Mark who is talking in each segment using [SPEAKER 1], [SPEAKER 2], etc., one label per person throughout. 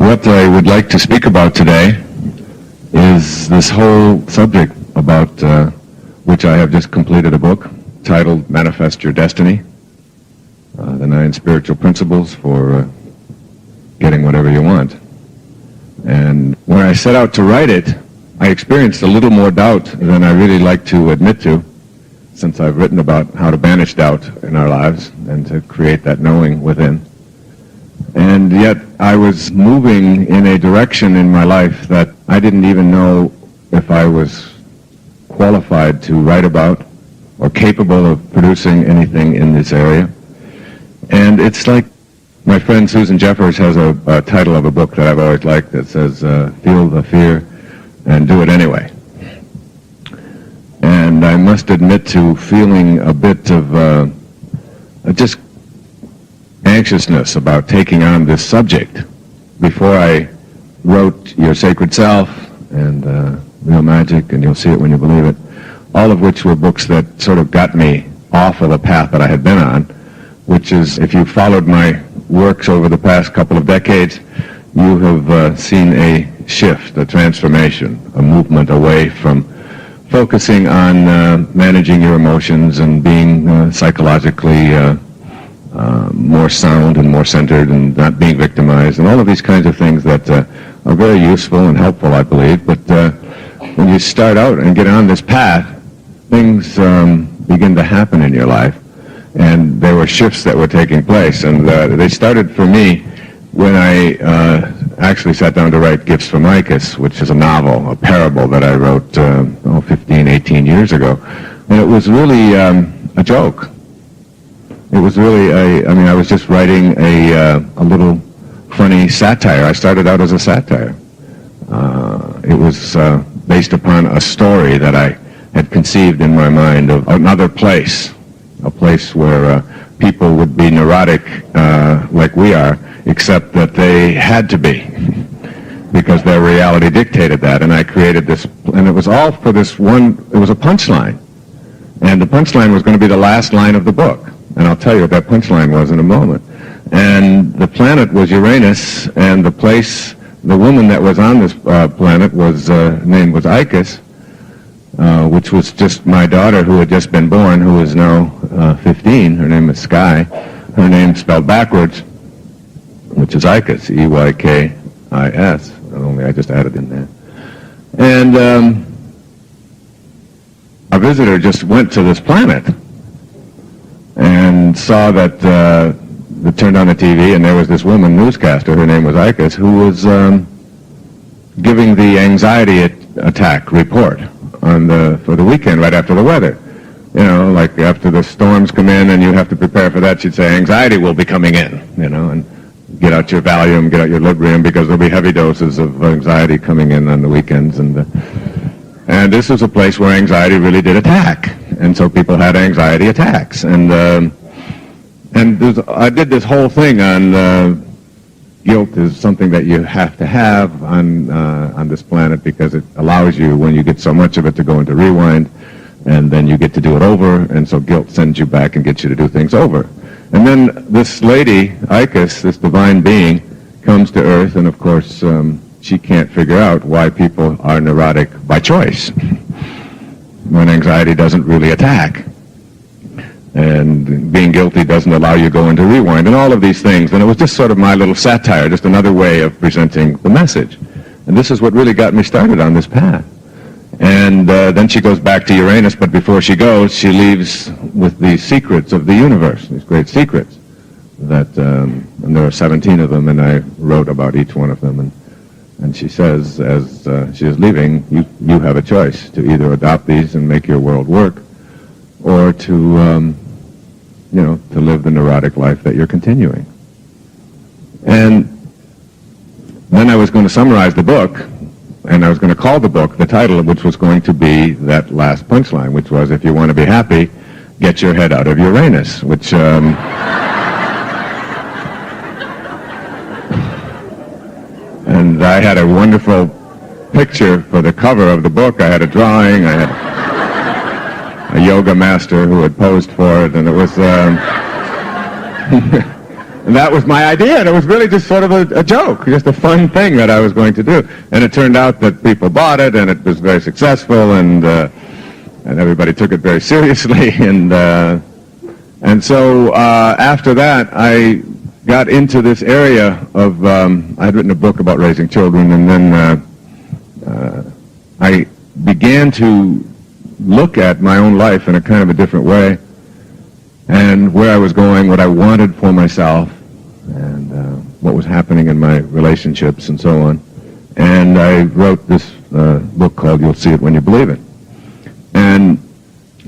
[SPEAKER 1] What I would like to speak about today is this whole subject about which I have just completed a book titled Manifest Your Destiny, the 9 Spiritual Principles for Getting Whatever You Want. And when I set out to write it, I experienced a little more doubt than I really like to admit to, since I've written about how to banish doubt in our lives and to create that knowing within. And yet I was moving in a direction in my life that I didn't even know if I was qualified to write about or capable of producing anything in this area. And it's like my friend Susan Jeffers has a title of a book that I've always liked that says, Feel the Fear and Do It Anyway. And I must admit to feeling a bit of just anxiousness about taking on this subject. Before I wrote Your Sacred Self and Real Magic and You'll See It When You Believe It, all of which were books that sort of got me off of the path that I had been on, which is, if you followed my works over the past couple of decades, you have seen a shift, a transformation, a movement away from focusing on managing your emotions and being psychologically more sound and more centered and not being victimized and all of these kinds of things that are very useful and helpful, I believe. But when you start out and get on this path, things begin to happen in your life. And there were shifts that were taking place. And they started for me when I actually sat down to write Gifts from Icus, which is a novel, a parable that I wrote 15, 18 years ago. And it was really a joke. It was really I was just writing a little funny satire. I started out as a satire. It was based upon a story that I had conceived in my mind of another place, a place where people would be neurotic like we are, except that they had to be because their reality dictated that. And I created this, and it was all for this one, it was a punchline. And the punchline was going to be the last line of the book. And I'll tell you what that punchline was in a moment. And the planet was Uranus, and the place, the woman that was on this planet was, name was Icus, which was just my daughter who had just been born, who is now 15. Her name is Sky. Her name spelled backwards, which is Icus, E-Y-K-I-S. Only I just added in there. And a visitor just went to this planet and saw that they turned on the TV, and there was this woman newscaster, her name was Icus, who was giving the anxiety attack report for the weekend right after the weather. You know, like after the storms come in and you have to prepare for that, she'd say, anxiety will be coming in, you know, and get out your Valium, get out your Librium, because there'll be heavy doses of anxiety coming in on the weekends. And this was a place where anxiety really did attack. And so people had anxiety attacks. And I did this whole thing on guilt is something that you have to have on this planet because it allows you, when you get so much of it, to go into rewind, and then you get to do it over, and so guilt sends you back and gets you to do things over. And then this lady, Icus, this divine being, comes to Earth, and of course she can't figure out why people are neurotic by choice when anxiety doesn't really attack. And being guilty doesn't allow you to go into rewind, and all of these things. And it was just sort of my little satire, just another way of presenting the message. And this is what really got me started on this path. And then she goes back to Uranus, but before she goes, she leaves with the secrets of the universe, these great secrets. And there are 17 of them, and I wrote about each one of them. And she says, as she is leaving, you have a choice to either adopt these and make your world work, or to to live the neurotic life that you're continuing. And then I was going to summarize the book, and I was going to call the book, the title of which was going to be that last punchline, which was, if you want to be happy, get your head out of Uranus, which... And I had a wonderful picture for the cover of the book. I had a drawing. I had a yoga master who had posed for it, and it was And that was my idea, and it was really just sort of a joke, just a fun thing that I was going to do. And it turned out that people bought it, and it was very successful, and everybody took it very seriously. And so after that, I got into this area of, I had written a book about raising children, and then I began to look at my own life in a kind of a different way, and where I was going, what I wanted for myself, and what was happening in my relationships and so on. And I wrote this book called You'll See It When You Believe It. And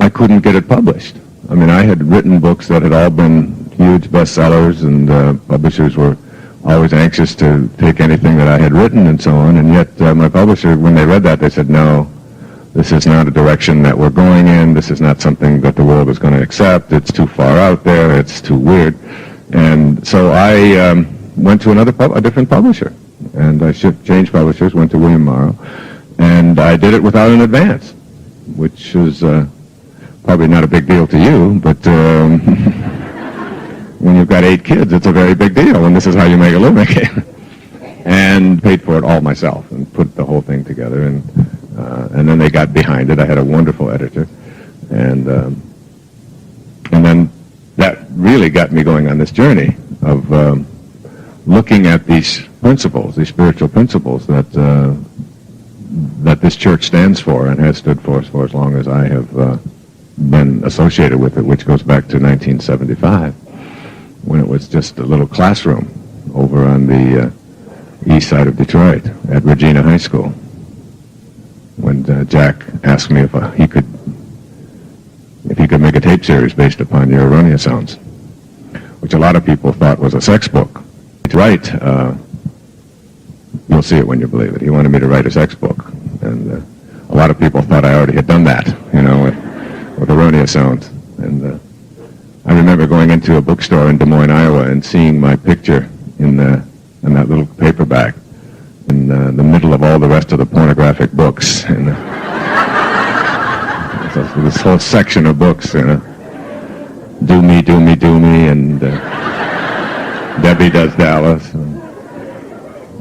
[SPEAKER 1] I couldn't get it published. I mean, I had written books that had all been huge bestsellers, and publishers were always anxious to take anything that I had written and so on. And yet my publisher, when they read that, they said, no, this is not a direction that we're going in. This is not something that the world is going to accept. It's too far out there. It's too weird. And so I went to a different publisher. And I changed publishers, went to William Morrow. And I did it without an advance, which is probably not a big deal to you, but when you've got 8 kids, it's a very big deal, and this is how you make a living. And paid for it all myself and put the whole thing together. And then they got behind it. I had a wonderful editor. And then that really got me going on this journey of looking at these principles, these spiritual principles that this church stands for and has stood for as long as I have been associated with it, which goes back to 1975, when it was just a little classroom over on the east side of Detroit at Regina High School, when Jack asked me if he could make a tape series based upon your erroneous sounds, which a lot of people thought was a sex book. Right, You'll See It When You Believe It. He wanted me to write a sex book, and a lot of people thought I already had done that, with erroneous sounds. And I remember going into a bookstore in Des Moines, Iowa, and seeing my picture in that little paperback in the middle of all the rest of the pornographic books. And this whole section of books, Do Me, Do Me, Do Me, and Debbie Does Dallas, and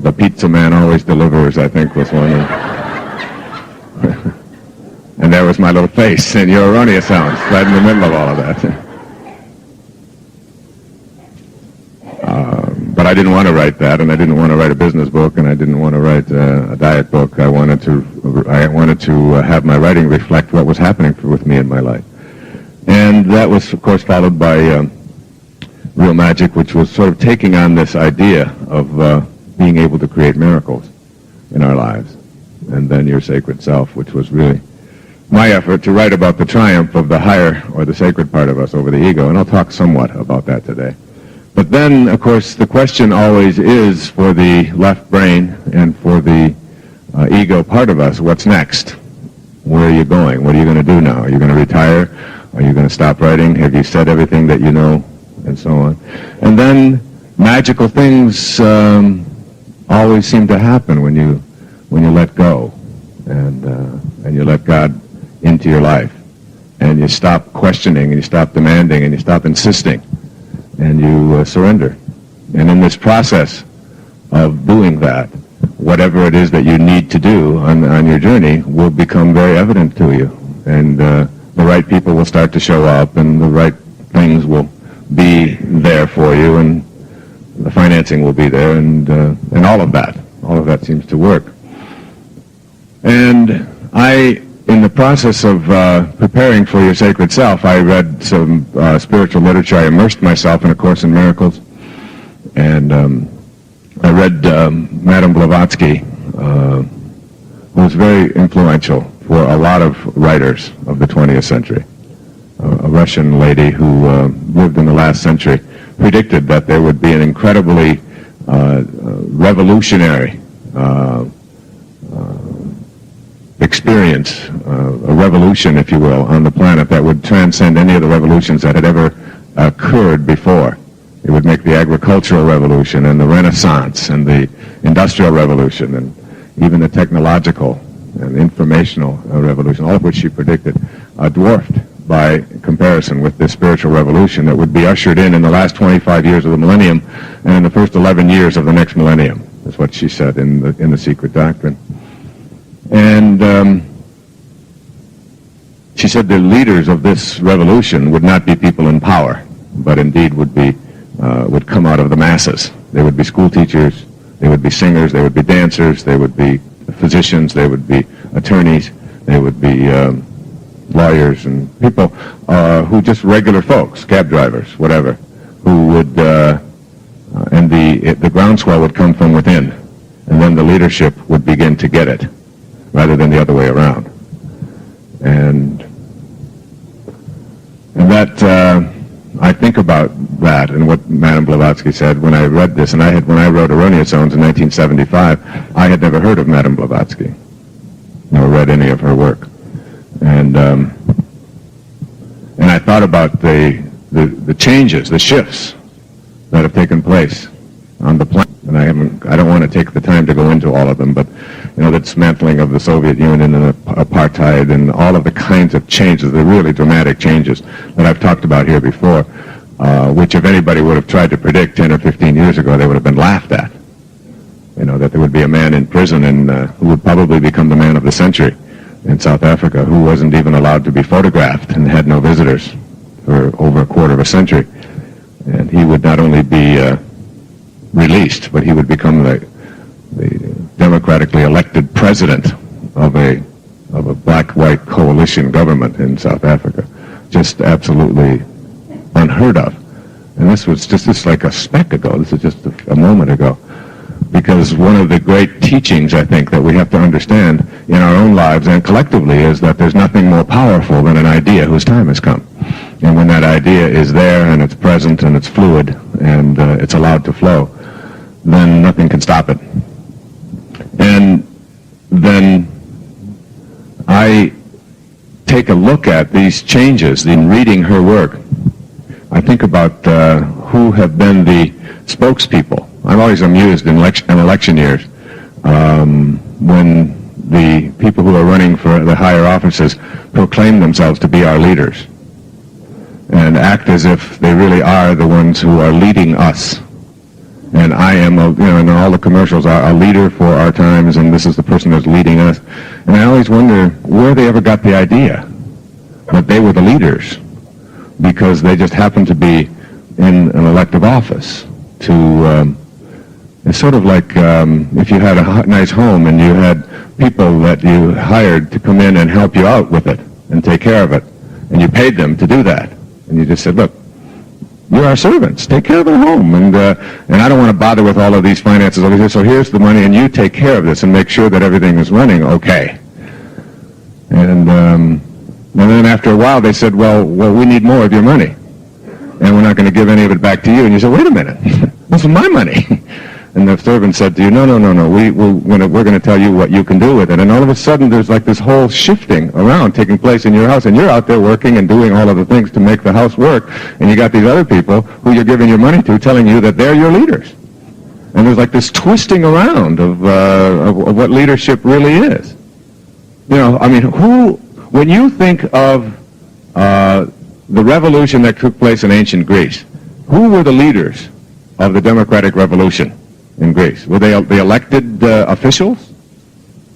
[SPEAKER 1] The Pizza Man Always Delivers, I think, was one. And there was my little face and your erroneous sounds right in the middle of all of that. But I didn't want to write that, and I didn't want to write a business book, and I didn't want to write a diet book. I wanted to have my writing reflect what was happening with me in my life. And that was, of course, followed by Real Magic, which was sort of taking on this idea of being able to create miracles in our lives. And then Your Sacred Self, which was really my effort to write about the triumph of the higher or the sacred part of us over the ego. And I'll talk somewhat about that today. But then, of course, the question always is for the left brain and for the ego part of us, what's next? Where are you going? What are you going to do now? Are you going to retire? Are you going to stop writing? Have you said everything that you know? And so on. And then magical things always seem to happen when you let go and you let God into your life, and you stop questioning, and you stop demanding, and you stop insisting, and you surrender. And in this process of doing that, whatever it is that you need to do on your journey will become very evident to you, and the right people will start to show up, and the right things will be there for you, and the financing will be there, and all of that seems to work. And in the process of preparing for Your Sacred Self, I read some spiritual literature. I immersed myself in A Course in Miracles, and I read Madame Blavatsky, who was very influential for a lot of writers of the 20th century. A Russian lady who lived in the last century predicted that there would be an incredibly revolutionary experience, a revolution, if you will, on the planet that would transcend any of the revolutions that had ever occurred before. It would make the agricultural revolution and the Renaissance and the industrial revolution and even the technological and informational revolution, all of which she predicted, dwarfed by comparison with this spiritual revolution that would be ushered in the last 25 years of the millennium and in the first 11 years of the next millennium, is what she said in the Secret Doctrine. And she said the leaders of this revolution would not be people in power, but indeed would come out of the masses. They would be school teachers, they would be singers, they would be dancers, they would be physicians, they would be attorneys, they would be lawyers and people who just regular folks, cab drivers, whatever, who would, and the groundswell would come from within, and then the leadership would begin to get it, rather than the other way around. And that, I think about that and what Madame Blavatsky said when I read this, and when I wrote Erroneous Zones in 1975, I had never heard of Madame Blavatsky, nor read any of her work. And I thought about the changes, the shifts that have taken place on the planet. And I don't want to take the time to go into all of them, but the dismantling of the Soviet Union and the apartheid and all of the kinds of changes, the really dramatic changes that I've talked about here before, which if anybody would have tried to predict 10 or 15 years ago, they would have been laughed at. That there would be a man in prison and who would probably become the man of the century in South Africa, who wasn't even allowed to be photographed and had no visitors for over a quarter of a century. And he would not only be released, but he would become the democratically elected president of a black-white coalition government in South Africa. Just absolutely unheard of. And this was just like a speck ago. This is just a moment ago. Because one of the great teachings, I think, that we have to understand in our own lives and collectively is that there's nothing more powerful than an idea whose time has come. And when that idea is there and it's present and it's fluid and it's allowed to flow, then nothing can stop it. And then I take a look at these changes in reading her work. I think about who have been the spokespeople. I'm always amused in election years when the people who are running for the higher offices proclaim themselves to be our leaders and act as if they really are the ones who are leading us. And I am, and all the commercials are a leader for our times, and this is the person that's leading us. And I always wonder where they ever got the idea that they were the leaders, because they just happened to be in an elective office. It's sort of like if you had a nice home and you had people that you hired to come in and help you out with it and take care of it, and you paid them to do that, and you just said, look, you're our servants. Take care of our home, and I don't want to bother with all of these finances over here. So here's the money, and you take care of this and make sure that everything is running okay. And then after a while, they said, well, we need more of your money, and we're not going to give any of it back to you. And you said, wait a minute, this is my money. And the servant said to you, no, we're going to tell you what you can do with it. And all of a sudden, there's like this whole shifting around taking place in your house, and you're out there working and doing all of the things to make the house work, and you got these other people who you're giving your money to telling you that they're your leaders. And there's like this twisting around of what leadership really is. When you think of the revolution that took place in ancient Greece, who were the leaders of the democratic revolution in Greece? Were they the elected officials?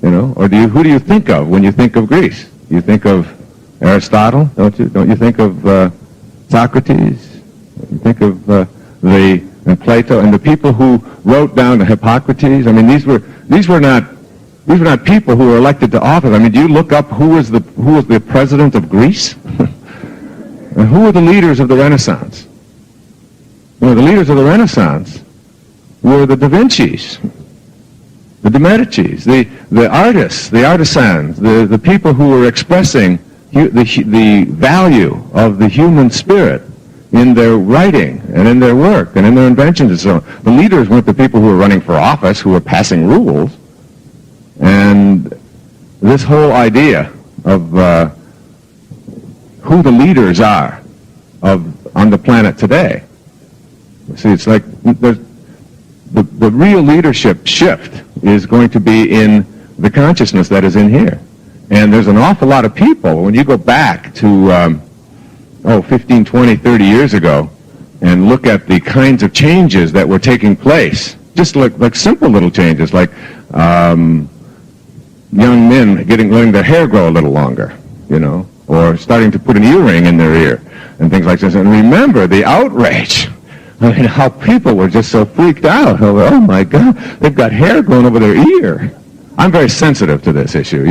[SPEAKER 1] Or who do you think of when you think of Greece? You think of Aristotle, don't you? Don't you think of Socrates? You think of and Plato and the people who wrote down the Hippocrates? I mean, these were not people who were elected to office. I mean, do you look up who was the president of Greece? And who were the leaders of the Renaissance? The leaders of the Renaissance were the Da Vinci's, the De Medicis, the artists, the artisans, the people who were expressing the value of the human spirit in their writing and in their work and in their inventions and so on. The leaders weren't the people who were running for office, who were passing rules. And this whole idea of who the leaders are on the planet today, see, it's like the real leadership shift is going to be in the consciousness that is in here. And there's an awful lot of people, when you go back to 15, 20, 30 years ago, and look at the kinds of changes that were taking place, just like simple little changes, like young men letting their hair grow a little longer, or starting to put an earring in their ear, and things like this. And remember the outrage. I mean, how people were just so freaked out. Oh, my God, they've got hair growing over their ear. I'm very sensitive to this issue,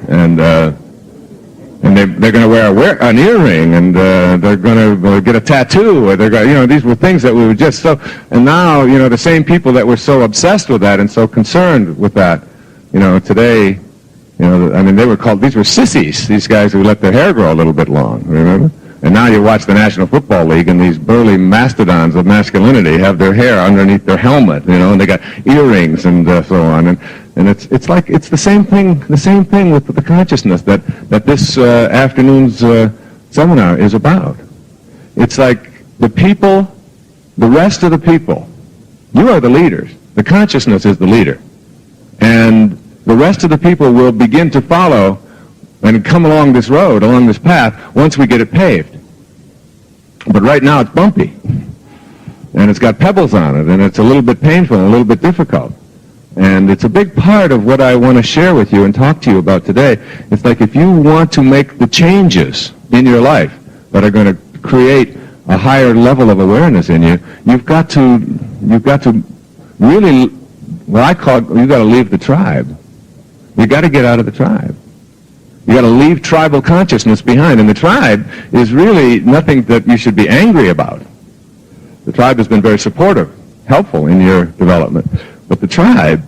[SPEAKER 1] And they're going to wear an earring, and they're going to get a tattoo, or they're going, these were things that we were just so. And now, the same people that were so obsessed with that and so concerned with that, today, they were called. These were sissies. These guys who let their hair grow a little bit long. Remember? And now you watch the National Football League, and these burly mastodons of masculinity have their hair underneath their helmet, and they got earrings and so on. And it's like it's the same thing with the consciousness that this afternoon's seminar is about. It's like the people, the rest of the people, you are the leaders. The consciousness is the leader. And the rest of the people will begin to follow and come along this road, along this path, once we get it paved. But right now it's bumpy. And it's got pebbles on it, and it's a little bit painful and a little bit difficult. And it's a big part of what I want to share with you and talk to you about today. It's like if you want to make the changes in your life that are going to create a higher level of awareness in you, you've got to really, what I call, you've got to leave the tribe. You've got to get out of the tribe. You got to leave tribal consciousness behind, and the tribe is really nothing that you should be angry about. The tribe has been very supportive, helpful in your development, but the tribe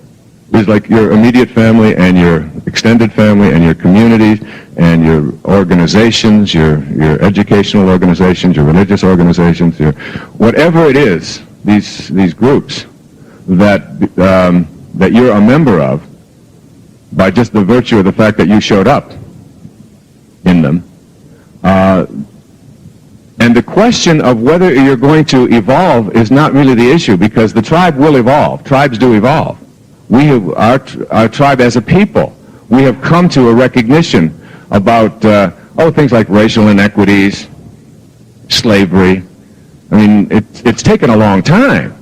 [SPEAKER 1] is like your immediate family and your extended family and your communities and your organizations, your educational organizations, your religious organizations, your whatever it is, these groups that you're a member of by just the virtue of the fact that you showed up in them. And the question of whether you're going to evolve is not really the issue, because the tribe will evolve. Tribes do evolve. We have our tribe as a people. We have come to a recognition about things like racial inequities, slavery. I mean, it's taken a long time,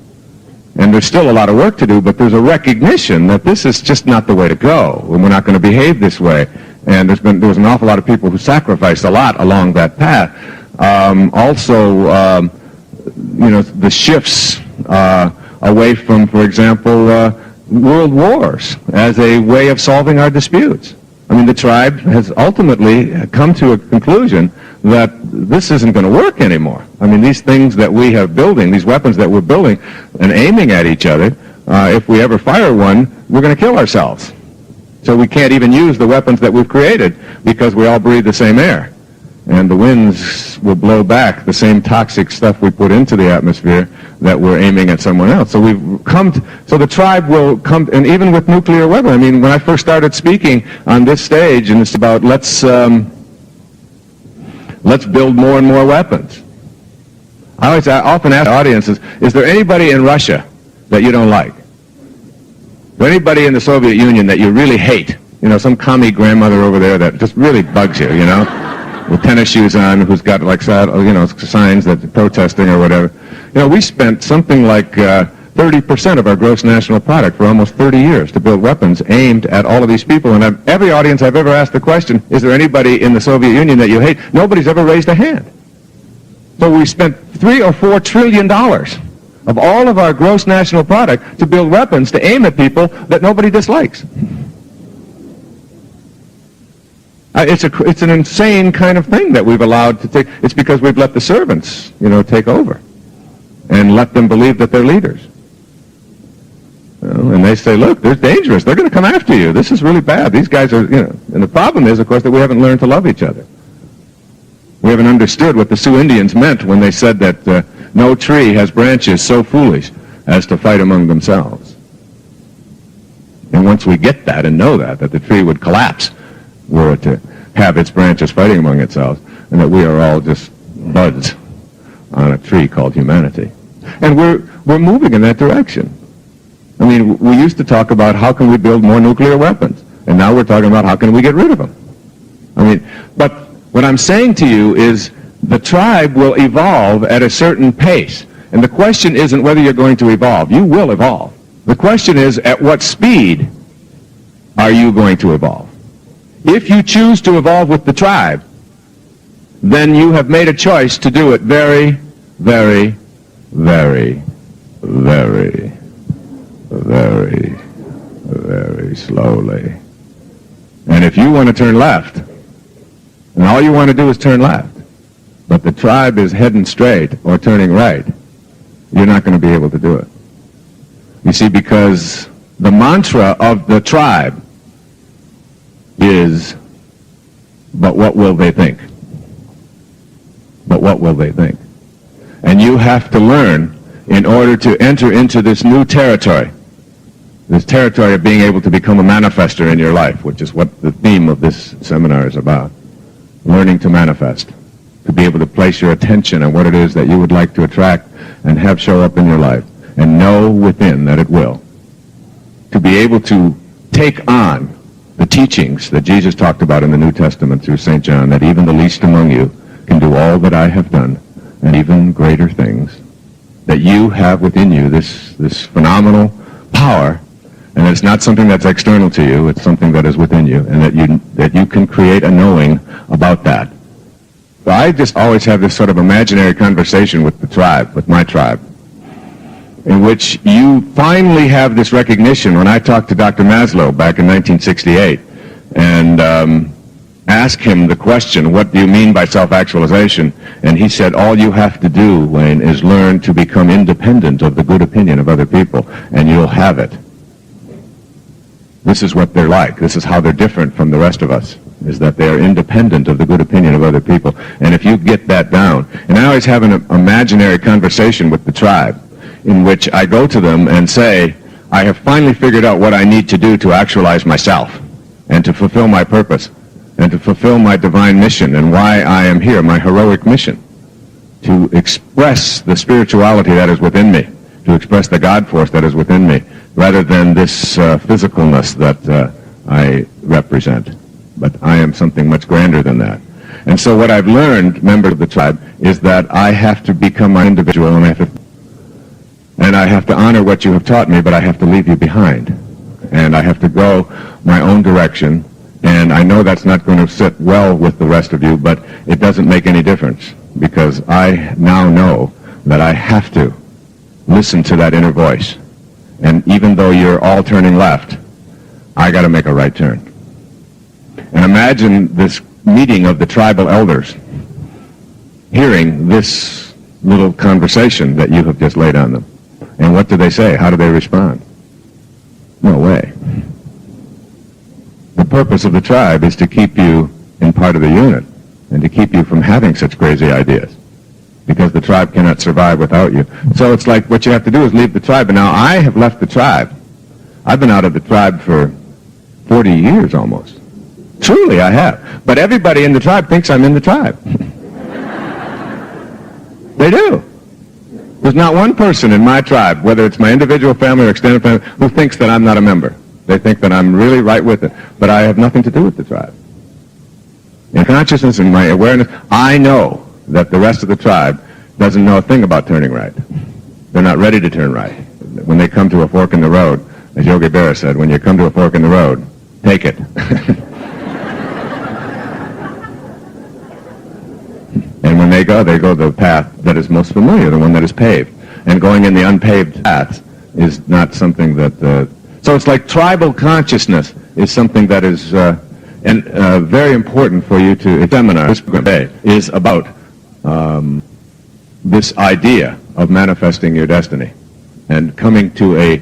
[SPEAKER 1] and there's still a lot of work to do. But there's a recognition that this is just not the way to go, and we're not going to behave this way. And there was an awful lot of people who sacrificed a lot along that path. The shifts away from, for example, world wars as a way of solving our disputes. I mean, the tribe has ultimately come to a conclusion that this isn't going to work anymore. I mean, these things that we are building, these weapons that we're building and aiming at each other, if we ever fire one, we're going to kill ourselves. So we can't even use the weapons that we've created because we all breathe the same air. And the winds will blow back the same toxic stuff we put into the atmosphere that we're aiming at someone else. So we've come to, so the tribe will come, and even with nuclear weapons, I mean, when I first started speaking on this stage, and it's about let's build more and more weapons. I often ask audiences, is there anybody in Russia that you don't like? Is there anybody in the Soviet Union that you really hate? Some commie grandmother over there that just really bugs you, with tennis shoes on, who's got like, signs that protesting or whatever. We spent something like 30% of our gross national product for almost 30 years to build weapons aimed at all of these people. And every audience I've ever asked the question, is there anybody in the Soviet Union that you hate? Nobody's ever raised a hand. So we spent $3 or $4 trillion of all of our gross national product to build weapons to aim at people that nobody dislikes. It's an insane kind of thing that we've allowed to take. It's because we've let the servants, take over and let them believe that they're leaders. And they say, look, they're dangerous. They're going to come after you. This is really bad. These guys are, And the problem is, of course, that we haven't learned to love each other. We haven't understood what the Sioux Indians meant when they said that no tree has branches so foolish as to fight among themselves. And once we get that and know that the tree would collapse were it to have its branches fighting among itself, and that we are all just buds on a tree called humanity. And we're moving in that direction. I mean, we used to talk about how can we build more nuclear weapons, and now we're talking about how can we get rid of them. I mean, but What I'm saying to you is the tribe will evolve at a certain pace. And the question isn't whether you're going to evolve. You will evolve. The question is, at what speed are you going to evolve? If you choose to evolve with the tribe, then you have made a choice to do it very, very, very, very, very, very slowly. And if you want to turn left, and all you want to do is turn left, but the tribe is heading straight or turning right, you're not going to be able to do it. You see, because the mantra of the tribe is, but what will they think? But what will they think? And you have to learn in order to enter into this new territory, this territory of being able to become a manifester in your life, which is what the theme of this seminar is about. Learning to manifest, to be able to place your attention on what it is that you would like to attract and have show up in your life, and know within that it will. To be able to take on the teachings that Jesus talked about in the New Testament through St. John, that even the least among you can do all that I have done, and even greater things. That you have within you this phenomenal power, and it's not something that's external to you, it's something that is within you, and that you can create a knowing about that. So I just always have this sort of imaginary conversation with the tribe, with my tribe, in which you finally have this recognition. When I talked to Dr. Maslow back in 1968 and asked him the question, what do you mean by self-actualization? And he said, all you have to do, Wayne, is learn to become independent of the good opinion of other people, and you'll have it. This is what they're like. This is how they're different from the rest of us, is that they are independent of the good opinion of other people. And if you get that down, and I always have an imaginary conversation with the tribe, in which I go to them and say, I have finally figured out what I need to do to actualize myself and to fulfill my purpose and to fulfill my divine mission and why I am here, my heroic mission, to express the spirituality that is within me, to express the God force that is within me, rather than this physicalness that I represent. But I am something much grander than that. And so what I've learned, member of the tribe, is that I have to become my individual, and I have to honor what you have taught me, but I have to leave you behind. And I have to go my own direction. And I know that's not going to sit well with the rest of you, but it doesn't make any difference, because I now know that I have to listen to that inner voice. And even though you're all turning left, I got to make a right turn. And imagine this meeting of the tribal elders hearing this little conversation that you have just laid on them. And what do they say? How do they respond? No way. The purpose of the tribe is to keep you in part of the unit and to keep you from having such crazy ideas, because the tribe cannot survive without you. So it's like what you have to do is leave the tribe. And now I have left the tribe. I've been out of the tribe for 40 years almost. Truly, I have. But everybody in the tribe thinks I'm in the tribe. They do. There's not one person in my tribe, whether it's my individual family or extended family, who thinks that I'm not a member. They think that I'm really right with it. But I have nothing to do with the tribe. In consciousness and my awareness, I know that the rest of the tribe doesn't know a thing about turning right. They're not ready to turn right. When they come to a fork in the road, as Yogi Berra said, when you come to a fork in the road, take it. And when they go the path that is most familiar, the one that is paved. And going in the unpaved path is not something that... So it's like tribal consciousness is something that is very important for you to... A seminar this day is about this idea of manifesting your destiny and coming to a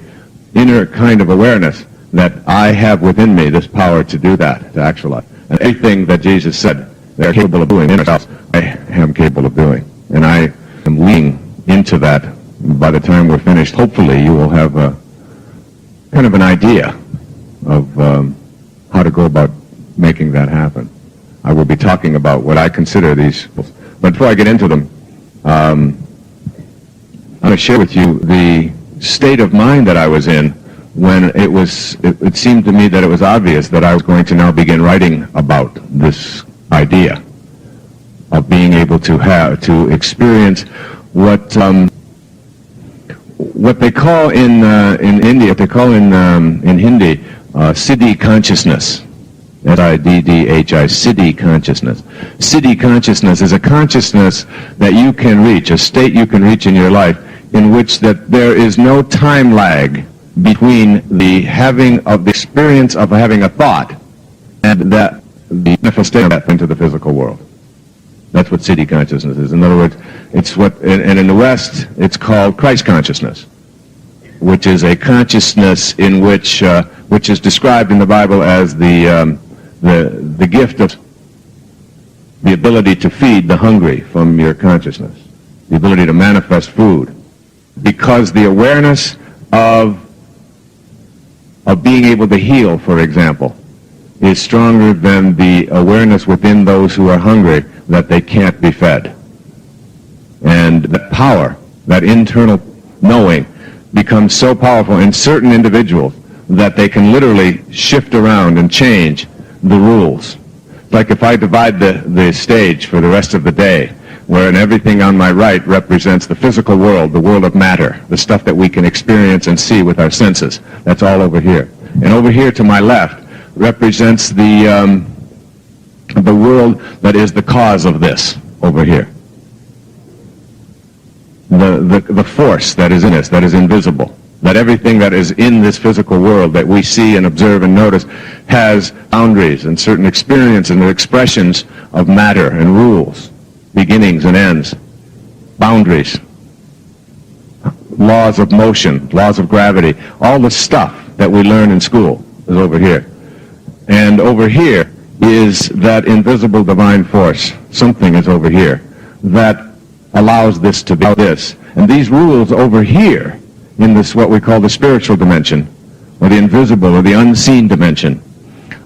[SPEAKER 1] inner kind of awareness that I have within me this power to do that, to actualize. And everything that Jesus said they're capable of doing in ourselves, I am capable of doing. And I am leaning into that. By the time we're finished, hopefully you will have a kind of an idea of how to go about making that happen. I will be talking about what I consider these. But before I get into them, I'm going to share with you the state of mind that I was in when it seemed to me that it was obvious that I was going to now begin writing about this idea of being able to experience what they call in India, what they call in Hindi, Siddhi consciousness. S-I-D-D-H-I, Siddhi consciousness. Siddhi consciousness is a consciousness that you can reach, a state you can reach in your life, in which that there is no time lag between the having of the experience of having a thought and that the manifestation of that into the physical world. That's what Siddhi consciousness is. In other words, it's what, and in the West, it's called Christ consciousness, which is a consciousness in which is described in the Bible as the gift of the ability to feed the hungry from your consciousness, the ability to manifest food, because the awareness of being able to heal, for example, is stronger than the awareness within those who are hungry that they can't be fed. And that power, that internal knowing, becomes so powerful in certain individuals that they can literally shift around and change the rules. Like if I divide the stage for the rest of the day, wherein everything on my right represents the physical world, the world of matter, the stuff that we can experience and see with our senses. That's all over here. And over here to my left represents the world that is the cause of this over here. The force that is in us, that is invisible. That everything that is in this physical world that we see and observe and notice has boundaries and certain experiences and expressions of matter and rules, beginnings and ends, boundaries, laws of motion, laws of gravity, all the stuff that we learn in school is over here. And over here is that invisible divine force. Something is over here that allows this to be this. And these rules over here in this, what we call the spiritual dimension, or the invisible or the unseen dimension,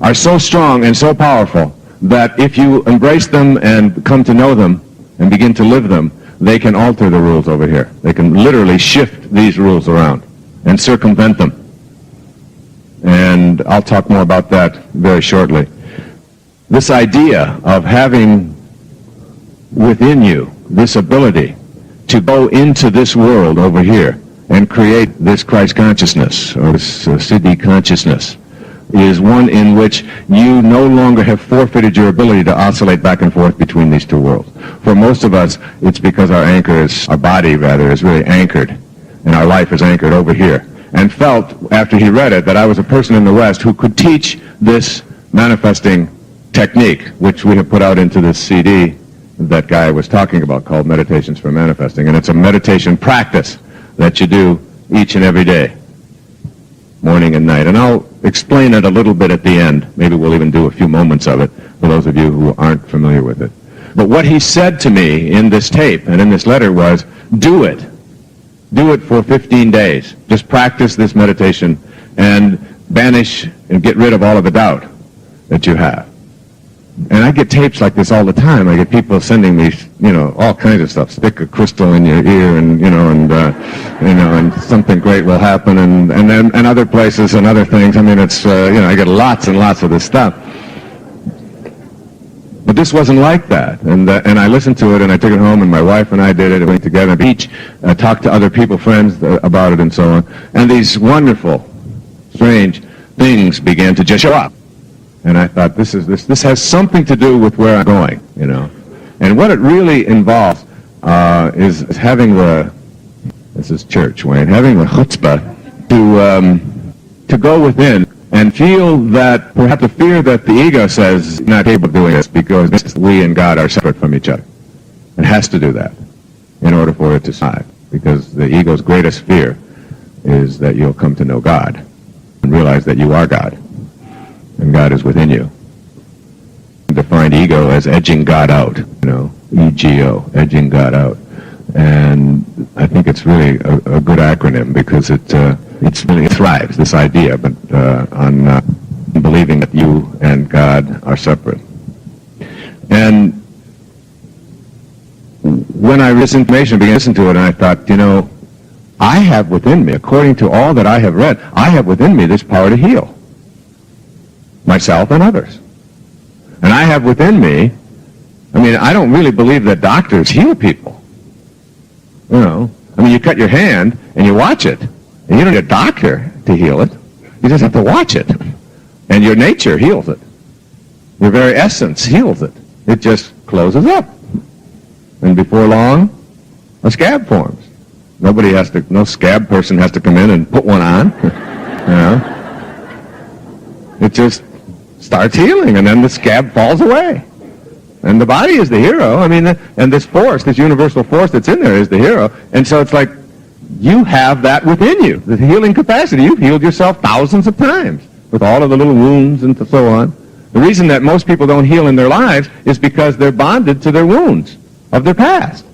[SPEAKER 1] are so strong and so powerful that if you embrace them and come to know them and begin to live them, they can alter the rules over here. They can literally shift these rules around and circumvent them. And I'll talk more about that very shortly. This idea of having within you this ability to go into this world over here and create this Christ consciousness, or this Siddhi consciousness, is one in which you no longer have forfeited your ability to oscillate back and forth between these two worlds. For most of us, it's because our body is really anchored, and our life is anchored over here. And felt, after he read it, that I was a person in the West who could teach this manifesting technique, which we have put out into this CD that Guy was talking about, called Meditations for Manifesting. And it's a meditation practice that you do each and every day, morning and night. And I'll explain it a little bit at the end. Maybe we'll even do a few moments of it for those of you who aren't familiar with it. But what he said to me in this tape and in this letter was, do it. Do it for 15 days. Just practice this meditation and banish and get rid of all of the doubt that you have. And I get tapes like this all the time. I get people sending me, all kinds of stuff. Stick a crystal in your ear, and something great will happen, and other places and other things. I mean, it's I get lots and lots of this stuff. But this wasn't like that, and I listened to it, and I took it home, and my wife and I did it. We went together, and each talked to other people, friends, about it, and so on. And these wonderful, strange things began to just show up. And I thought, this has something to do with where I'm going, And what it really involves is having this is church, Wayne, having the chutzpah to go within and feel that, perhaps the fear that the ego says not able of doing this because we and God are separate from each other. It has to do that in order for it to survive, because the ego's greatest fear is that you'll come to know God and realize that you are God. And God is within you. Define ego as edging God out, EGO, edging God out. And I think it's really a good acronym because it really thrives, this idea, but on believing that you and God are separate. And when I read this information, I began to listen to it, and I thought, I have within me, according to all that I have read, I have within me this power to heal myself and others. And I have within me I mean, I don't really believe that doctors heal people. You know, I mean, you cut your hand and you watch it, and you don't need a doctor to heal it. You just have to watch it, and your nature heals it. Your very essence heals it. It just closes up, and before long, a scab forms. No scab person has to come in and put one on. You know, it just starts healing, and then the scab falls away. And the body is the hero. I mean, and this force, this universal force that's in there is the hero. And so it's like you have that within you, the healing capacity. You've healed yourself thousands of times with all of the little wounds and so on. The reason that most people don't heal in their lives is because they're bonded to their wounds of their past.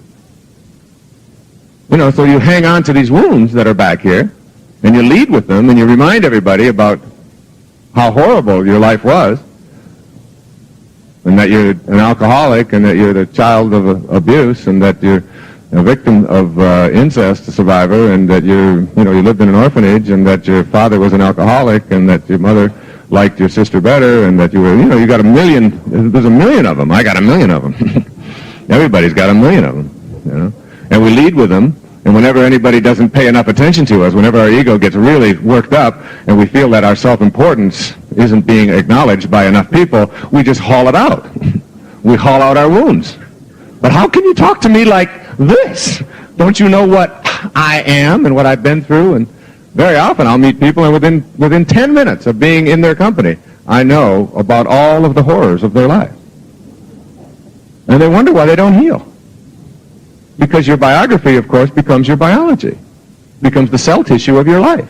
[SPEAKER 1] You know, so you hang on to these wounds that are back here, and you lead with them, and you remind everybody about how horrible your life was, and that you're an alcoholic, and that you're the child of abuse, and that you're a victim of incest, a survivor, and that you lived in an orphanage, and that your father was an alcoholic, and that your mother liked your sister better, and that you got a million. There's a million of them. I got a million of them. Everybody's got a million of them, you know. And we lead with them. And whenever anybody doesn't pay enough attention to us, whenever our ego gets really worked up and we feel that our self-importance isn't being acknowledged by enough people, we just haul it out. We haul out our wounds. But how can you talk to me like this? Don't you know what I am and what I've been through? And very often I'll meet people, and within 10 minutes of being in their company, I know about all of the horrors of their life. And they wonder why they don't heal. Because your biography, of course, becomes your biology, becomes the cell tissue of your life.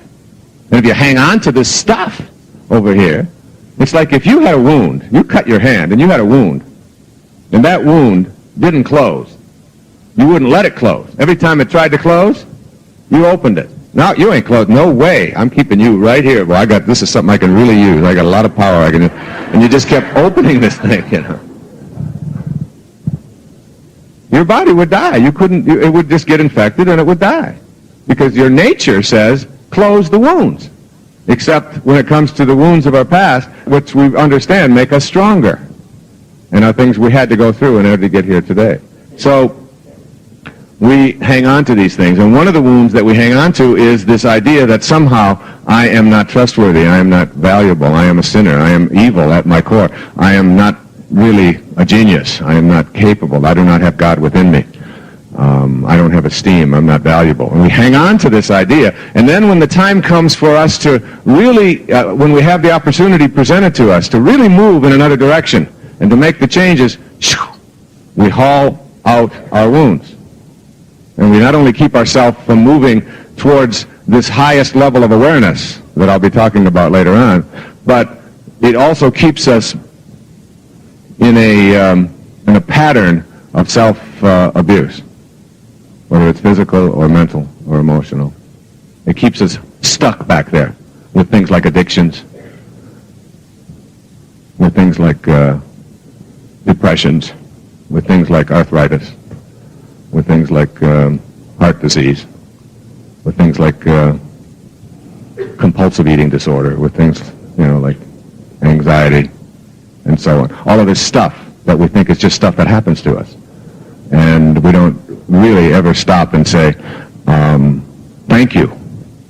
[SPEAKER 1] And if you hang on to this stuff over here, it's like if you had a wound, you cut your hand and you had a wound, and that wound didn't close. You wouldn't let it close. Every time it tried to close, you opened it. No, you ain't closed. No way. I'm keeping you right here. Well, this is something I can really use. I got a lot of power. And you just kept opening this thing, you know. Your body would die. It would just get infected and it would die. Because your nature says, close the wounds. Except when it comes to the wounds of our past, which we understand make us stronger. And are things we had to go through in order to get here today. So, we hang on to these things. And one of the wounds that we hang on to is this idea that somehow I am not trustworthy, I am not valuable, I am a sinner, I am evil at my core, I am not really a genius. I am not capable. I do not have God within me. I don't have esteem. I'm not valuable. And we hang on to this idea. And then when the time comes for us to really, when we have the opportunity presented to us to really move in another direction and to make the changes, we haul out our wounds. And we not only keep ourselves from moving towards this highest level of awareness that I'll be talking about later on, but it also keeps us in a pattern of self-abuse, whether it's physical or mental or emotional. It keeps us stuck back there with things like addictions, with things like depressions, with things like arthritis, with things like heart disease, with things like compulsive eating disorder, with things, like anxiety, and so on. All of this stuff that we think is just stuff that happens to us. And we don't really ever stop and say, thank you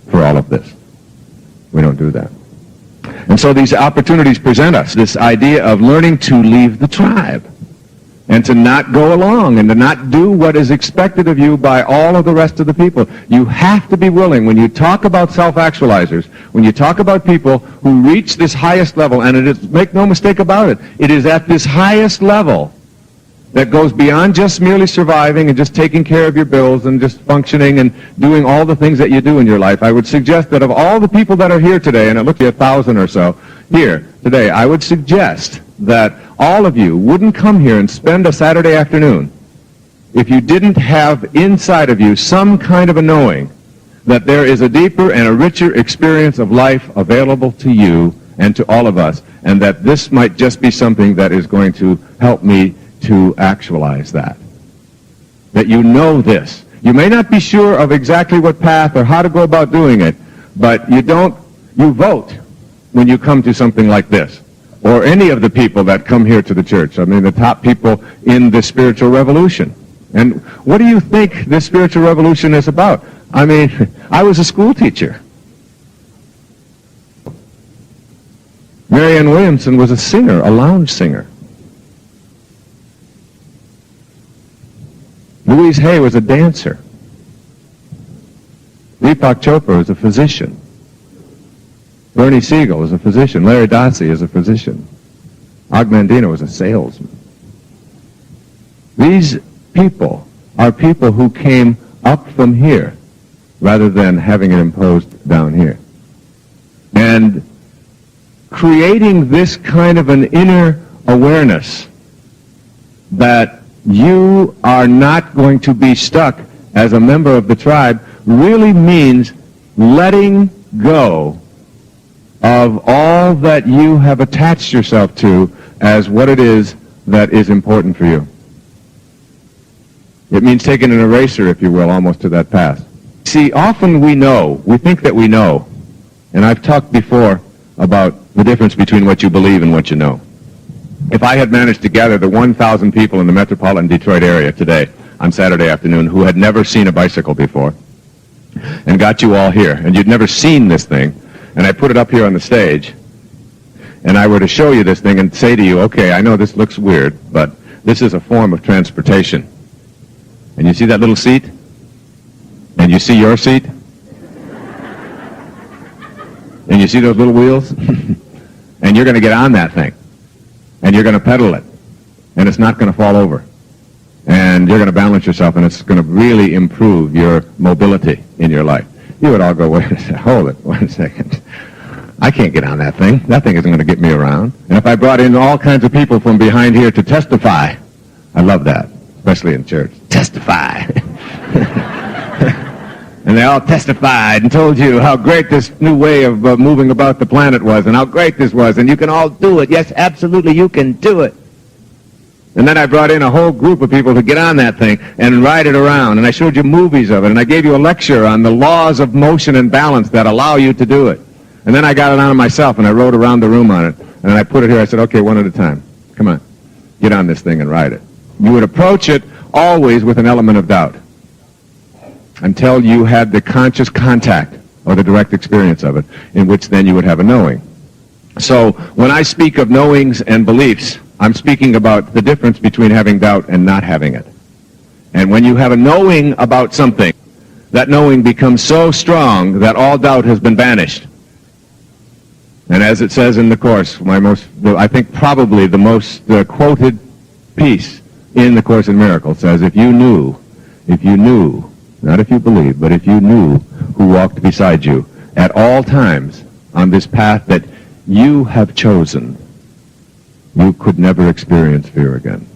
[SPEAKER 1] for all of this. We don't do that. And so these opportunities present us this idea of learning to leave the tribe and to not go along and to not do what is expected of you by all of the rest of the people. You have to be willing, when you talk about self-actualizers, when you talk about people who reach this highest level, and it is, make no mistake about it, it is at this highest level that goes beyond just merely surviving and just taking care of your bills and just functioning and doing all the things that you do in your life. I would suggest that of all the people that are here today, and it looks like 1,000 or so here today, I would suggest that all of you wouldn't come here and spend a Saturday afternoon if you didn't have inside of you some kind of a knowing that there is a deeper and a richer experience of life available to you and to all of us, and that this might just be something that is going to help me to actualize that. That you know this. You may not be sure of exactly what path or how to go about doing it, but you vote when you come to something like this. or any of the people that come here to the church. I mean, the top people in the spiritual revolution. And what do you think this spiritual revolution is about? I mean, I was a school teacher. Marianne Williamson was a singer, a lounge singer. Louise Hay was a dancer. Deepak Chopra was a physician. Bernie Siegel was a physician. Larry Dossey is a physician. Og Mandino was a salesman. These people are people who came up from here rather than having it imposed down here. And creating this kind of an inner awareness that you are not going to be stuck as a member of the tribe really means letting go of all that you have attached yourself to as what it is that is important for you. It means taking an eraser, if you will, almost to that past. See, often we think that we know, and I've talked before about the difference between what you believe and what you know. If I had managed to gather the 1,000 people in the metropolitan Detroit area today on Saturday afternoon who had never seen a bicycle before, and got you all here, and you'd never seen this thing, and I put it up here on the stage, and I were to show you this thing and say to you, okay, I know this looks weird, but this is a form of transportation. And you see that little seat? And you see your seat? And you see those little wheels? And you're going to get on that thing. And you're going to pedal it. And it's not going to fall over. And you're going to balance yourself, and it's going to really improve your mobility in your life. You would all go, wait a second, hold it, 1 second. I can't get on that thing. That thing isn't going to get me around. And if I brought in all kinds of people from behind here to testify, I love that, especially in church. Testify. And they all testified and told you how great this new way of moving about the planet was and how great this was, and you can all do it. Yes, absolutely, you can do it. And then I brought in a whole group of people to get on that thing and ride it around, and I showed you movies of it, and I gave you a lecture on the laws of motion and balance that allow you to do it. And then I got it on myself, and I rode around the room on it, and then I put it here. I said, okay, one at a time. Come on, get on this thing and ride it. You would approach it always with an element of doubt until you had the conscious contact or the direct experience of it, in which then you would have a knowing. So when I speak of knowings and beliefs, I'm speaking about the difference between having doubt and not having it. And when you have a knowing about something, that knowing becomes so strong that all doubt has been banished. And as it says in the Course, I think probably the most quoted piece in the Course in Miracles says, if you knew, not if you believed, but if you knew who walked beside you at all times on this path that you have chosen, you could never experience fear again.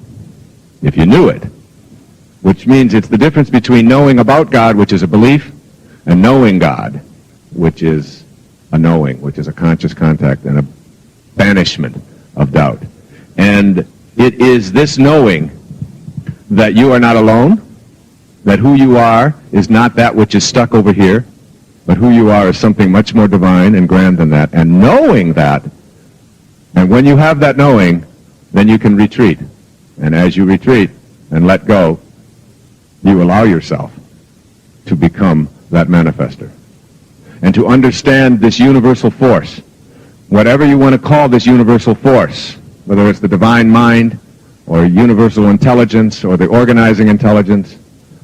[SPEAKER 1] If you knew it, which means it's the difference between knowing about God, which is a belief, and knowing God, which is a knowing, which is a conscious contact and a banishment of doubt. And it is this knowing that you are not alone, that who you are is not that which is stuck over here, but who you are is something much more divine and grand than that. And knowing that, and when you have that knowing, then you can retreat. And as you retreat and let go, you allow yourself to become that manifester. And to understand this universal force, whatever you want to call this universal force, whether it's the divine mind or universal intelligence or the organizing intelligence,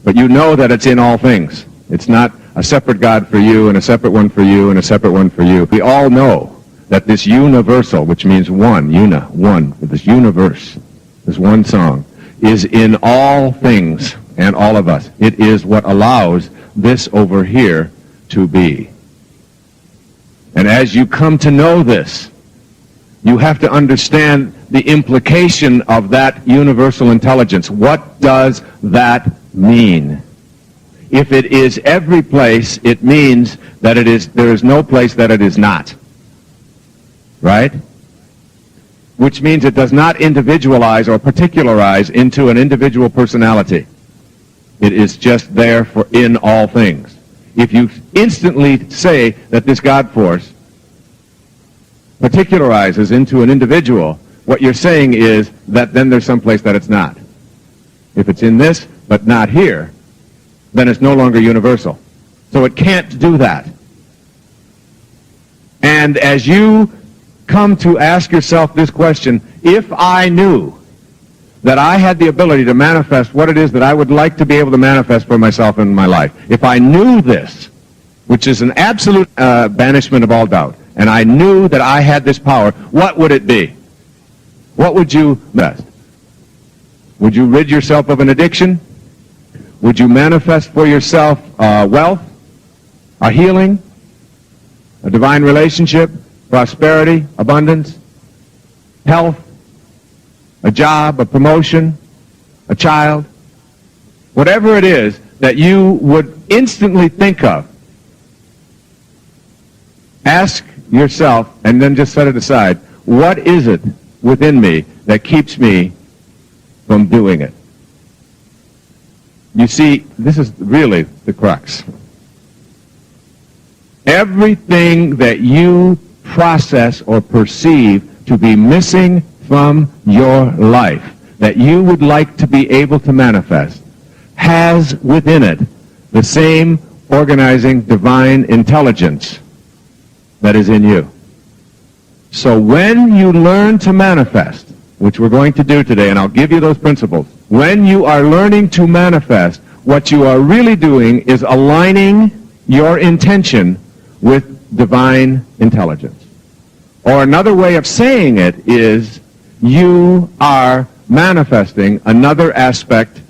[SPEAKER 1] but you know that it's in all things. It's not a separate God for you and a separate one for you and a separate one for you. We all know that this universal, which means one, one, this universe, this one song, is in all things and all of us. It is what allows this over here to be. And as you come to know this, you have to understand the implication of that universal intelligence. What does that mean? If it is every place, it means that there is no place that it is not. Right? Which means it does not individualize or particularize into an individual personality. It is just there in all things. If you instantly say that this God force particularizes into an individual, what you're saying is that then there's some place that it's not. If it's in this, but not here, then it's no longer universal. So it can't do that. And as you come to ask yourself this question, if I knew that I had the ability to manifest what it is that I would like to be able to manifest for myself in my life, if I knew this, which is an absolute banishment of all doubt, and I knew that I had this power, what would it be? What would you best? Would you rid yourself of an addiction? Would you manifest for yourself wealth, a healing, a divine relationship, prosperity, abundance, health, a job, a promotion, a child? Whatever it is that you would instantly think of, ask yourself, and then just set it aside, what is it within me that keeps me from doing it? You see, this is really the crux. Everything that you process or perceive to be missing from your life, that you would like to be able to manifest, has within it the same organizing divine intelligence that is in you. So when you learn to manifest, which we're going to do today, and I'll give you those principles, when you are learning to manifest, what you are really doing is aligning your intention with divine intelligence. Or another way of saying it is you are manifesting another aspect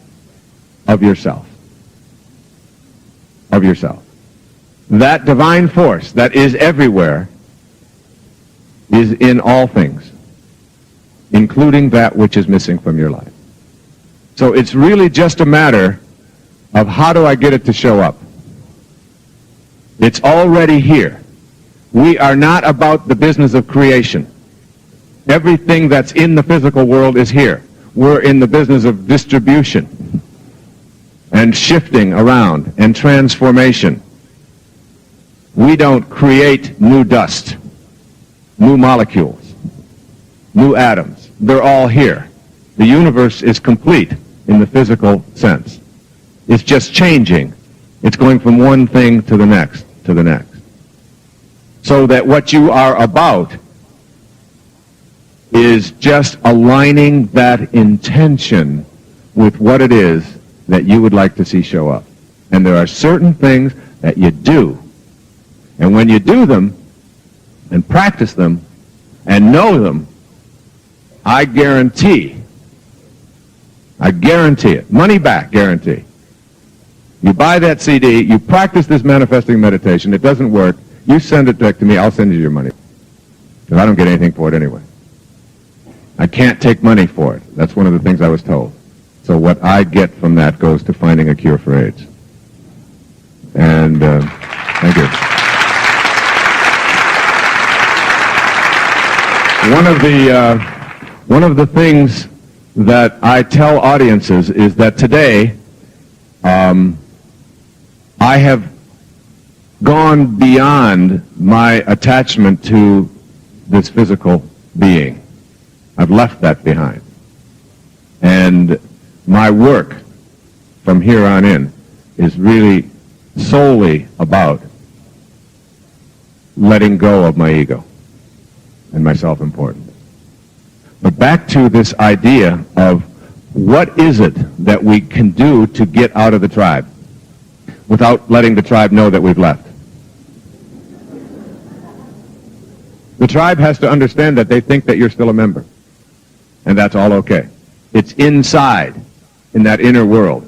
[SPEAKER 1] of yourself. Of yourself. That divine force that is everywhere is in all things, including that which is missing from your life. So it's really just a matter of how do I get it to show up. It's already here. We are not about the business of creation. Everything that's in the physical world is here. We're in the business of distribution and shifting around and transformation. We don't create new dust, new molecules, new atoms. They're all here. The universe is complete in the physical sense. It's just changing. It's going from one thing to the next, to the next. So that what you are about is just aligning that intention with what it is that you would like to see show up. And there are certain things that you do. And when you do them and practice them and know them, I guarantee it, money back guarantee. You buy that CD, you practice this manifesting meditation, it doesn't work, you send it back to me, I'll send you your money. Because I don't get anything for it anyway. I can't take money for it. That's one of the things I was told. So what I get from that goes to finding a cure for AIDS. And thank you. One of the things that I tell audiences is that today I have gone beyond my attachment to this physical being. I've left that behind. And my work from here on in is really solely about letting go of my ego and my self-importance. But back to this idea of what is it that we can do to get out of the tribe without letting the tribe know that we've left. The tribe has to understand that they think that you're still a member, and that's all okay. It's inside, in that inner world,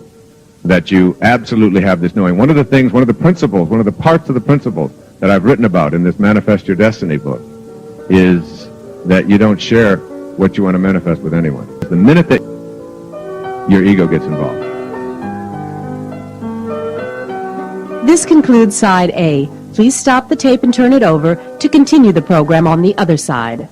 [SPEAKER 1] that you absolutely have this knowing. One of the things, one of the principles, one of the parts of the principles that I've written about in this Manifest Your Destiny book is that you don't share what you want to manifest with anyone. The minute that your ego gets involved.
[SPEAKER 2] This concludes Side A. Please stop the tape and turn it over to continue the program on the other side.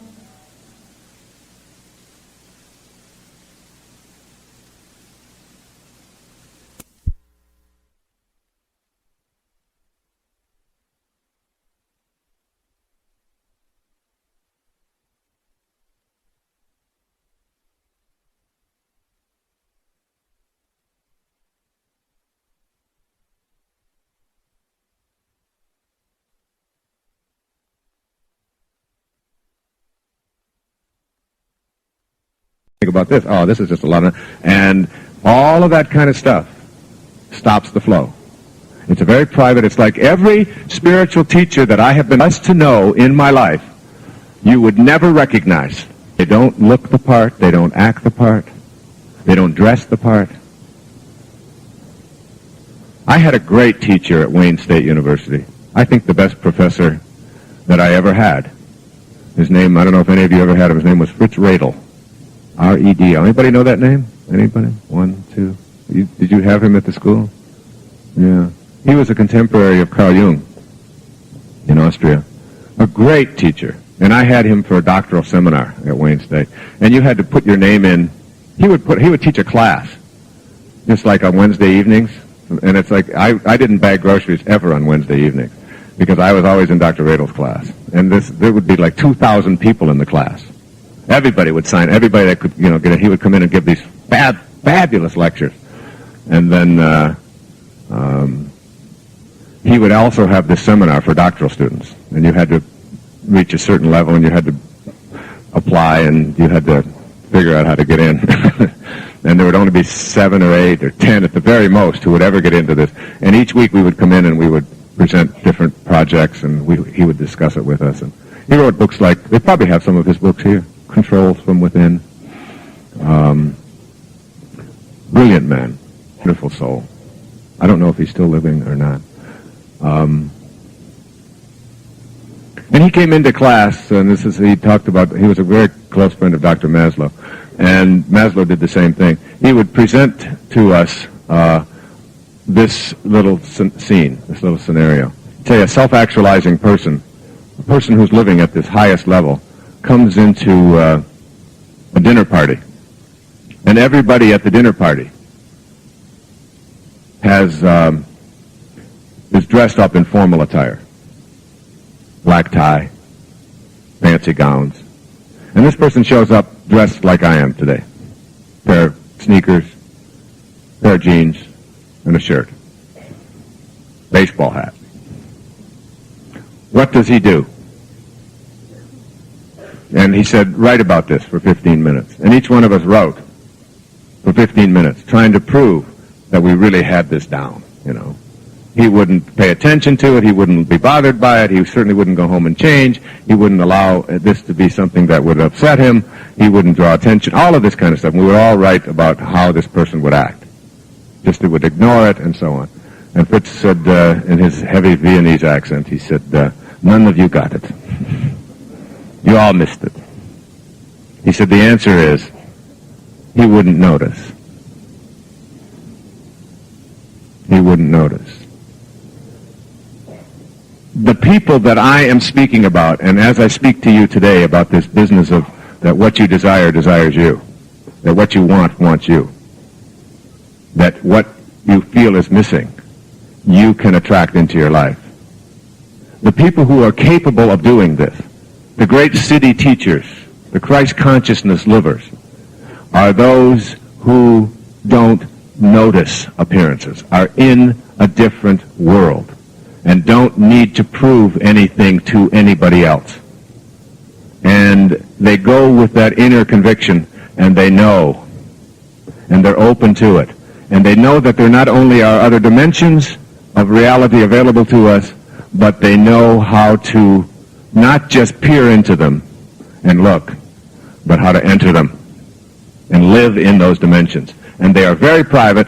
[SPEAKER 1] think about this? Oh, this is just a lot of... And all of that kind of stuff stops the flow. It's a very private... It's like every spiritual teacher that I have been blessed to know in my life, you would never recognize. They don't look the part. They don't act the part. They don't dress the part. I had a great teacher at Wayne State University. I think the best professor that I ever had. His name, I don't know if any of you ever had him, his name was Fritz Radel. R-E-D-L. Anybody know that name? Anybody? One, two. Did you have him at the school? Yeah. He was a contemporary of Carl Jung in Austria. A great teacher. And I had him for a doctoral seminar at Wayne State. And you had to put your name in. He would teach a class, just like on Wednesday evenings. And it's like, I didn't bag groceries ever on Wednesday evenings, because I was always in Dr. Radel's class. And there would be like 2,000 people in the class. Everybody would sign. Everybody that could, get in. He would come in and give these fabulous lectures. And then he would also have this seminar for doctoral students. And you had to reach a certain level, and you had to apply, and you had to figure out how to get in. And there would only be 7 or 8 or 10 at the very most who would ever get into this. And each week we would come in and we would present different projects, and he would discuss it with us. And he wrote books like, they probably have some of his books here, Controls from Within. Brilliant man, wonderful soul. I don't know if he's still living or not. And he came into class, and he talked about, he was a very close friend of Dr. Maslow. And Maslow did the same thing. He would present to us this little scene, this little scenario. Say a self-actualizing person, a person who's living at this highest level, comes into a dinner party. And everybody at the dinner party is dressed up in formal attire. Black tie, fancy gowns. And this person shows up dressed like I am today. Pair of sneakers, pair of jeans, and a shirt. Baseball hat. What does he do? And he said, write about this for 15 minutes. And each one of us wrote for 15 minutes, trying to prove that we really had this down, He wouldn't pay attention to it. He wouldn't be bothered by it. He certainly wouldn't go home and change. He wouldn't allow this to be something that would upset him. He wouldn't draw attention. All of this kind of stuff. We would all write about how this person would act. Just he would ignore it and so on. And Fritz said, in his heavy Viennese accent, he said, none of you got it. You all missed it. He said, the answer is, he wouldn't notice. He wouldn't notice. The people that I am speaking about, and as I speak to you today about this business of that what you desire desires you, that what you want wants you, that what you feel is missing, you can attract into your life. The people who are capable of doing this, the great city teachers, the Christ consciousness livers, are those who don't notice appearances, are in a different world, and don't need to prove anything to anybody else. And they go with that inner conviction, and they know, and they're open to it. And they know that there not only are other dimensions of reality available to us, but they know how to not just peer into them and look, but how to enter them and live in those dimensions. And they are very private,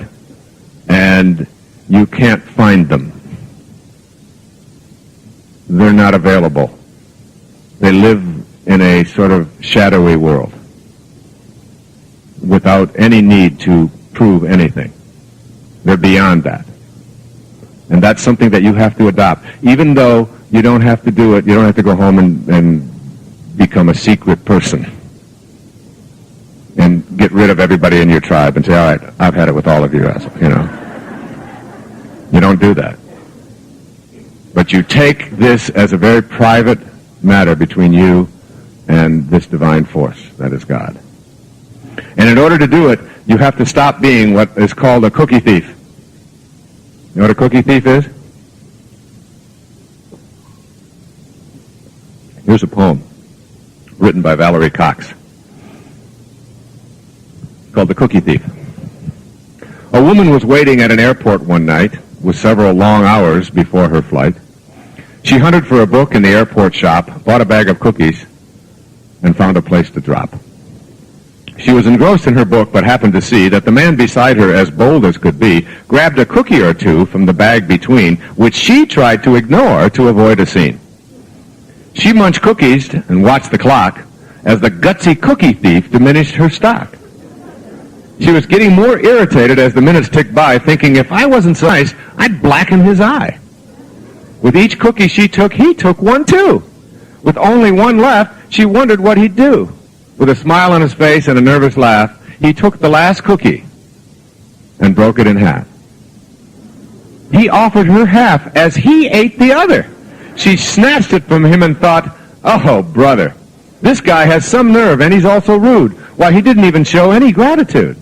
[SPEAKER 1] and you can't find them. They're not available. They live in a sort of shadowy world without any need to prove anything. They're beyond that. And that's something that you have to adopt. Even though you don't have to do it, you don't have to go home and become a secret person and get rid of everybody in your tribe and say, all right, I've had it with all of you, You don't do that. But you take this as a very private matter between you and this divine force that is God. And in order to do it, you have to stop being what is called a cookie thief. You know what a cookie thief is? Here's a poem written by Valerie Cox. called The Cookie Thief. A woman was waiting at an airport one night with several long hours before her flight. She hunted for a book in the airport shop, bought a bag of cookies, and found a place to drop. She was engrossed in her book, but happened to see that the man beside her, as bold as could be, grabbed a cookie or two from the bag between, which she tried to ignore to avoid a scene. She munched cookies and watched the clock as the gutsy cookie thief diminished her stock. She was getting more irritated as the minutes ticked by, thinking if I wasn't so nice, I'd blacken his eye. With each cookie she took, he took one too. With only one left, she wondered what he'd do. With a smile on his face and a nervous laugh, he took the last cookie and broke it in half. He offered her half as he ate the other. She snatched it from him and thought, oh, brother, this guy has some nerve and he's also rude. Why, he didn't even show any gratitude.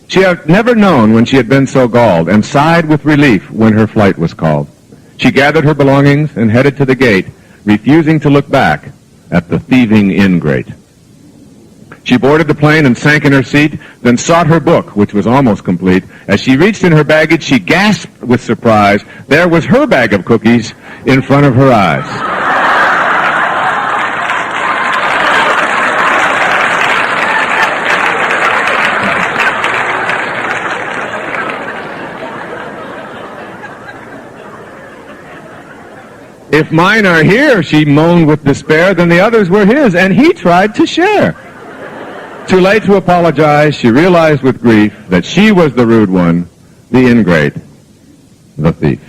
[SPEAKER 1] She had never known when she had been so galled, and sighed with relief when her flight was called. She gathered her belongings and headed to the gate, refusing to look back at the thieving ingrate. She boarded the plane and sank in her seat, then sought her book, which was almost complete. As she reached in her baggage, she gasped with surprise. There was her bag of cookies in front of her eyes. If mine are here, she moaned with despair, then the others were his, and he tried to share. Too late to apologize, she realized with grief that she was the rude one, the ingrate, the thief.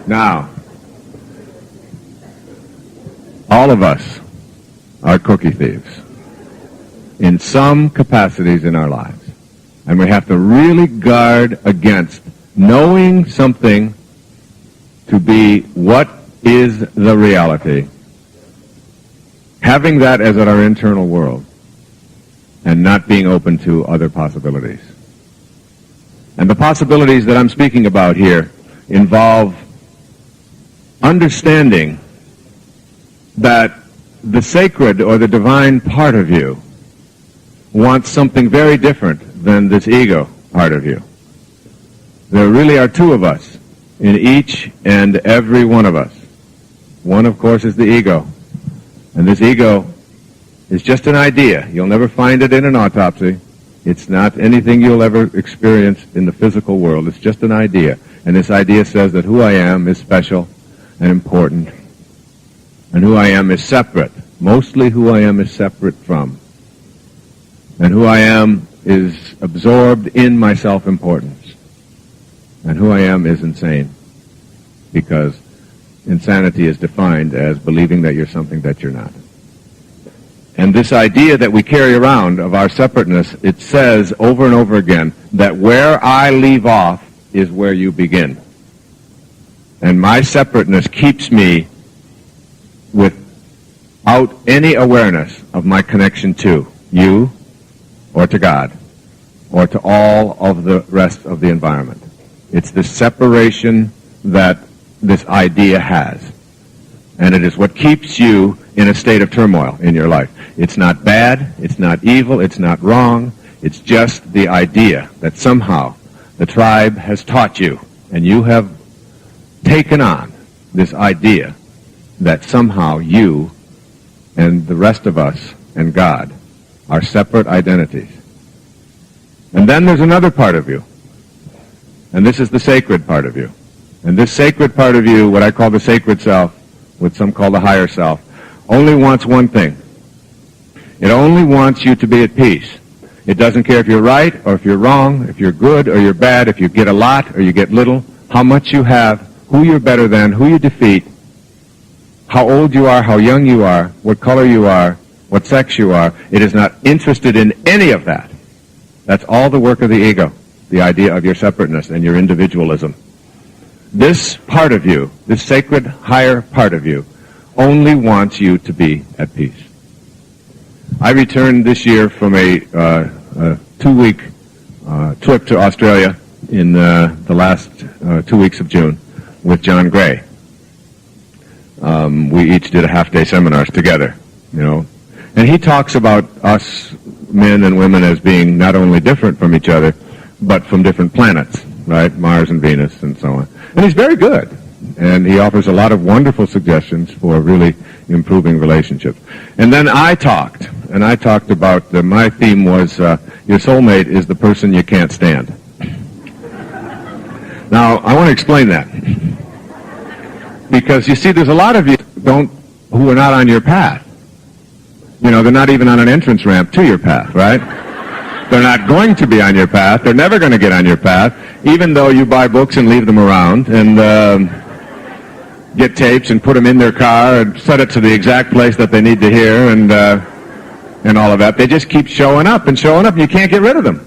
[SPEAKER 1] Now, all of us are cookie thieves in some capacities in our lives. And we have to really guard against knowing something to be what is the reality, having that as our internal world, and not being open to other possibilities. And the possibilities that I'm speaking about here involve understanding that the sacred or the divine part of you wants something very different than this ego part of you. There really are two of us in each and every one of us. One, of course, is the ego. And this ego is just an idea. You'll never find it in an autopsy. It's not anything you'll ever experience in the physical world. It's just an idea. And this idea says that who I am is special and important. And who I am is separate. Mostly who I am is separate from. And who I am is absorbed in my self-importance. And who I am is insane, because insanity is defined as believing that you're something that you're not. And this idea that we carry around of our separateness, it says over and over again that where I leave off is where you begin. And my separateness keeps me without any awareness of my connection to you or to God or to all of the rest of the environment. It's the separation that this idea has. And it is what keeps you in a state of turmoil in your life. It's not bad, it's not evil, it's not wrong. It's just the idea that somehow the tribe has taught you, and you have taken on this idea that somehow you and the rest of us and God are separate identities. And then there's another part of you. And this is the sacred part of you. And this sacred part of you, what I call the sacred self, what some call the higher self, only wants one thing. It only wants you to be at peace. It doesn't care if you're right or if you're wrong, if you're good or you're bad, if you get a lot or you get little, how much you have, who you're better than, who you defeat, how old you are, how young you are, what color you are, what sex you are. It is not interested in any of that. That's all the work of the ego, the idea of your separateness and your individualism. This part of you, this sacred higher part of you, only wants you to be at peace. I returned this year from a 2-week trip to Australia in the last 2 weeks of June with John Gray. We each did a half-day seminars together, you know. And he talks about us men and women as being not only different from each other, but from different planets, right? Mars and Venus and so on. And he's very good. And he offers a lot of wonderful suggestions for really improving relationships. And then I talked about, my theme was, your soulmate is the person you can't stand. Now, I want to explain that. Because, you see, there's a lot of you who are not on your path. You know, they're not even on an entrance ramp to your path, right? They're not going to be on your path. They're never going to get on your path, even though you buy books and leave them around and get tapes and put them in their car and set it to the exact place that they need to hear and all of that. They just keep showing up and showing up, and you can't get rid of them.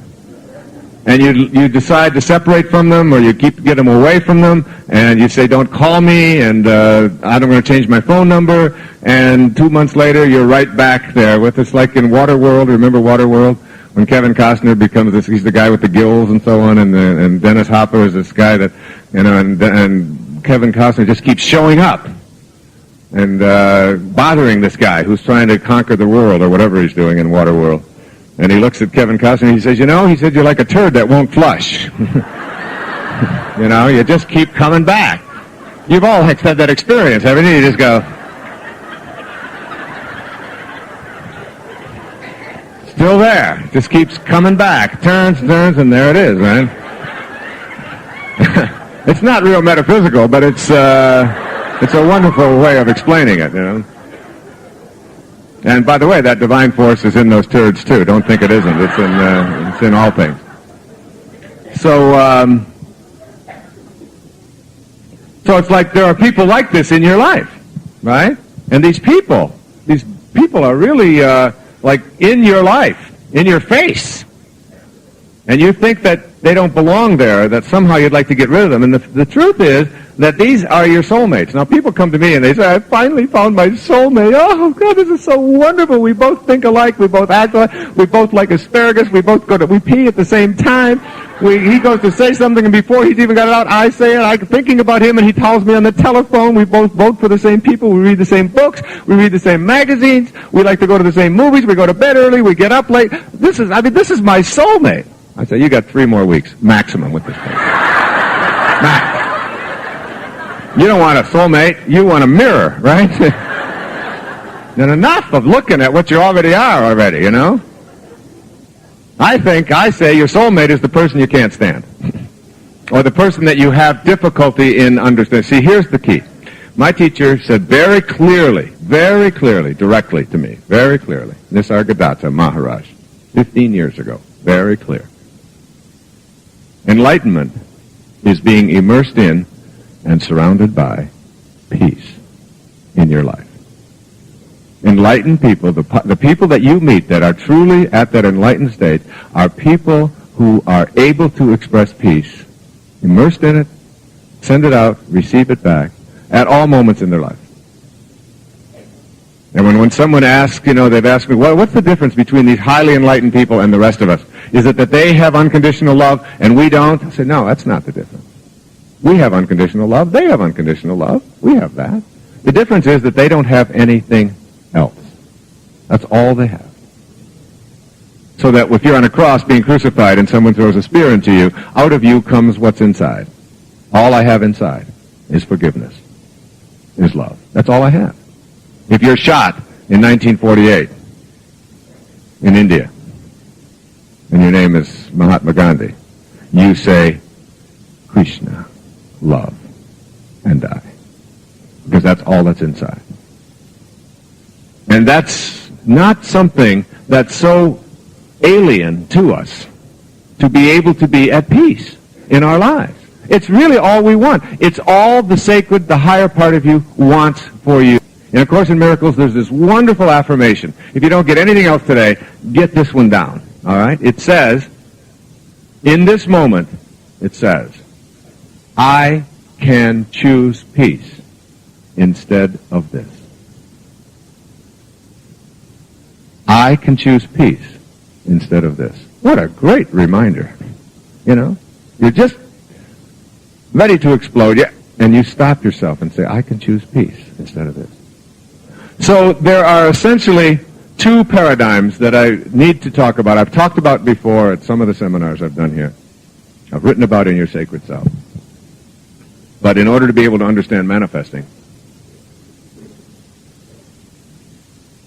[SPEAKER 1] And you decide to separate from them, or you get them away from them, and you say, don't call me, and I'm going to change my phone number, and 2 months later, you're right back there with us, like in Waterworld. Remember Waterworld? When Kevin Costner becomes this, he's the guy with the gills and so on, and Dennis Hopper is this guy that, you know, and Kevin Costner just keeps showing up and bothering this guy who's trying to conquer the world, or whatever he's doing in Waterworld. And he looks at Kevin Costner and he says, you know, he said, you're like a turd that won't flush. You know, you just keep coming back. You've all had that experience, haven't you? You just go, still there. Just keeps coming back. Turns, and there it is, right? It's not real metaphysical, but it's a wonderful way of explaining it, you know. And by the way, that divine force is in those turds too. Don't think it isn't. It's in all things. So it's like there are people like this in your life, right? And these people are really like in your life, in your face. And you think that they don't belong there, that somehow you'd like to get rid of them. And the truth is that these are your soulmates. Now, people come to me and they say, I finally found my soulmate. Oh, God, this is so wonderful. We both think alike. We both act alike. We both like asparagus. We pee at the same time. He goes to say something, and before he's even got it out, I say it. I'm thinking about him, and he calls me on the telephone. We both vote for the same people. We read the same books. We read the same magazines. We like to go to the same movies. We go to bed early. We get up late. This is my soulmate. I say, you got 3 more weeks, maximum, with this thing. Max. You don't want a soulmate. You want a mirror, right? And enough of looking at what you already are already, you know? I say your soulmate is the person you can't stand. Or the person that you have difficulty in understanding. See, here's the key. My teacher said very clearly, directly to me, very clearly, Nisargadatta Maharaj, 15 years ago, very clear. Enlightenment is being immersed in and surrounded by peace in your life. Enlightened people, the people that you meet that are truly at that enlightened state, are people who are able to express peace, immersed in it, send it out, receive it back, at all moments in their life. And when someone asks, you know, they've asked me, well, what's the difference between these highly enlightened people and the rest of us? Is it that they have unconditional love and we don't? I said, no, that's not the difference. We have unconditional love. They have unconditional love. We have that. The difference is that they don't have anything else. That's all they have. So that if you're on a cross being crucified and someone throws a spear into you, out of you comes what's inside. All I have inside is forgiveness, is love. That's all I have. If you're shot in 1948 in India, and your name is Mahatma Gandhi, you say, Krishna, love, and die. Because that's all that's inside. And that's not something that's so alien to us, to be able to be at peace in our lives. It's really all we want. It's all the sacred, the higher part of you wants for you. In A Course in Miracles, there's this wonderful affirmation. If you don't get anything else today, get this one down. All right? It says, in this moment, it says, I can choose peace instead of this. I can choose peace instead of this. What a great reminder. You know? You're just ready to explode, and you stop yourself and say, I can choose peace instead of this. So there are essentially two paradigms that I need to talk about. I've talked about before at some of the seminars I've done here. I've written about in Your Sacred Self. But in order to be able to understand manifesting,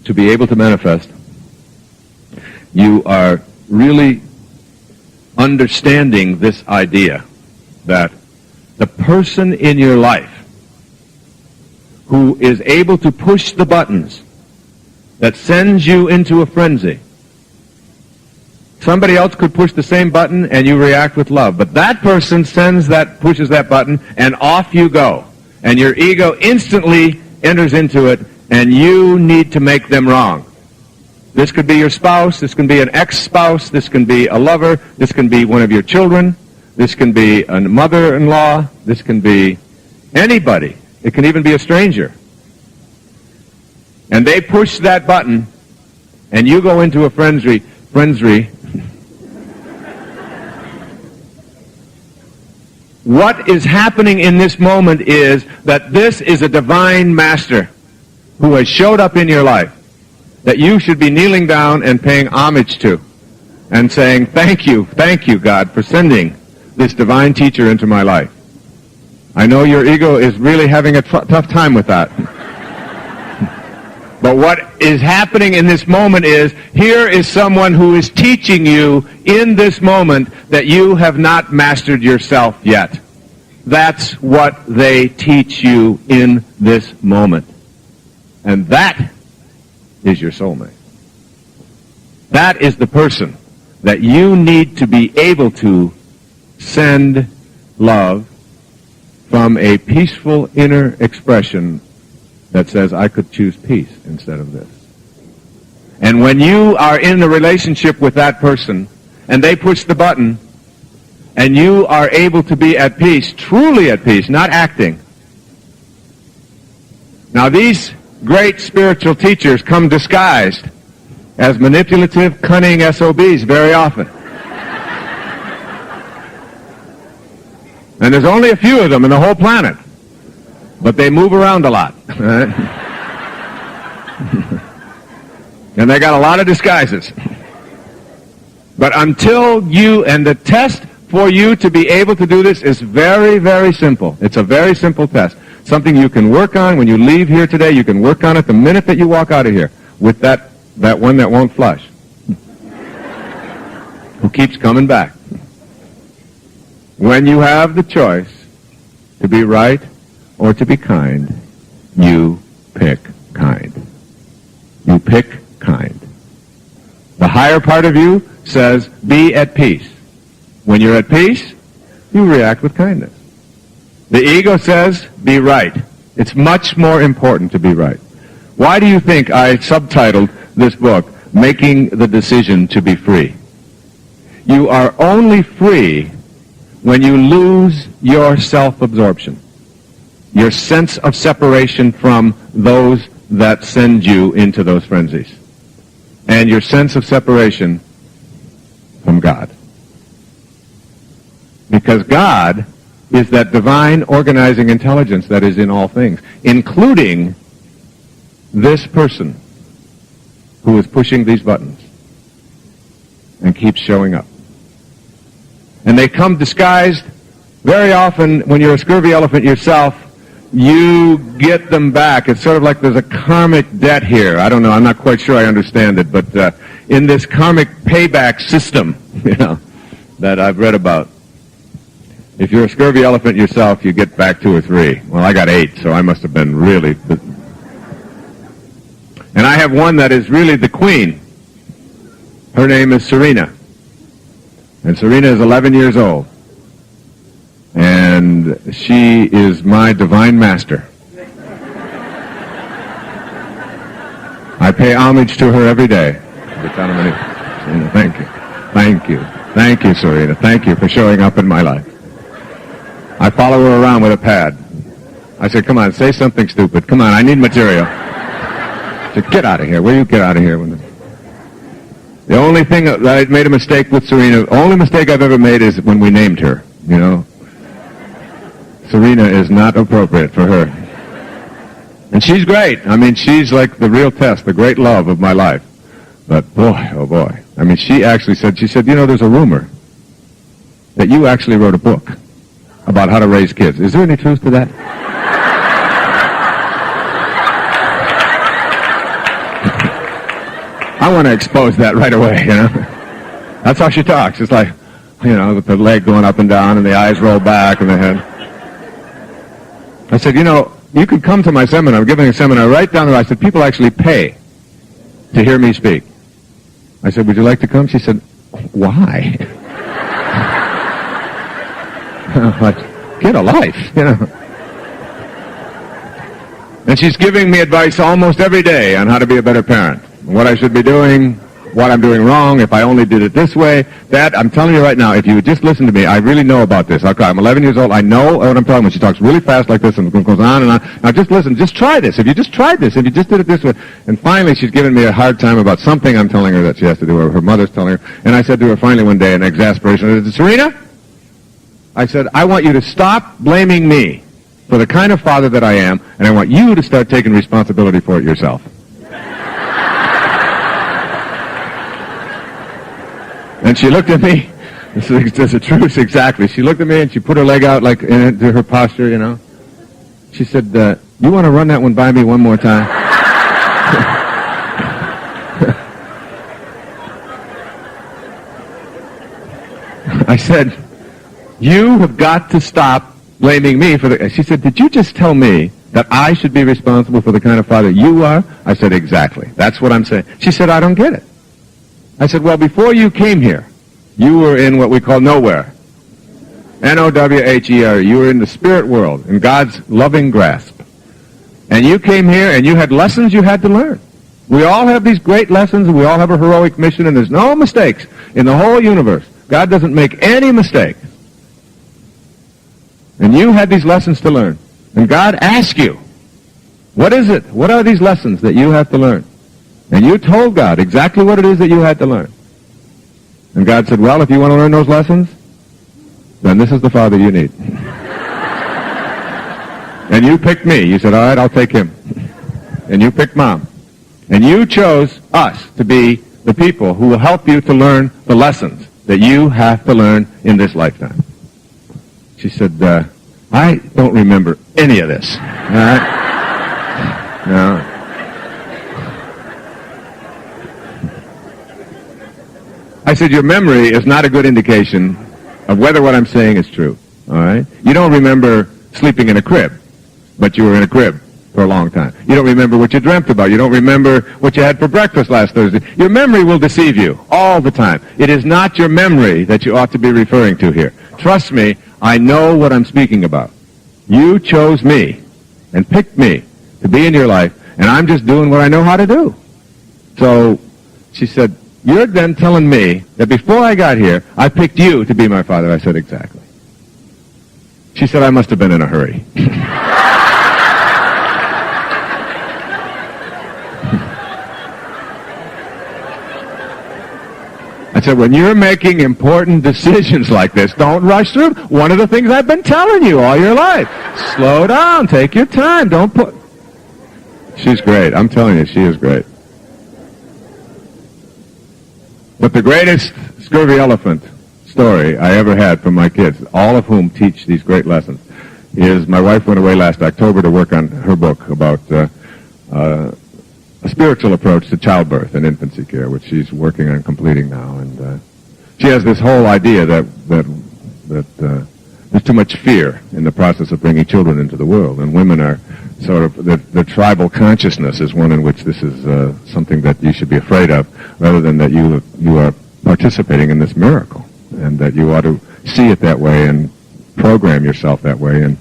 [SPEAKER 1] to be able to manifest, you are really understanding this idea that the person in your life who is able to push the buttons that sends you into a frenzy, somebody else could push the same button and you react with love, but that person pushes that button and off you go, and your ego instantly enters into it, and you need to make them wrong. This could be your spouse, this can be an ex-spouse, this can be a lover, this can be one of your children, this can be a mother-in-law, this can be anybody. It can even be a stranger. And they push that button, and you go into a frenzy. What is happening in this moment is that this is a divine master who has showed up in your life, that you should be kneeling down and paying homage to and saying, thank you, God, for sending this divine teacher into my life. I know your ego is really having a tough time with that. But what is happening in this moment is, here is someone who is teaching you in this moment that you have not mastered yourself yet. That's what they teach you in this moment. And that is your soulmate. That is the person that you need to be able to send love from a peaceful inner expression that says, I could choose peace instead of this. And when you are in a relationship with that person, and they push the button, and you are able to be at peace, truly at peace, not acting. Now these great spiritual teachers come disguised as manipulative, cunning SOBs very often. And there's only a few of them in the whole planet. But they move around a lot. Right? And they got a lot of disguises. But until and the test for you to be able to do this is very, very simple. It's a very simple test. Something you can work on when you leave here today. You can work on it the minute that you walk out of here with that one that won't flush. Who keeps coming back. When you have the choice to be right or to be kind, you pick kind. You pick kind. The higher part of you says, be at peace. When you're at peace, you react with kindness. The ego says, be right. It's much more important to be right. Why do you think I subtitled this book, Making the Decision to Be Free? You are only free when you lose your self-absorption, your sense of separation from those that send you into those frenzies, and your sense of separation from God. Because God is that divine organizing intelligence that is in all things, including this person who is pushing these buttons and keeps showing up. And they come disguised. Very often, when you're a scurvy elephant yourself, you get them back. It's sort of like there's a karmic debt here. I don't know. I'm not quite sure I understand it. But in this karmic payback system, that I've read about, if you're a scurvy elephant yourself, you get back 2 or 3. Well, I got 8, so I must have been really... And I have one that is really the queen. Her name is Serena. And Serena is 11 years old. And she is my divine master. I pay homage to her every day. Serena, thank you. Thank you. Thank you, Serena. Thank you for showing up in my life. I follow her around with a pad. I say, come on, say something stupid. Come on, I need material. I said, get out of here. Will you get out of here? The only thing that I made a mistake with Serena, the only mistake I've ever made is when we named her, Serena is not appropriate for her. And she's great. I mean, she's like the real test, the great love of my life. But boy, oh boy. I mean, she said, you know, there's a rumor that you actually wrote a book about how to raise kids. Is there any truth to that? I want to expose that right away, you know. That's how she talks. It's like, you know, with the leg going up and down and the eyes roll back and the head. I said, you know, you could come to my seminar. I'm giving a seminar right down there. I said, people actually pay to hear me speak. I said, would you like to come? She said, why? Like, get a life, you know. And she's giving me advice almost every day on how to be a better parent, what I should be doing, what I'm doing wrong, if I only did it this way. That, I'm telling you right now, if you would just listen to me, I really know about this. Okay, I'm 11 years old. I know what I'm talking about. She talks really fast like this and goes on and on. Now just listen. Just try this. If you just tried this, if you just did it this way. And finally, she's giving me a hard time about something I'm telling her that she has to do, or her mother's telling her. And I said to her finally one day in exasperation, I said, Serena, I said, I want you to stop blaming me for the kind of father that I am, and I want you to start taking responsibility for it yourself. And she looked at me. This is the truth, exactly. She looked at me and she put her leg out like into her posture, you know. She said, you want to run that one by me one more time? I said, you have got to stop blaming me for the... She said, did you just tell me that I should be responsible for the kind of father you are? I said, exactly. That's what I'm saying. She said, I don't get it. I said, well, before you came here, you were in what we call nowhere. Nowhere. You were in the spirit world, in God's loving grasp. And you came here and you had lessons you had to learn. We all have these great lessons and we all have a heroic mission and there's no mistakes in the whole universe. God doesn't make any mistakes. And you had these lessons to learn. And God asked you, what is it? What are these lessons that you have to learn? And you told God exactly what it is that you had to learn. And God said, well, if you want to learn those lessons, then this is the father you need. And you picked me. You said, all right, I'll take him. And you picked Mom. And you chose us to be the people who will help you to learn the lessons that you have to learn in this lifetime. She said, I don't remember any of this. All right? No. I said, your memory is not a good indication of whether what I'm saying is true. All right? You don't remember sleeping in a crib, but you were in a crib for a long time. You don't remember what you dreamt about. You don't remember what you had for breakfast last Thursday. Your memory will deceive you all the time. It is not your memory that you ought to be referring to here. Trust me, I know what I'm speaking about. You chose me and picked me to be in your life, and I'm just doing what I know how to do. So she said, you're then telling me that before I got here, I picked you to be my father. I said, exactly. She said, I must have been in a hurry. I said, when you're making important decisions like this, don't rush through. One of the things I've been telling you all your life. Slow down. Take your time. Don't put... She's great. I'm telling you, she is great. But the greatest scurvy elephant story I ever had from my kids, all of whom teach these great lessons, is my wife went away last October to work on her book about a spiritual approach to childbirth and infancy care, which she's working on completing now. And she has this whole idea that there's too much fear in the process of bringing children into the world, and women are sort of, the tribal consciousness is one in which this is something that you should be afraid of, rather than that you are participating in this miracle, and that you ought to see it that way and program yourself that way and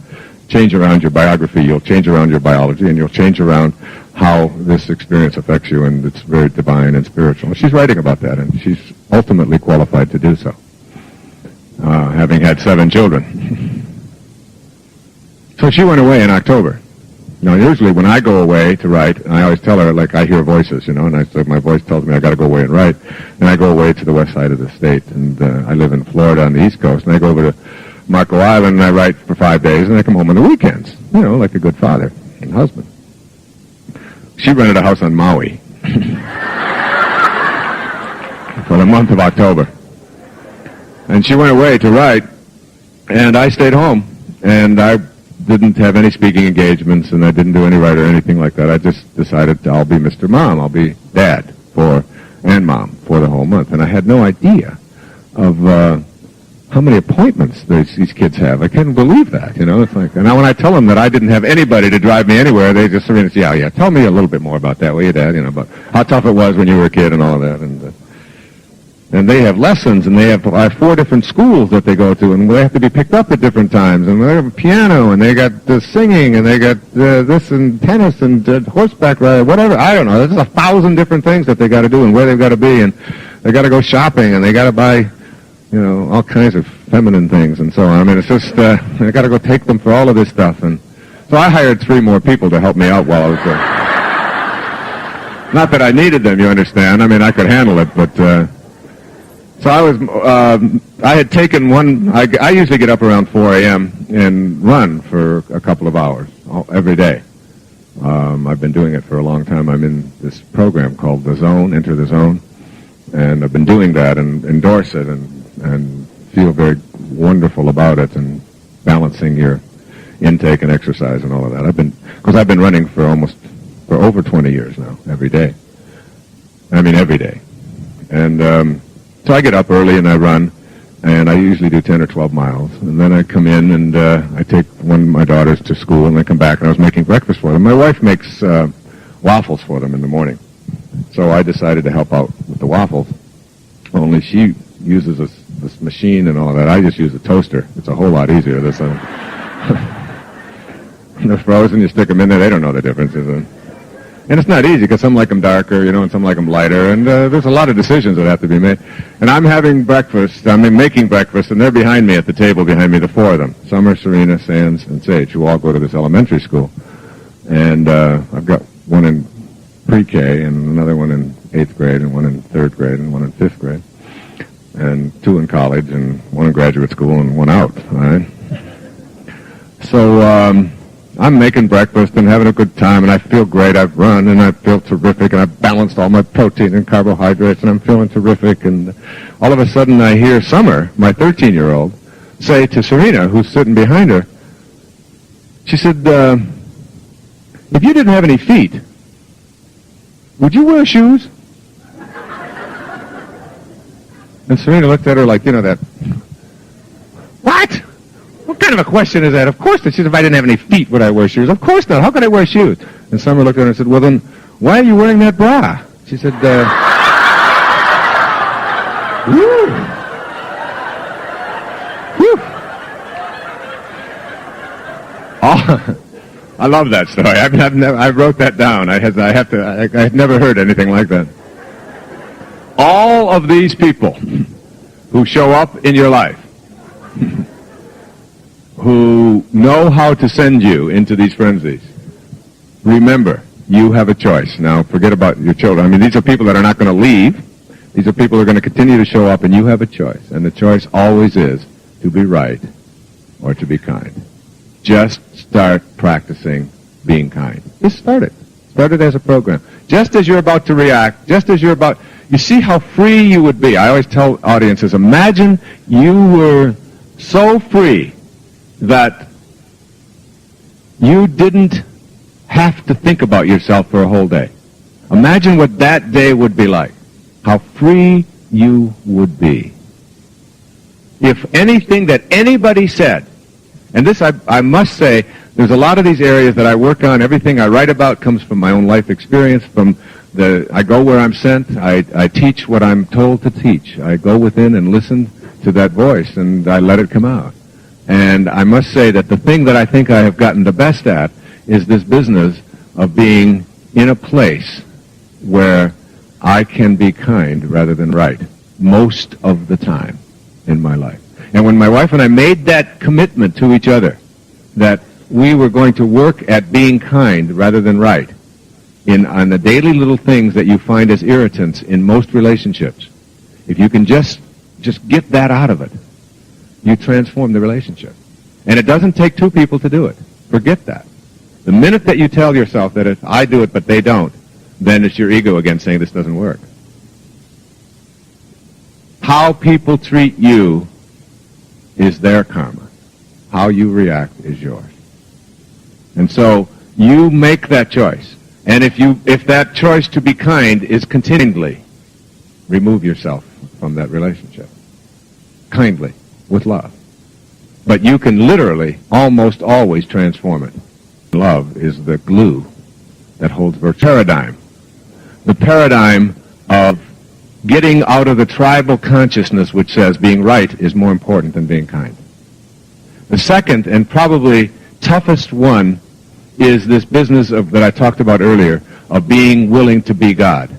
[SPEAKER 1] change around your biography. You'll change around your biology, and you'll change around how this experience affects you, and it's very divine and spiritual. And she's writing about that, and she's ultimately qualified to do so, having had 7 children. So she went away in October. Now, usually when I go away to write, I always tell her, like, I hear voices, you know, and I said, my voice tells me I got to go away and write. And I go away to the west side of the state, and I live in Florida on the East Coast, and I go over to Marco Island, and I write for 5 days, and I come home on the weekends, you know, like a good father and husband. She rented a house on Maui. for the month of October. And she went away to write, and I stayed home, and I didn't have any speaking engagements, and I didn't do any write or anything like that. I just decided I'll be Mr. Mom. I'll be Dad and Mom for the whole month. And I had no idea of how many appointments these kids have. I couldn't believe that, you know. It's like, and now when I tell them that I didn't have anybody to drive me anywhere, they just say, yeah, tell me a little bit more about that, will you, Dad? You know, about how tough it was when you were a kid and all of that. And they have lessons, and they have 4 different schools that they go to, and they have to be picked up at different times, and they have piano, and they got singing, and they got this and tennis and horseback ride, whatever. I don't know. There's 1,000 different things that they got to do and where they've got to be, and they got to go shopping, and they got to buy, you know, all kinds of feminine things and so on. I mean, it's just I got to go take them for all of this stuff, and so I hired 3 more people to help me out while I was there. Not that I needed them, you understand. I mean, I could handle it, but. So I had taken I usually get up around 4 a.m. and run for a couple of hours every day. I've been doing it for a long time. I'm in this program called The Zone, Enter the Zone, and I've been doing that and endorse it and feel very wonderful about it and balancing your intake and exercise and all of that. I've been running for over 20 years now, every day. I mean, every day. And, so I get up early and I run, and I usually do 10 or 12 miles. And then I come in and I take one of my daughters to school, and I come back, and I was making breakfast for them. My wife makes waffles for them in the morning. So I decided to help out with the waffles, only she uses this machine and all of that. I just use a toaster. It's a whole lot easier. They're frozen, you stick them in there, they don't know the difference, is it? And it's not easy, because some like them darker, you know, and some like them lighter, and there's a lot of decisions that have to be made. And I'm having breakfast, making breakfast, and they're behind me at the table behind me, the 4 of them. Summer, Serena, Sands, and Sage, who all go to this elementary school. And I've got one in pre-K, and another one in 8th grade, and one in 3rd grade, and one in 5th grade. And 2 in college, and 1 in graduate school, and 1 out, all right? So, I'm making breakfast and having a good time, and I feel great. I've run, and I feel terrific, and I've balanced all my protein and carbohydrates, and I'm feeling terrific. And all of a sudden, I hear Summer, my 13-year-old, say to Serena, who's sitting behind her, she said, if you didn't have any feet, would you wear shoes? And Serena looked at her like, you know, that, what? What kind of a question is that? Of course not. She said, if I didn't have any feet, would I wear shoes? Of course not. How could I wear shoes? And Summer looked at her and said, well, then, why are you wearing that bra? She said, whew. Oh, I love that story. I wrote that down. I had never heard anything like that. All of these people who show up in your life, who know how to send you into these frenzies, remember, you have a choice. Now, forget about your children. I mean, these are people that are not going to leave. These are people who are going to continue to show up, and you have a choice. And the choice always is to be right or to be kind. Just start practicing being kind. Just start it. Start it as a program. Just as you're about to react, just as you're about... You see how free you would be. I always tell audiences, imagine you were so free that you didn't have to think about yourself for a whole day. Imagine what that day would be like. How free you would be. If anything that anybody said, and this I must say, there's a lot of these areas that I work on. Everything I write about comes from my own life experience. I go where I'm sent. I teach what I'm told to teach. I go within and listen to that voice, and I let it come out. And I must say that the thing that I think I have gotten the best at is this business of being in a place where I can be kind rather than right most of the time in my life. And when my wife and I made that commitment to each other, that we were going to work at being kind rather than right on the daily little things that you find as irritants in most relationships, if you can just get that out of it, you transform the relationship. And it doesn't take 2 people to do it. Forget that. The minute that you tell yourself that if I do it but they don't, then it's your ego again saying this doesn't work. How people treat you is their karma. How you react is yours. And so you make that choice. And if that choice to be kind is continually, remove yourself from that relationship. Kindly, with love. But you can literally almost always transform it. Love is the glue that holds virtue. Paradigm. The paradigm of getting out of the tribal consciousness which says being right is more important than being kind. The second and probably toughest one is this business that I talked about earlier of being willing to be God.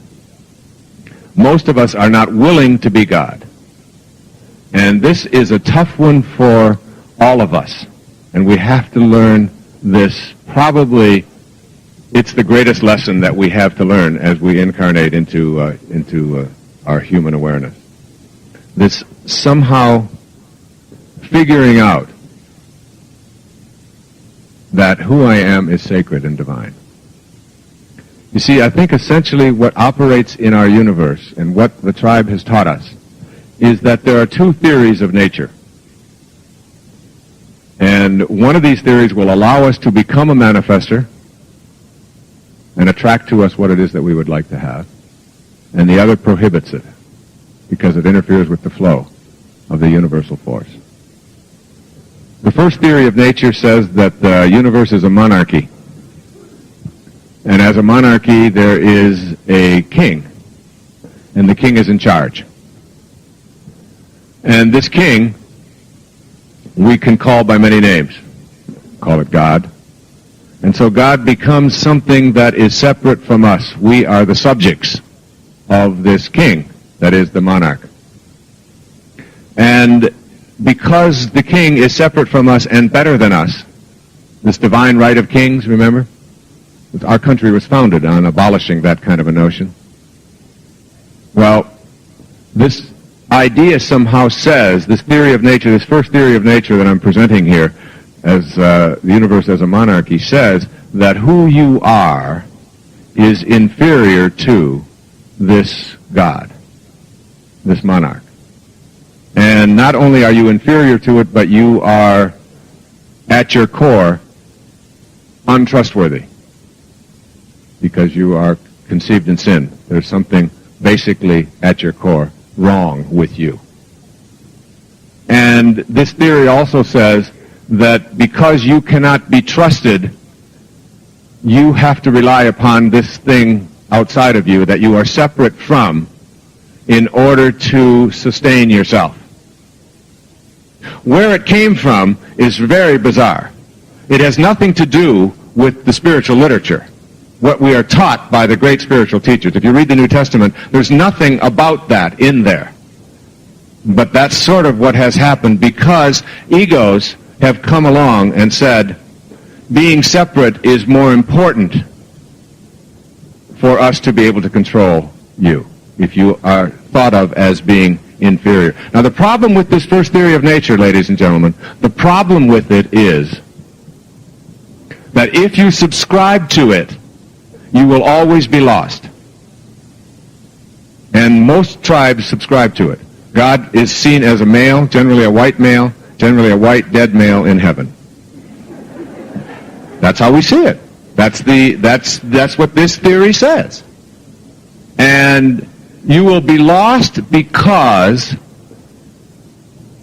[SPEAKER 1] Most of us are not willing to be God. And this is a tough one for all of us. And we have to learn this. Probably it's the greatest lesson that we have to learn as we incarnate into our human awareness. This somehow figuring out that who I am is sacred and divine. You see, I think essentially what operates in our universe and what the tribe has taught us is that there are two theories of nature. And one of these theories will allow us to become a manifester and attract to us what it is that we would like to have. And the other prohibits it because it interferes with the flow of the universal force. The first theory of nature says that the universe is a monarchy. And as a monarchy, there is a king. And the king is in charge. And this king, we can call by many names. Call it God. And so God becomes something that is separate from us. We are the subjects of this king, that is the monarch. And because the king is separate from us and better than us, this divine right of kings, remember? Our country was founded on abolishing that kind of a notion. Well, this idea somehow says, this theory of nature, this first theory of nature that I'm presenting here, as the universe as a monarchy, says that who you are is inferior to this God, this monarch. And not only are you inferior to it, but you are, at your core, untrustworthy. Because you are conceived in sin. There's something basically at your core wrong with you. And this theory also says that because you cannot be trusted, you have to rely upon this thing outside of you that you are separate from in order to sustain yourself. Where it came from is very bizarre. It has nothing to do with the spiritual literature, what we are taught by the great spiritual teachers. If you read the New Testament, there's nothing about that in there. But that's sort of what has happened because egos have come along and said, being separate is more important for us to be able to control you, if you are thought of as being inferior. Now, the problem with this first theory of nature, ladies and gentlemen, the problem with it is that if you subscribe to it, you will always be lost. And most tribes subscribe to it. God is seen as a male, generally a white male, generally a white dead male in heaven. That's how we see it. That's what this theory says. And you will be lost because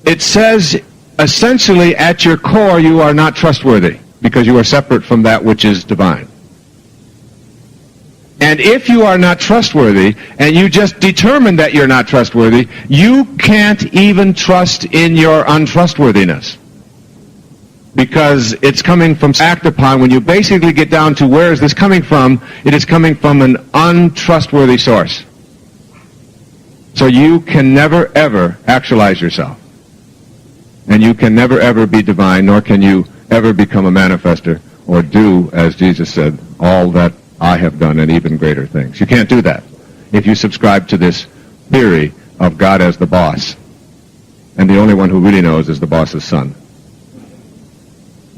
[SPEAKER 1] it says essentially at your core you are not trustworthy because you are separate from that which is divine. And if you are not trustworthy, and you just determine that you're not trustworthy, you can't even trust in your untrustworthiness. Because it's coming from act upon, when you basically get down to where is this coming from, it is coming from an untrustworthy source. So you can never, ever actualize yourself. And you can never, ever be divine, nor can you ever become a manifester or do, as Jesus said, all that I have done and even greater things. You can't do that if you subscribe to this theory of God as the boss. And the only one who really knows is the boss's son.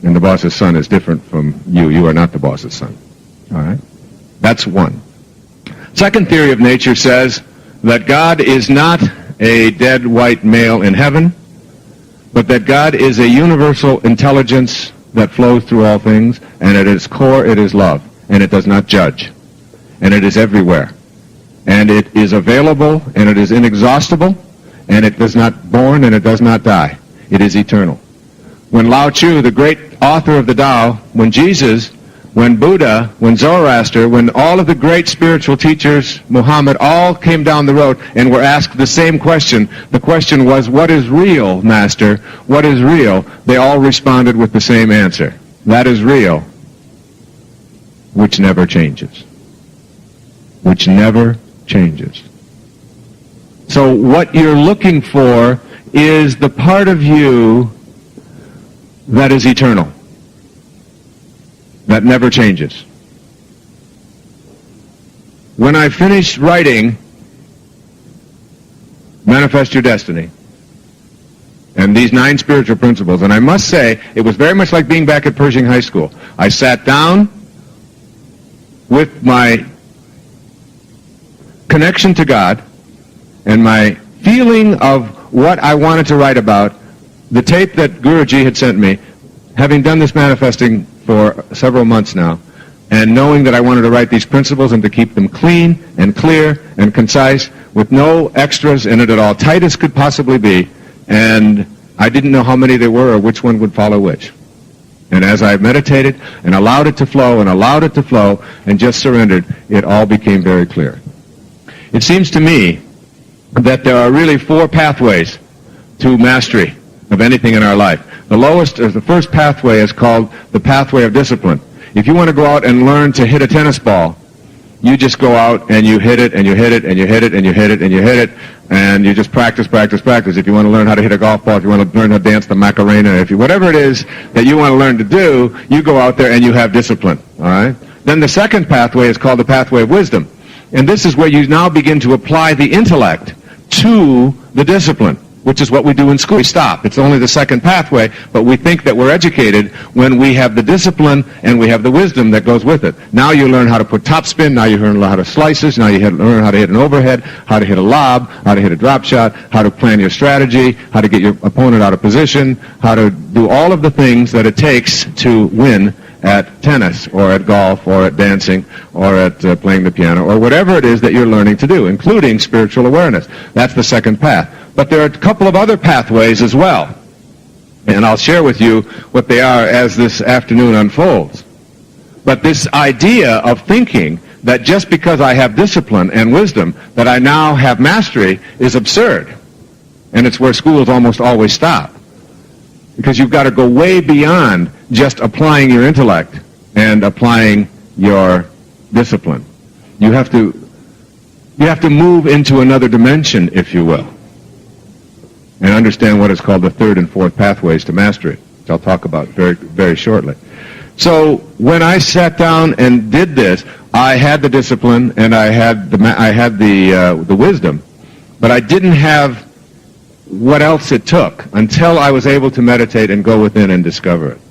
[SPEAKER 1] And the boss's son is different from you. You are not the boss's son. All right? That's one. Second theory of nature says that God is not a dead white male in heaven, but that God is a universal intelligence that flows through all things, and at its core it is love, and it does not judge, and it is everywhere, and it is available, and it is inexhaustible, and it does not born, and it does not die. It is eternal. When Lao Tzu, the great author of the Tao, when Jesus, when Buddha, when Zoroaster, when all of the great spiritual teachers, Muhammad, all came down the road and were asked the same question. The question was, what is real, Master? What is real? They all responded with the same answer. That is real, which never changes. Which never changes. So what you're looking for is the part of you that is eternal, that never changes. When I finished writing Manifest Your Destiny and these 9 spiritual principles, and I must say, it was very much like being back at Pershing High School. I sat down with my connection to God and my feeling of what I wanted to write about, the tape that Guruji had sent me, having done this manifesting for several months now, and knowing that I wanted to write these principles and to keep them clean and clear and concise with no extras in it at all, tight as could possibly be, and I didn't know how many there were or which one would follow which. And as I meditated and allowed it to flow and allowed it to flow and just surrendered, it all became very clear. It seems to me that there are really 4 pathways to mastery of anything in our life. The lowest, or the first pathway, is called the pathway of discipline. If you want to go out and learn to hit a tennis ball, you just go out and you hit it, and you hit it, and you hit it, and you hit it, and you hit it, and you just practice, practice, practice. If you want to learn how to hit a golf ball, if you want to learn how to dance the Macarena, whatever it is that you want to learn to do, you go out there and you have discipline, all right? Then the second pathway is called the pathway of wisdom. And this is where you now begin to apply the intellect to the discipline, which is what we do in school. We stop. It's only the second pathway, but we think that we're educated when we have the discipline and we have the wisdom that goes with it. Now you learn how to put topspin, now you learn how to slices, now you learn how to hit an overhead, how to hit a lob, how to hit a drop shot, how to plan your strategy, how to get your opponent out of position, how to do all of the things that it takes to win at tennis or at golf or at dancing or at playing the piano or whatever it is that you're learning to do, including spiritual awareness. That's the second path. But there are a couple of other pathways as well, and I'll share with you what they are as this afternoon unfolds. But this idea of thinking that just because I have discipline and wisdom that I now have mastery is absurd, and it's where schools almost always stop. Because you've got to go way beyond just applying your intellect and applying your discipline. You have to move into another dimension, if you will, and understand what is called the third and fourth pathways to mastery, which I'll talk about very, very shortly. So when I sat down and did this, I had the discipline and I had the wisdom, but I didn't have what else it took until I was able to meditate and go within and discover it.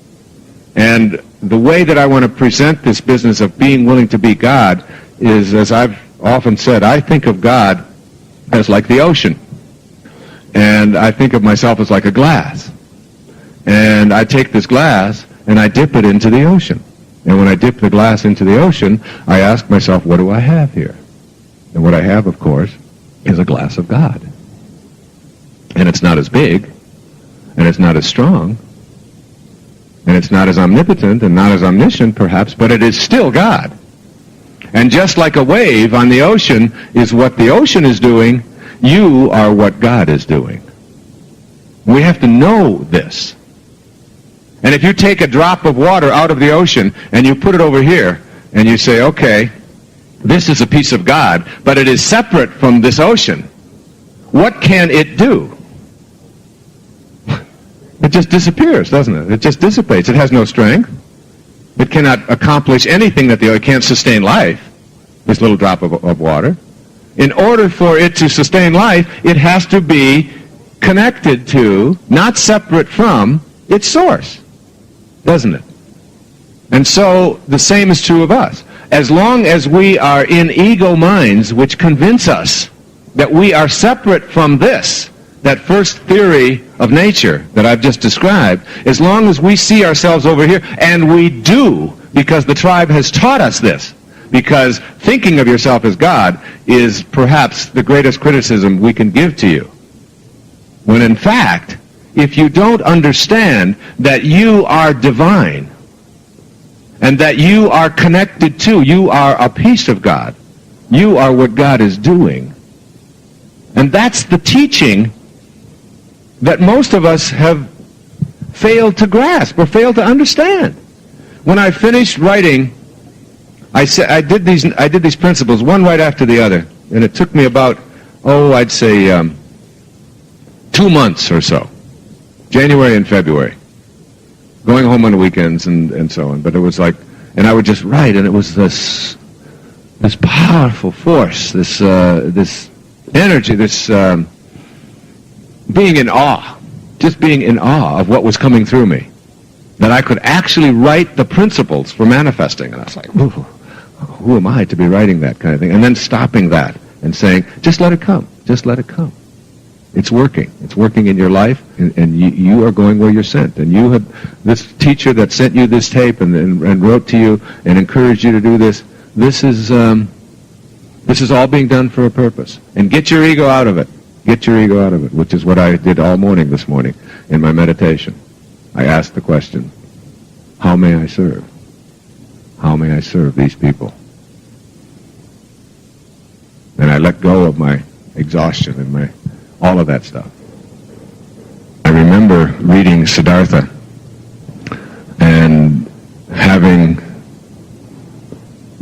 [SPEAKER 1] And the way that I want to present this business of being willing to be God is, as I've often said, I think of God as like the ocean. And I think of myself as like a glass. And I take this glass and I dip it into the ocean. And when I dip the glass into the ocean, I ask myself, what do I have here? And what I have, of course, is a glass of God. And it's not as big, and it's not as strong, and it's not as omnipotent and not as omniscient, perhaps, but it is still God. And just like a wave on the ocean is what the ocean is doing, you are what God is doing. We have to know this. And if you take a drop of water out of the ocean and you put it over here, and you say, okay, this is a piece of God, but it is separate from this ocean, what can it do? It just disappears, doesn't it? It just dissipates. It has no strength. It cannot accomplish anything that it can't sustain life, this little drop of water. In order for it to sustain life, it has to be connected to, not separate from, its source, doesn't it? And so the same is true of us. As long as we are in ego minds which convince us that we are separate from this, that first theory of nature that I've just described, as long as we see ourselves over here, and we do, because the tribe has taught us this, because thinking of yourself as God is perhaps the greatest criticism we can give to you. When in fact, if you don't understand that you are divine, and that you are connected to, you are a piece of God, you are what God is doing. And that's the teaching that most of us have failed to grasp or failed to understand. When I finished writing, I did these principles, one right after the other, and it took me about, I'd say 2 months or so, January and February, going home on the weekends and so on. But it was like, and I would just write, and it was this powerful force, this energy, this being in awe, just being in awe of what was coming through me, that I could actually write the principles for manifesting. And I was like, ooh, who am I to be writing that kind of thing? And then stopping that and saying, just let it come. Just let it come. It's working. It's working in your life, and you are going where you're sent. And you had this teacher that sent you this tape and wrote to you and encouraged you to do this. This is all being done for a purpose. And get your ego out of it. Get your ego out of it, which is what I did all morning this morning in my meditation. I asked the question, how may I serve? How may I serve these people? And I let go of my exhaustion and all of that stuff. I remember reading Siddhartha and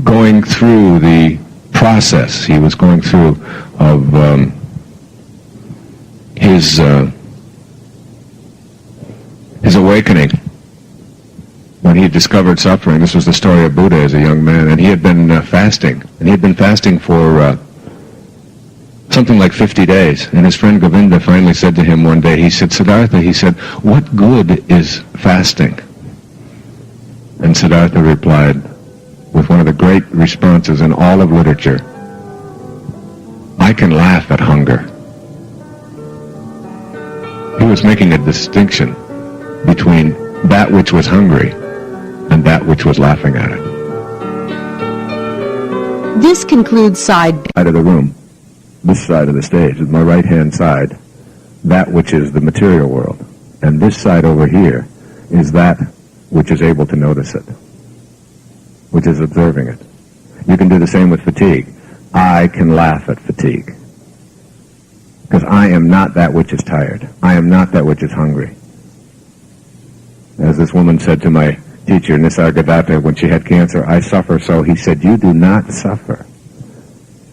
[SPEAKER 1] going through the process he was going through of his awakening when he discovered suffering. This was the story of Buddha as a young man, and he had been fasting, and he had been fasting for something like 50 days. And his friend Govinda finally said to him one day, he said, Siddhartha, he said, what good is fasting? And Siddhartha replied with one of the great responses in all of literature, I can laugh at hunger. He was making a distinction between that which was hungry and that which was laughing at it.
[SPEAKER 2] This concludes side
[SPEAKER 1] Of the room, this side of the stage, is my right-hand side, that which is the material world. And this side over here is that which is able to notice it, which is observing it. You can do the same with fatigue. I can laugh at fatigue, because I am not that which is tired. I am not that which is hungry. As this woman said to my teacher, Nisargadatta, when she had cancer, I suffer so. He said, you do not suffer.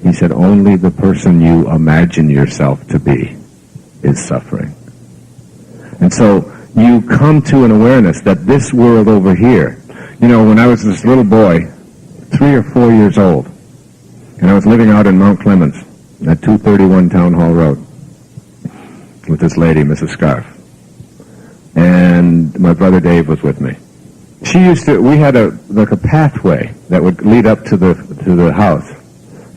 [SPEAKER 1] He said, only the person you imagine yourself to be is suffering. And so you come to an awareness that this world over here, when I was this little boy, 3 or 4 years old, and I was living out in Mount Clemens at 231 Town Hall Road with this lady, Mrs. Scarf. And my brother Dave was with me. We had a pathway that would lead up to the house.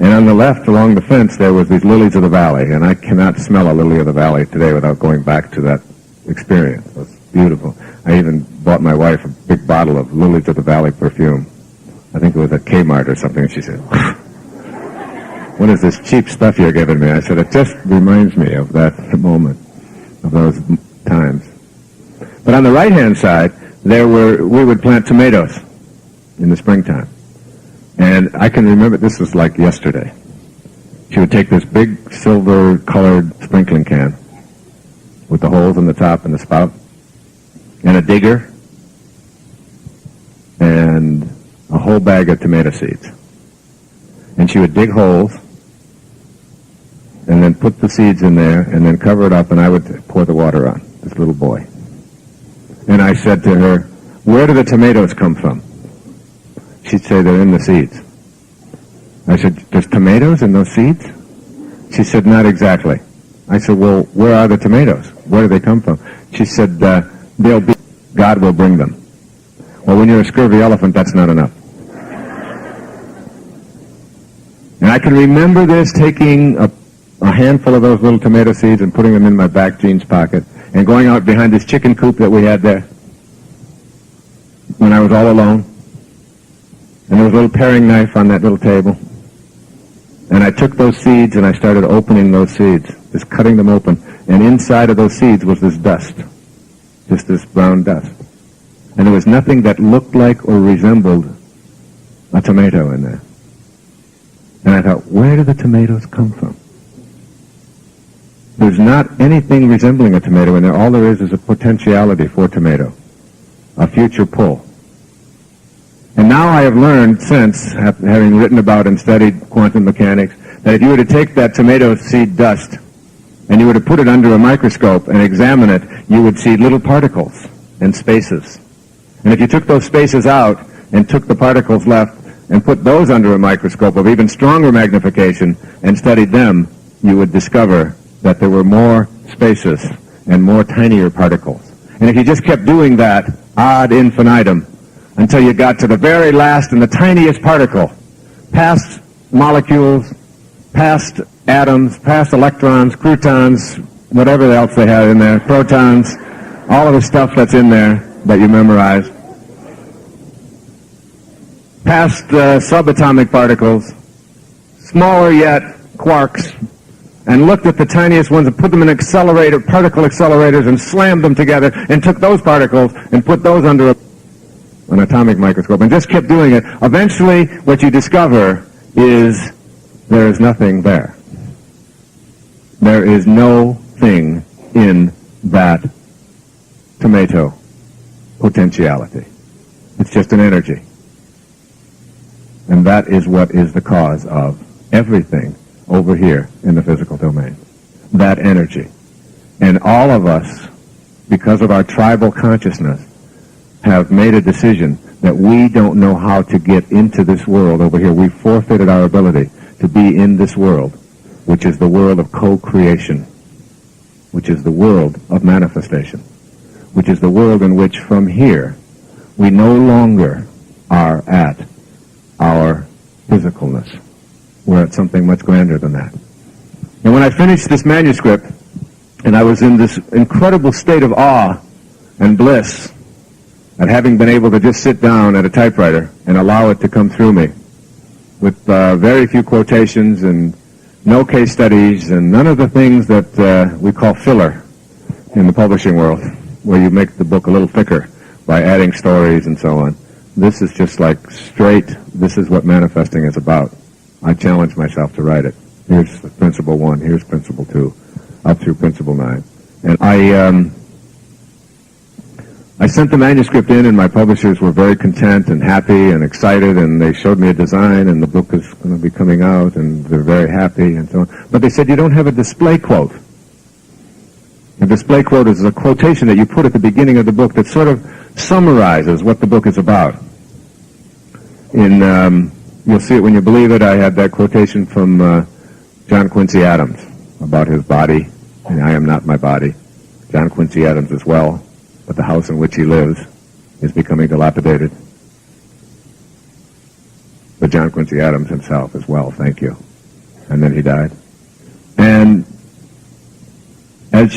[SPEAKER 1] And on the left, along the fence, there was these lilies of the valley. And I cannot smell a lily of the valley today without going back to that experience. It was beautiful. I even bought my wife a big bottle of lilies of the valley perfume. I think it was at Kmart or something. And she said, what is this cheap stuff you're giving me? I said, it just reminds me of that moment, of those times. But on the right-hand side, we would plant tomatoes in the springtime. And I can remember, this was like yesterday. She would take this big silver-colored sprinkling can with the holes in the top and the spout, and a digger, and a whole bag of tomato seeds. And she would dig holes, and then put the seeds in there, and then cover it up, and I would pour the water on, this little boy. And I said to her, where do the tomatoes come from? She'd say, they're in the seeds. I said, there's tomatoes in those seeds? She said, not exactly. I said, well, where are the tomatoes? Where do they come from? She said, God will bring them. Well, when you're a scurvy elephant, that's not enough. And I can remember this taking a handful of those little tomato seeds and putting them in my back jeans pocket and going out behind this chicken coop that we had there when I was all alone. And there was a little paring knife on that little table. And I took those seeds and I started opening those seeds, just cutting them open. And inside of those seeds was this dust, just this brown dust. And there was nothing that looked like or resembled a tomato in there. And I thought, where do the tomatoes come from? There's not anything resembling a tomato in there. All there is a potentiality for tomato, a future pull. And now I have learned, since having written about and studied quantum mechanics, that if you were to take that tomato seed dust and you were to put it under a microscope and examine it, you would see little particles and spaces. And if you took those spaces out and took the particles left and put those under a microscope of even stronger magnification and studied them, you would discover that there were more spaces and more tinier particles. And if you just kept doing that ad infinitum until you got to the very last and the tiniest particle, past molecules, past atoms, past electrons, croutons, whatever else they have in there, protons, all of the stuff that's in there that you memorized, past subatomic particles, smaller yet quarks, and looked at the tiniest ones and put them in particle accelerators and slammed them together and took those particles and put those under an atomic microscope and just kept doing it. Eventually, what you discover is there is nothing there. There is no thing in that tomato potentiality. It's just an energy. And that is what is the cause of everything over here in the physical domain. That energy. And all of us, because of our tribal consciousness, have made a decision that we don't know how to get into this world over here. We forfeited our ability to be in this world, which is the world of co-creation, which is the world of manifestation, which is the world in which from here we no longer are at our physicalness. We're at something much grander than that. And when I finished this manuscript, and I was in this incredible state of awe and bliss at having been able to just sit down at a typewriter and allow it to come through me with very few quotations and no case studies and none of the things that we call filler in the publishing world, where you make the book a little thicker by adding stories and so on. This is just like straight, this is what manifesting is about. I challenge myself to write it. Here's principle 1, here's principle 2, up through principle 9. And I sent the manuscript in, and my publishers were very content and happy and excited, and they showed me a design, and the book is going to be coming out, and they're very happy and so on. But they said, you don't have a display quote. A display quote is a quotation that you put at the beginning of the book that sort of summarizes what the book is about. You'll see it when you believe it. I had that quotation from John Quincy Adams about his body, and I am not my body. John Quincy Adams as well, but the house in which he lives is becoming dilapidated. But John Quincy Adams himself as well, thank you. And then he died. And as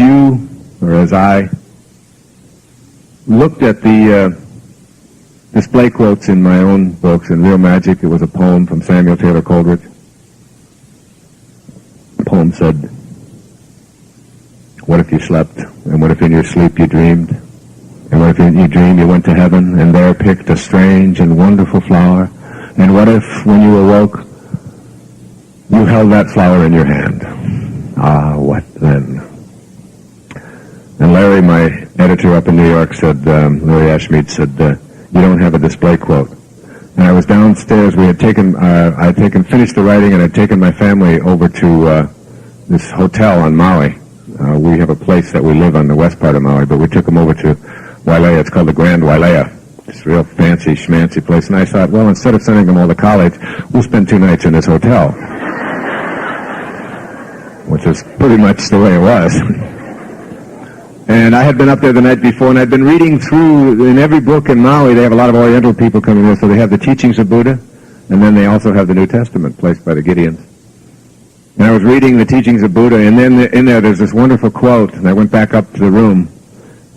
[SPEAKER 1] I looked at the display quotes in my own books, in Real Magic, it was a poem from Samuel Taylor Coleridge. The poem said, what if you slept, and what if in your sleep you dreamed? And what if in your dream you went to heaven, and there picked a strange and wonderful flower? And what if, when you awoke, you held that flower in your hand? Ah, what then? And Larry, my editor up in New York, said, Larry Ashmead said, you don't have a display quote. And I was downstairs. I had finished the writing, and I'd taken my family over to this hotel on Maui. We have a place that we live on the west part of Maui, but we took them over to Wailea. It's called the Grand Wailea. It's a real fancy, schmancy place. And I thought, well, instead of sending them all to college, we'll spend 2 nights in this hotel. Which is pretty much the way it was. And I had been up there the night before, and I'd been reading through, in every book in Maui, they have a lot of Oriental people coming in, so they have the teachings of Buddha, and then they also have the New Testament, placed by the Gideons. And I was reading the teachings of Buddha, and then in there's this wonderful quote, and I went back up to the room,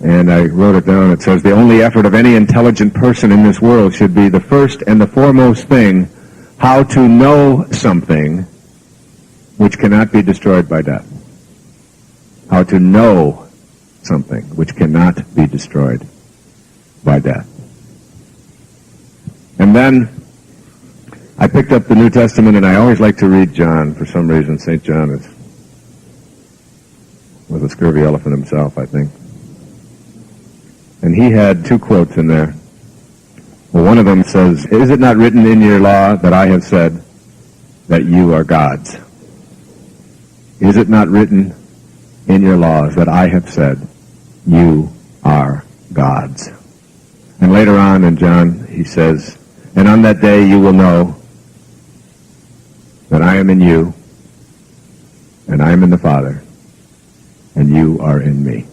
[SPEAKER 1] and I wrote it down. It says, "The only effort of any intelligent person in this world should be the first and the foremost thing, how to know something which cannot be destroyed by death." How to know something which cannot be destroyed by death. And then I picked up the New Testament, and I always like to read John. For some reason, St. John was a scurvy elephant himself, I think. And he had two quotes in there. Well, one of them says, "Is it not written in your law that I have said that you are gods? Is it not written in your laws that I have said you are gods?" And later on in John, he says, "And on that day you will know that I am in you, and I am in the Father, and you are in me."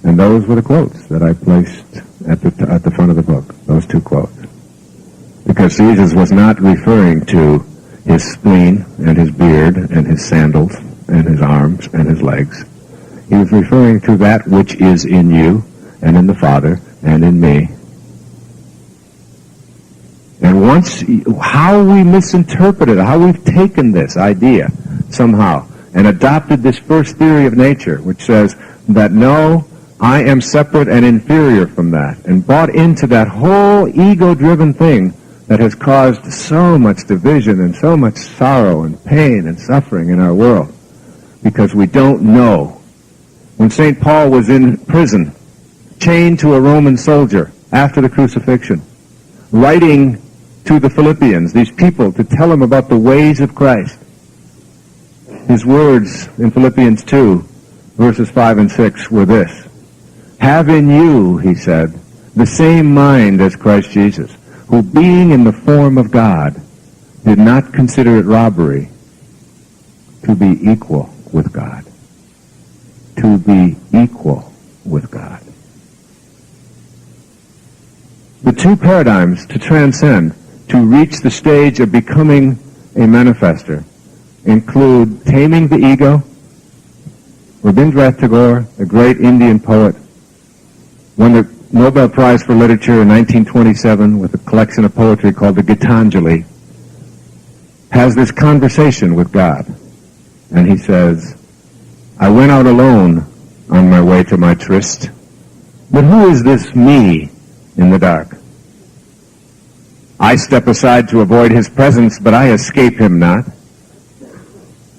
[SPEAKER 1] And those were the quotes that I placed at the front of the book, those two quotes. Because Jesus was not referring to his spleen and his beard and his sandals and his arms and his legs. He was referring to that which is in you and in the Father and in me. And how we misinterpreted, how we've taken this idea somehow and adopted this first theory of nature, which says that no, I am separate and inferior from that, and bought into that whole ego-driven thing that has caused so much division and so much sorrow and pain and suffering in our world, because we don't know. When St. Paul was in prison, chained to a Roman soldier after the crucifixion, writing to the Philippians, these people, to tell them about the ways of Christ, his words in Philippians 2, verses 5 and 6 were this: "Have in you," he said, "the same mind as Christ Jesus, who being in the form of God, did not consider it robbery to be equal with God." To be equal with God. The two paradigms to transcend, to reach the stage of becoming a manifester, include taming the ego. Rabindranath Tagore, a great Indian poet, won the Nobel Prize for Literature in 1927 with a collection of poetry called the Gitanjali, has this conversation with God. And he says, "I went out alone on my way to my tryst, but who is this me in the dark? I step aside to avoid his presence, but I escape him not.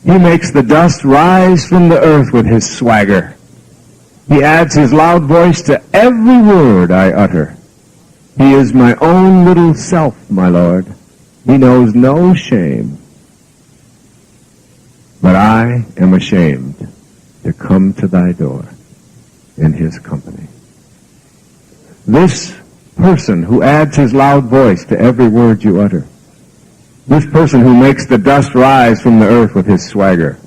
[SPEAKER 1] He makes the dust rise from the earth with his swagger. He adds his loud voice to every word I utter. He is my own little self, my Lord. He knows no shame. But I am ashamed to come to thy door in his company." This person who adds his loud voice to every word you utter, this person who makes the dust rise from the earth with his swagger,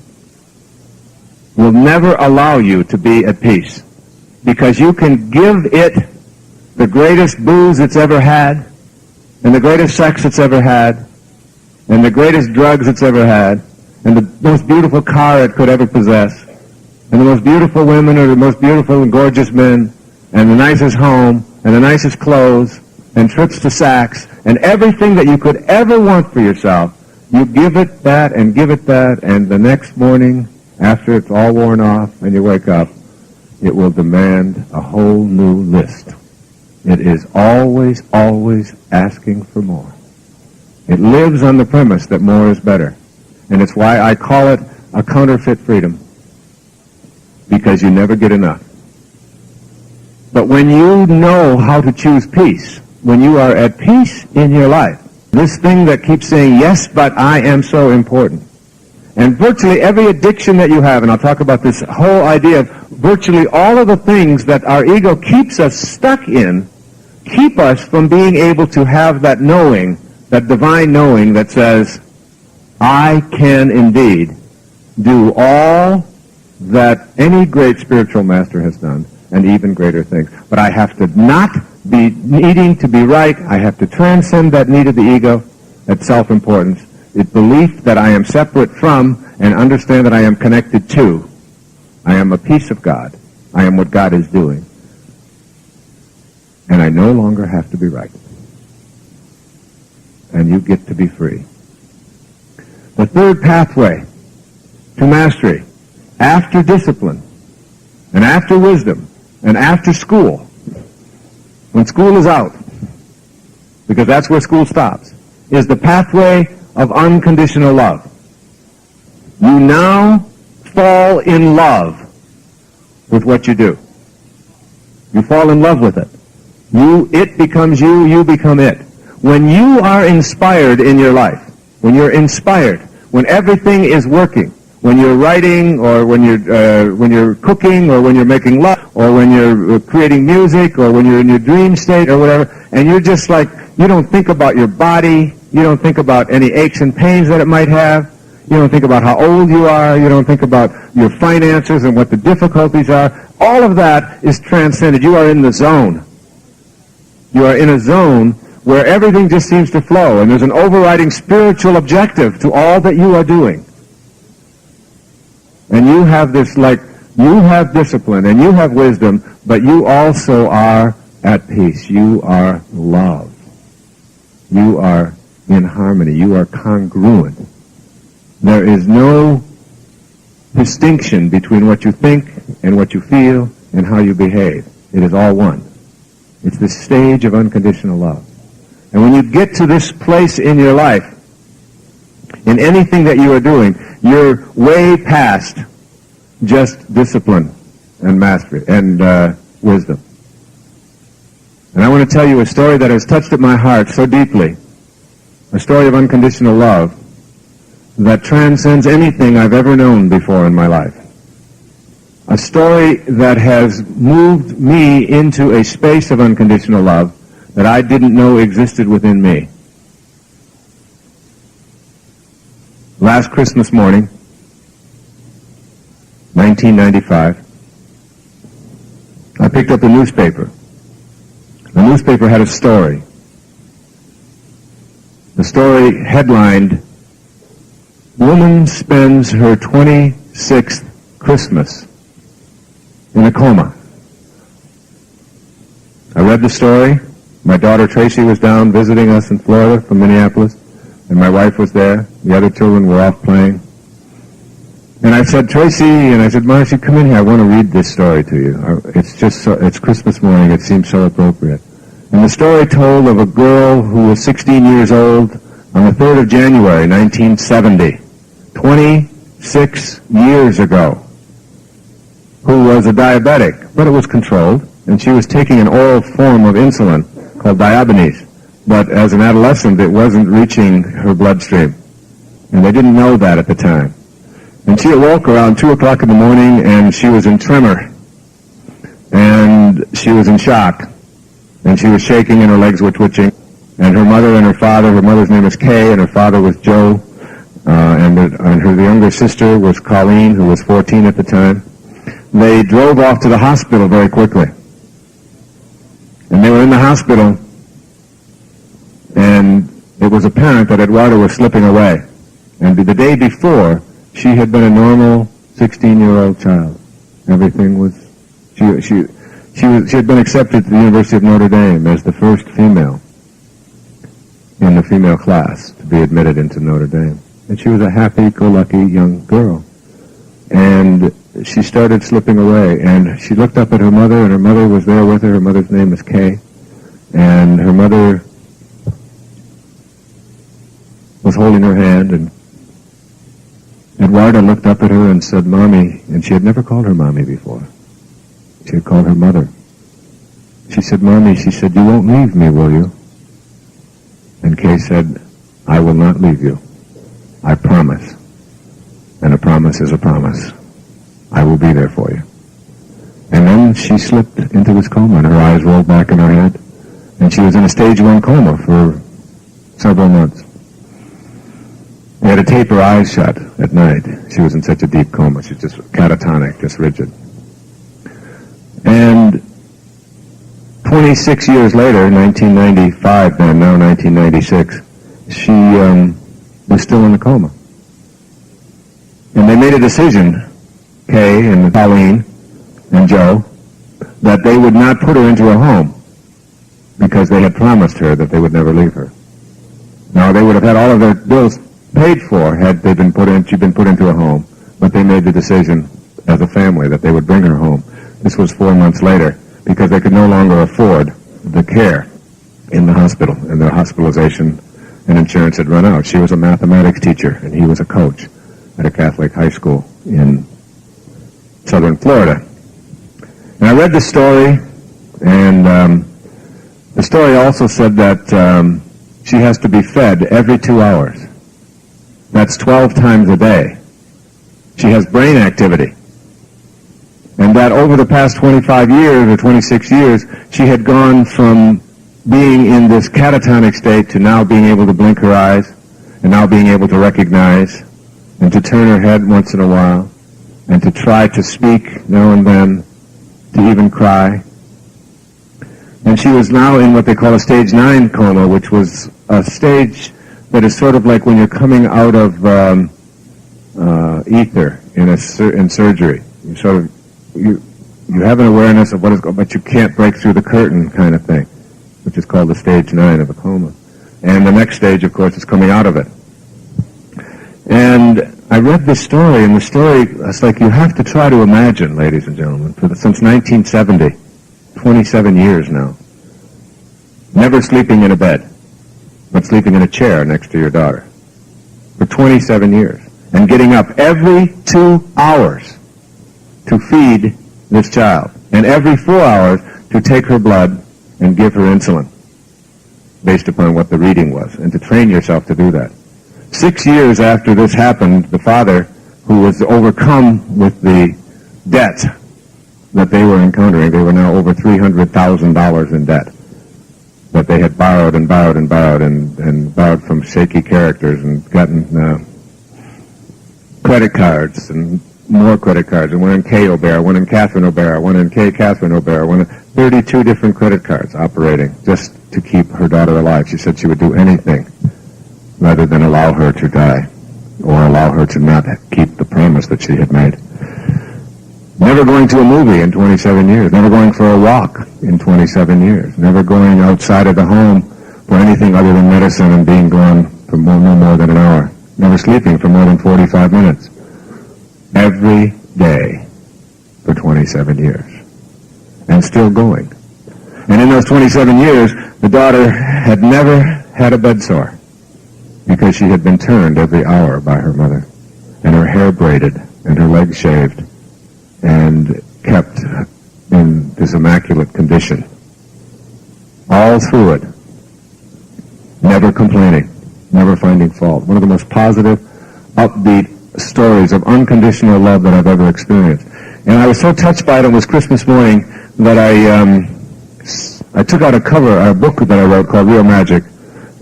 [SPEAKER 1] will never allow you to be at peace, because you can give it the greatest booze it's ever had, and the greatest sex it's ever had, and the greatest drugs it's ever had, and the most beautiful car it could ever possess, and the most beautiful women or the most beautiful and gorgeous men, and the nicest home, and the nicest clothes, and trips to Saks, and everything that you could ever want for yourself. You give it that and give it that, and the next morning, after it's all worn off and you wake up, it will demand a whole new list. It is always, always asking for more. It lives on the premise that more is better. And it's why I call it a counterfeit freedom, because you never get enough. But when you know how to choose peace, when you are at peace in your life, this thing that keeps saying, yes, but I am so important. And virtually every addiction that you have, and I'll talk about this whole idea of virtually all of the things that our ego keeps us stuck in, keep us from being able to have that knowing, that divine knowing that says, I can indeed do all that any great spiritual master has done, and even greater things. But I have to not be needing to be right. I have to transcend that need of the ego, that self-importance, It's belief that I am separate from and understand that I am connected to. I am a piece of God. I am what God is doing. And I no longer have to be right. And you get to be free. The third pathway to mastery, after discipline, and after wisdom, and after school, when school is out, because that's where school stops, is the pathway of unconditional love. You now fall in love with what you do. You fall in love with it. It becomes you, you become it. When you are inspired in your life, when you're inspired, when everything is working, when you're writing, or when you're cooking, or when you're making love, or when you're creating music, or when you're in your dream state, or whatever, and you're just like, you don't think about your body, you don't think about any aches and pains that it might have, you don't think about how old you are, you don't think about your finances and what the difficulties are. All of that is transcended. You are in the zone. You are in a zone where everything just seems to flow, and there's an overriding spiritual objective to all that you are doing. And you have this, you have discipline, and you have wisdom, but you also are at peace. You are love. You are in harmony. You are congruent. There is no distinction between what you think and what you feel and how you behave. It is all one. It's the stage of unconditional love. And when you get to this place in your life, in anything that you are doing, you're way past just discipline and mastery and wisdom. And I want to tell you a story that has touched at my heart so deeply, a story of unconditional love that transcends anything I've ever known before in my life. A story that has moved me into a space of unconditional love that I didn't know existed within me. Last Christmas morning, 1995, I picked up the newspaper. The newspaper had a story. The story headlined, "Woman spends her 26th Christmas in a coma." I read the story. My daughter Tracy was down visiting us in Florida from Minneapolis, and my wife was there. The other children were off playing. And I said, "Tracy," and I said, "Marcy, come in here. I want to read this story to you. It's Christmas morning. It seems so appropriate." And the story told of a girl who was 16 years old on the 3rd of January, 1970, 26 years ago, who was a diabetic, but it was controlled, and she was taking an oral form of insulin called diabetes. But as an adolescent, it wasn't reaching her bloodstream, and they didn't know that at the time. And she awoke around 2 o'clock in the morning, and she was in tremor, and she was in shock, and she was shaking, and her legs were twitching. And her mother and her father, her mother's name was Kay, and her father was Joe, and her younger sister was Colleen, who was 14 at the time. They drove off to the hospital very quickly. And they were in the hospital, and it was apparent that Eduardo was slipping away. And the day before, she had been a normal 16-year-old child. Everything was, she had been accepted to the University of Notre Dame as the first female in the female class to be admitted into Notre Dame. And she was a happy-go-lucky young girl. And she started slipping away, and she looked up at her mother, and her mother was there with her. Her mother's name is Kay. And her mother was holding her hand, and Eduardo looked up at her and said, "Mommy," and she had never called her Mommy before. She had called her mother. She said, "Mommy," she said, "you won't leave me, will you?" And Kay said, "I will not leave you. I promise. And a promise is a promise. I will be there for you." And then she slipped into this coma, and her eyes rolled back in her head. And she was in a stage 1 coma for several months. They had to tape her eyes shut at night. She was in such a deep coma. She was just catatonic, just rigid. And 26 years later, 1995 then, now 1996, was still in the coma. And they made a decision, Kay and Pauline and Joe, that they would not put her into a home because they had promised her that they would never leave her. Now, they would have had all of their bills paid for had they been she'd been put into a home, but they made the decision as a family that they would bring her home. This was 4 months later because they could no longer afford the care in the hospital, and their hospitalization and insurance had run out. She was a mathematics teacher, and he was a coach at a Catholic high school in southern Florida. And I read the story, and the story also said that she has to be fed every 2 hours. That's 12 times a day. She has brain activity. And that over the past 25 years or 26 years, she had gone from being in this catatonic state to now being able to blink her eyes, and now being able to recognize, and to turn her head once in a while, and to try to speak now and then, to even cry. And she was now in what they call a stage 9 coma, which was a stage that is sort of like when you're coming out of ether in surgery. You have an awareness of what is going, but you can't break through the curtain kind of thing, which is called the stage 9 of a coma. And the next stage, of course, is coming out of it. And I read this story, and the story, it's like you have to try to imagine, ladies and gentlemen, since 1970, 27 years now, never sleeping in a bed, but sleeping in a chair next to your daughter for 27 years, and getting up every 2 hours to feed this child, and every 4 hours to take her blood and give her insulin based upon what the reading was, and to train yourself to do that. 6 years after this happened, the father, who was overcome with the debt that they were encountering, they were now over $300,000 in debt that they had borrowed and borrowed and borrowed and borrowed from shaky characters, and gotten credit cards and more credit cards, and one in K. O'Bear, one in Catherine O'Bear, one in K. Catherine O'Bear, 32 different credit cards operating just to keep her daughter alive. She said she would do anything rather than allow her to die or allow her to not keep the promise that she had made. Never going to a movie in 27 years, never going for a walk in 27 years, never going outside of the home for anything other than medicine and being gone for no more than an hour, never sleeping for more than 45 minutes. Every day for 27 years, and still going. And in those 27 years, the daughter had never had a bed sore because she had been turned every hour by her mother, and her hair braided, and her legs shaved, and kept in this immaculate condition. All through it, never complaining, never finding fault. One of the most positive, upbeat stories of unconditional love that I've ever experienced. And I was so touched by it, it was Christmas morning, that I took out a book that I wrote called Real Magic,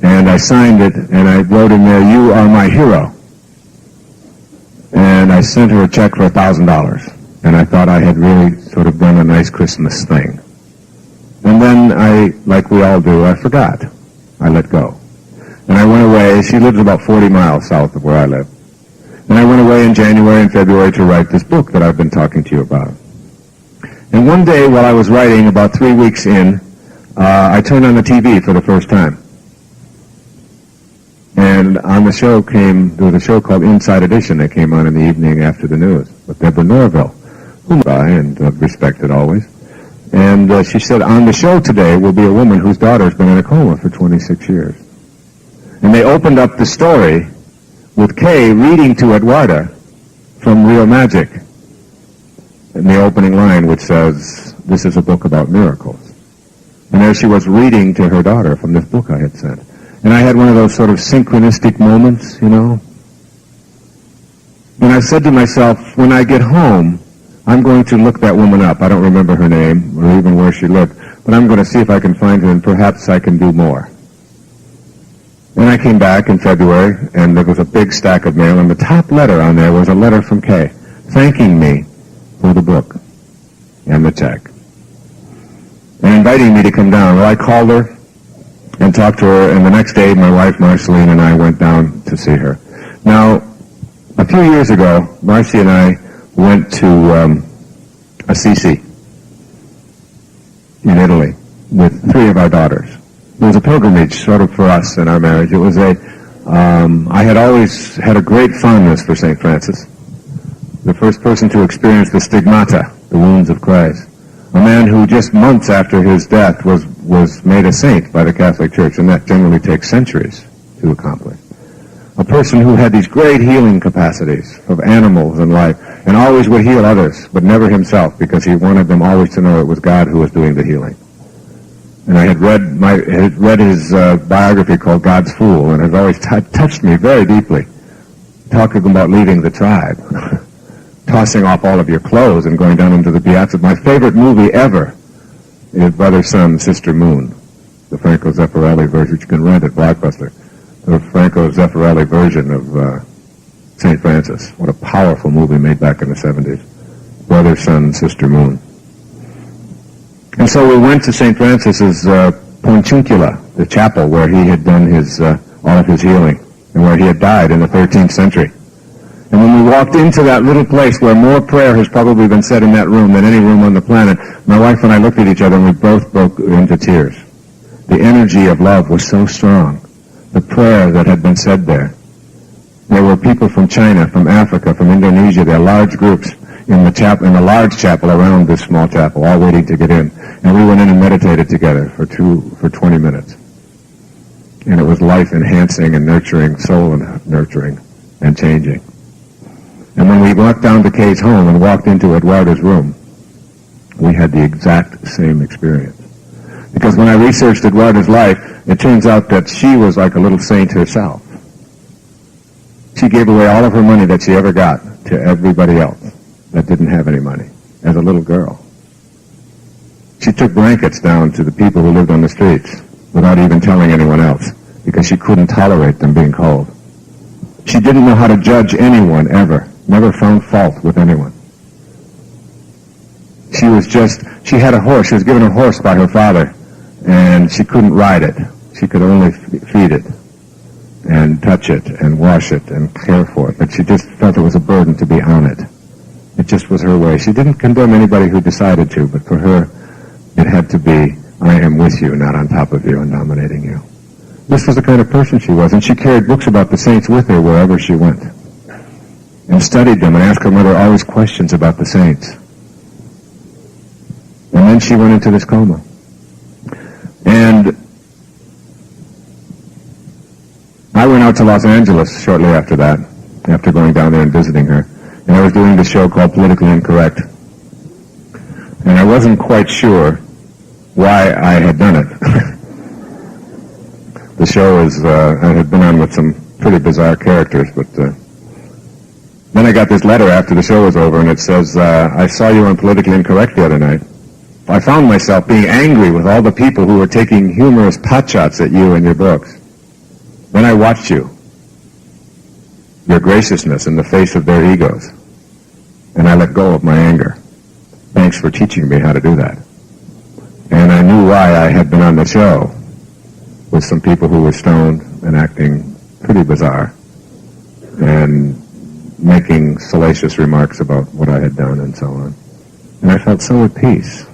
[SPEAKER 1] and I signed it, and I wrote in there, "You are my hero." And I sent her a check for $1,000, and I thought I had really sort of done a nice Christmas thing. And then like we all do, I forgot. I let go. And I went away. She lives about 40 miles south of where I live. And I went away in January and February to write this book that I've been talking to you about. And one day while I was writing, about 3 weeks in, I turned on the TV for the first time. And on the show there was a show called Inside Edition that came on in the evening after the news with Deborah Norville, whom I and respected always. And she said, on the show today will be a woman whose daughter's been in a coma for 26 years. And they opened up the story with Kay reading to Eduarda from Real Magic in the opening line, which says, "This is a book about miracles." And there she was reading to her daughter from this book I had sent. And I had one of those sort of synchronistic moments, you know. And I said to myself, when I get home, I'm going to look that woman up. I don't remember her name or even where she lived, but I'm going to see if I can find her, and perhaps I can do more. And I came back in February, and there was a big stack of mail, and the top letter on there was a letter from Kay thanking me for the book and the check and inviting me to come down. Well, I called her, and talked to her, and the next day my wife Marceline and I went down to see her. Now, a few years ago, Marcy and I went to Assisi in Italy with 3 of our daughters. It was a pilgrimage sort of for us in our marriage. It was I had always had a great fondness for St. Francis, the first person to experience the stigmata, the wounds of Christ. A man who just months after his death was made a saint by the Catholic Church, and that generally takes centuries to accomplish. A person who had these great healing capacities of animals and life, and always would heal others, but never himself, because he wanted them always to know it was God who was doing the healing. And I had read his biography called God's Fool, and it had always touched me very deeply, talking about leaving the tribe, tossing off all of your clothes and going down into the piazza. My favorite movie ever is Brother, Sun, Sister, Moon, the Franco Zeffirelli version, which you can rent at Blockbuster. The Franco Zeffirelli version of St. Francis. What a powerful movie made back in the 70s. Brother, Sun, Sister, Moon. And so we went to St. Francis's Porciuncula, the chapel where he had done all of his healing, and where he had died in the 13th century. And when we walked into that little place where more prayer has probably been said in that room than any room on the planet, my wife and I looked at each other and we both broke into tears. The energy of love was so strong. The prayer that had been said there. There were people from China, from Africa, from Indonesia. There were large groups in the large chapel around this small chapel, all waiting to get in. And we went in and meditated together for 20 minutes. And it was life-enhancing and nurturing, soul-nurturing and changing. And when we walked down to Kay's home and walked into Eduardo's room, we had the exact same experience. Because when I researched Eduardo's life, it turns out that she was like a little saint herself. She gave away all of her money that she ever got to everybody else that didn't have any money as a little girl. She took blankets down to the people who lived on the streets without even telling anyone else because she couldn't tolerate them being cold. She didn't know how to judge anyone ever, never found fault with anyone. She had a horse. She was given a horse by her father, and she couldn't ride it. She could only feed it and touch it and wash it and care for it. But she just felt it was a burden to be on it. It just was her way. She didn't condemn anybody who decided to, but for her, it had to be, I am with you, not on top of you and dominating you. This was the kind of person she was, and she carried books about the saints with her wherever she went, and studied them and asked her mother always questions about the saints. And then she went into this coma. And I went out to Los Angeles shortly after that, after going down there and visiting her. And I was doing this show called Politically Incorrect. And I wasn't quite sure why I had done it. The show I had been on with some pretty bizarre characters, but then I got this letter after the show was over, and it says, I saw you on Politically Incorrect the other night. I found myself being angry with all the people who were taking humorous potshots at you and your books. Then I watched you, your graciousness in the face of their egos, and I let go of my anger. Thanks for teaching me how to do that. And I knew why I had been on the show with some people who were stoned and acting pretty bizarre and making salacious remarks about what I had done and so on. And I felt so at peace.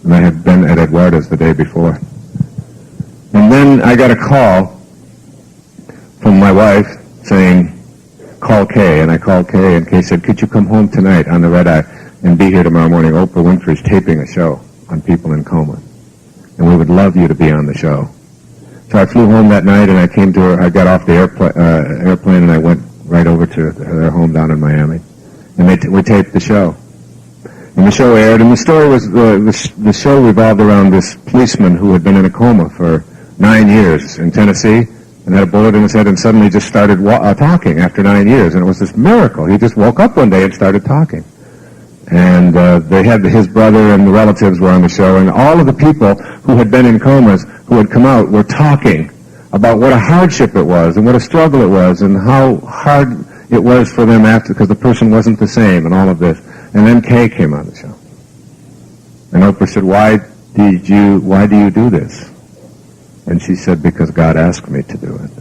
[SPEAKER 1] And I had been at Eduardo's the day before. And then I got a call from my wife saying, call Kay. And I called Kay, and Kay said, could you come home tonight on the red eye and be here tomorrow morning? Oprah Winfrey's taping a show on people in coma, and we would love you to be on the show. So I flew home that night, and I came to her. I got off the airplane, and I went right over to their home down in Miami, and we taped the show. And the show aired, and the story was, the show revolved around this policeman who had been in a coma for 9 years in Tennessee, and had a bullet in his head, and suddenly just started talking after 9 years, and it was this miracle. He just woke up one day and started talking. And they had his brother and the relatives were on the show, and all of the people who had been in comas, who had come out, were talking about what a hardship it was, and what a struggle it was, and how hard it was for them after, because the person wasn't the same, and all of this. And then Kay came on the show. And Oprah said, why do you do this? And she said, because God asked me to do it.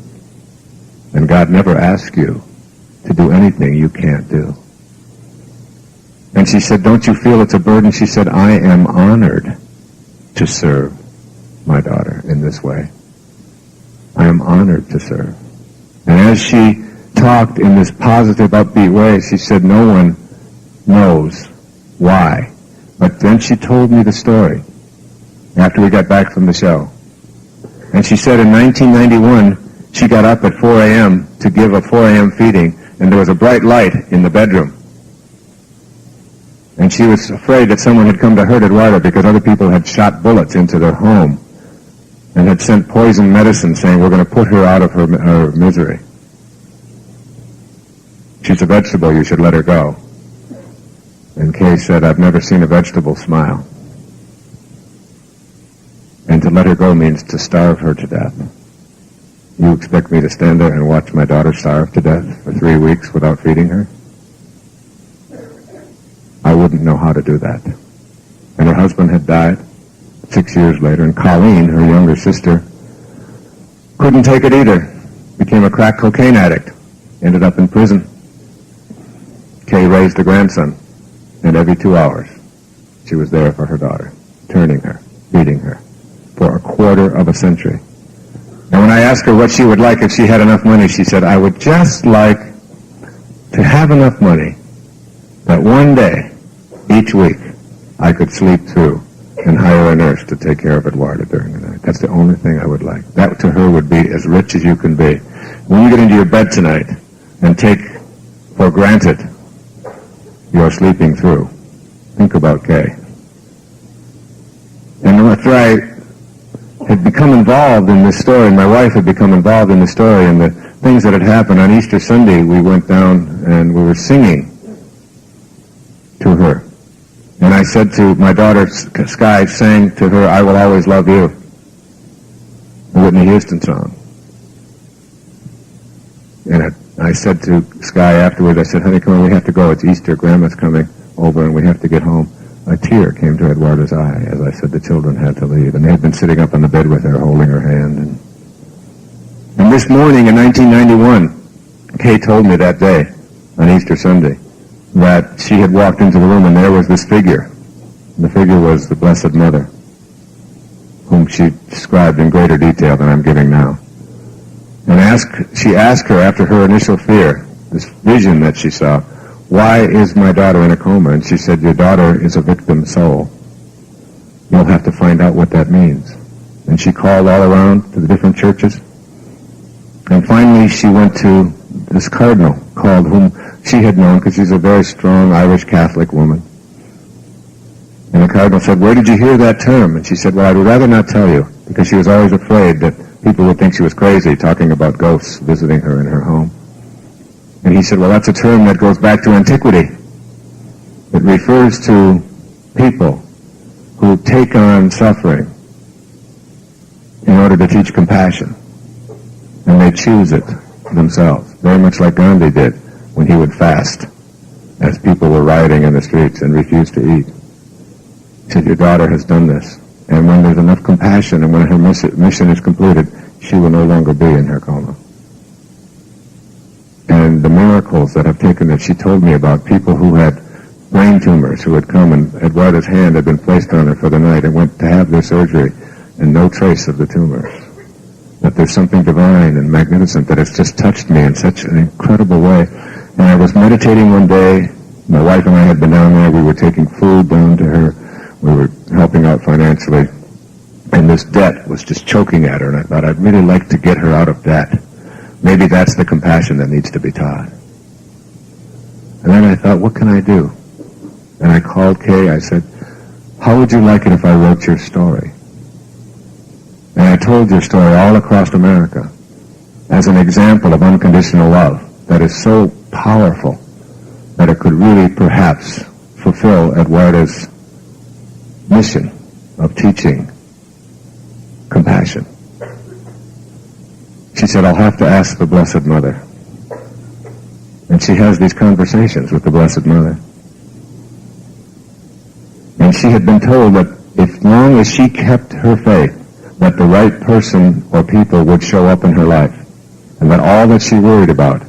[SPEAKER 1] And God never asks you to do anything you can't do. And she said, don't you feel it's a burden? She said, I am honored to serve my daughter in this way. I am honored to serve. And as she talked in this positive, upbeat way, she said, no one knows why. But then she told me the story after we got back from the show. And she said in 1991, she got up at 4 a.m. to give a 4 a.m. feeding, and there was a bright light in the bedroom. And she was afraid that someone had come to hurt Eduardo because other people had shot bullets into their home and had sent poison medicine saying, we're going to put her out of her misery. She's a vegetable, you should let her go. And Kay said, I've never seen a vegetable smile. And to let her go means to starve her to death. You expect me to stand there and watch my daughter starve to death for 3 weeks without feeding her? I wouldn't know how to do that. And her husband had died 6 years later, and Colleen, her younger sister, couldn't take it either. Became a crack cocaine addict. Ended up in prison. Kay raised a grandson, and every 2 hours she was there for her daughter, turning her, feeding her, for a quarter of a century. And when I asked her what she would like if she had enough money, she said, I would just like to have enough money that one day, each week, I could sleep through and hire a nurse to take care of Eduardo during the night. That's the only thing I would like. That to her would be as rich as you can be. When you get into your bed tonight and take for granted you're sleeping through, think about Kay. And after I had become involved in this story, my wife had become involved in the story and the things that had happened, on Easter Sunday we went down and we were singing to her. And I said to my daughter, Sky sang to her, I Will Always Love You, the Whitney Houston song. And I said to Sky afterwards, I said, honey, come on, we have to go. It's Easter. Grandma's coming over and we have to get home. A tear came to Eduardo's eye as I said the children had to leave. And they had been sitting up on the bed with her, holding her hand. And this morning in 1991, Kay told me that day, on Easter Sunday, that she had walked into the room and there was this figure. The figure was the Blessed Mother, whom she described in greater detail than I'm giving now. And she asked her, after her initial fear, this vision that she saw, why is my daughter in a coma? And she said, your daughter is a victim soul. You'll have to find out what that means. And she called all around to the different churches. And finally she went to this cardinal called, whom she had known because she's a very strong Irish Catholic woman. And the cardinal said, where did you hear that term? And she said, well, I would rather not tell you, because she was always afraid that people would think she was crazy talking about ghosts visiting her in her home. And he said, well, that's a term that goes back to antiquity. It refers to people who take on suffering in order to teach compassion. And they choose it themselves, very much like Gandhi did when he would fast as people were rioting in the streets and refused to eat. He said, your daughter has done this. And when there's enough compassion and when her mission is completed, she will no longer be in her coma. And the miracles that have taken it, she told me about people who had brain tumors who had come, and Eduardo's hand had been placed on her for the night and went to have their surgery, and no trace of the tumors. That there's something divine and magnificent that has just touched me in such an incredible way. And I was meditating one day, my wife and I had been down there, we were taking food down to her, we were helping out financially, and this debt was just choking at her, and I thought, I'd really like to get her out of debt. Maybe that's the compassion that needs to be taught. And then I thought, what can I do? And I called Kay, I said, how would you like it if I wrote your story? And I told your story all across America as an example of unconditional love that is so powerful that it could really perhaps fulfill Eduardo's mission of teaching compassion. She said, I'll have to ask the Blessed Mother. And she has these conversations with the Blessed Mother. And she had been told that as long as she kept her faith, that the right person or people would show up in her life, and that all that she worried about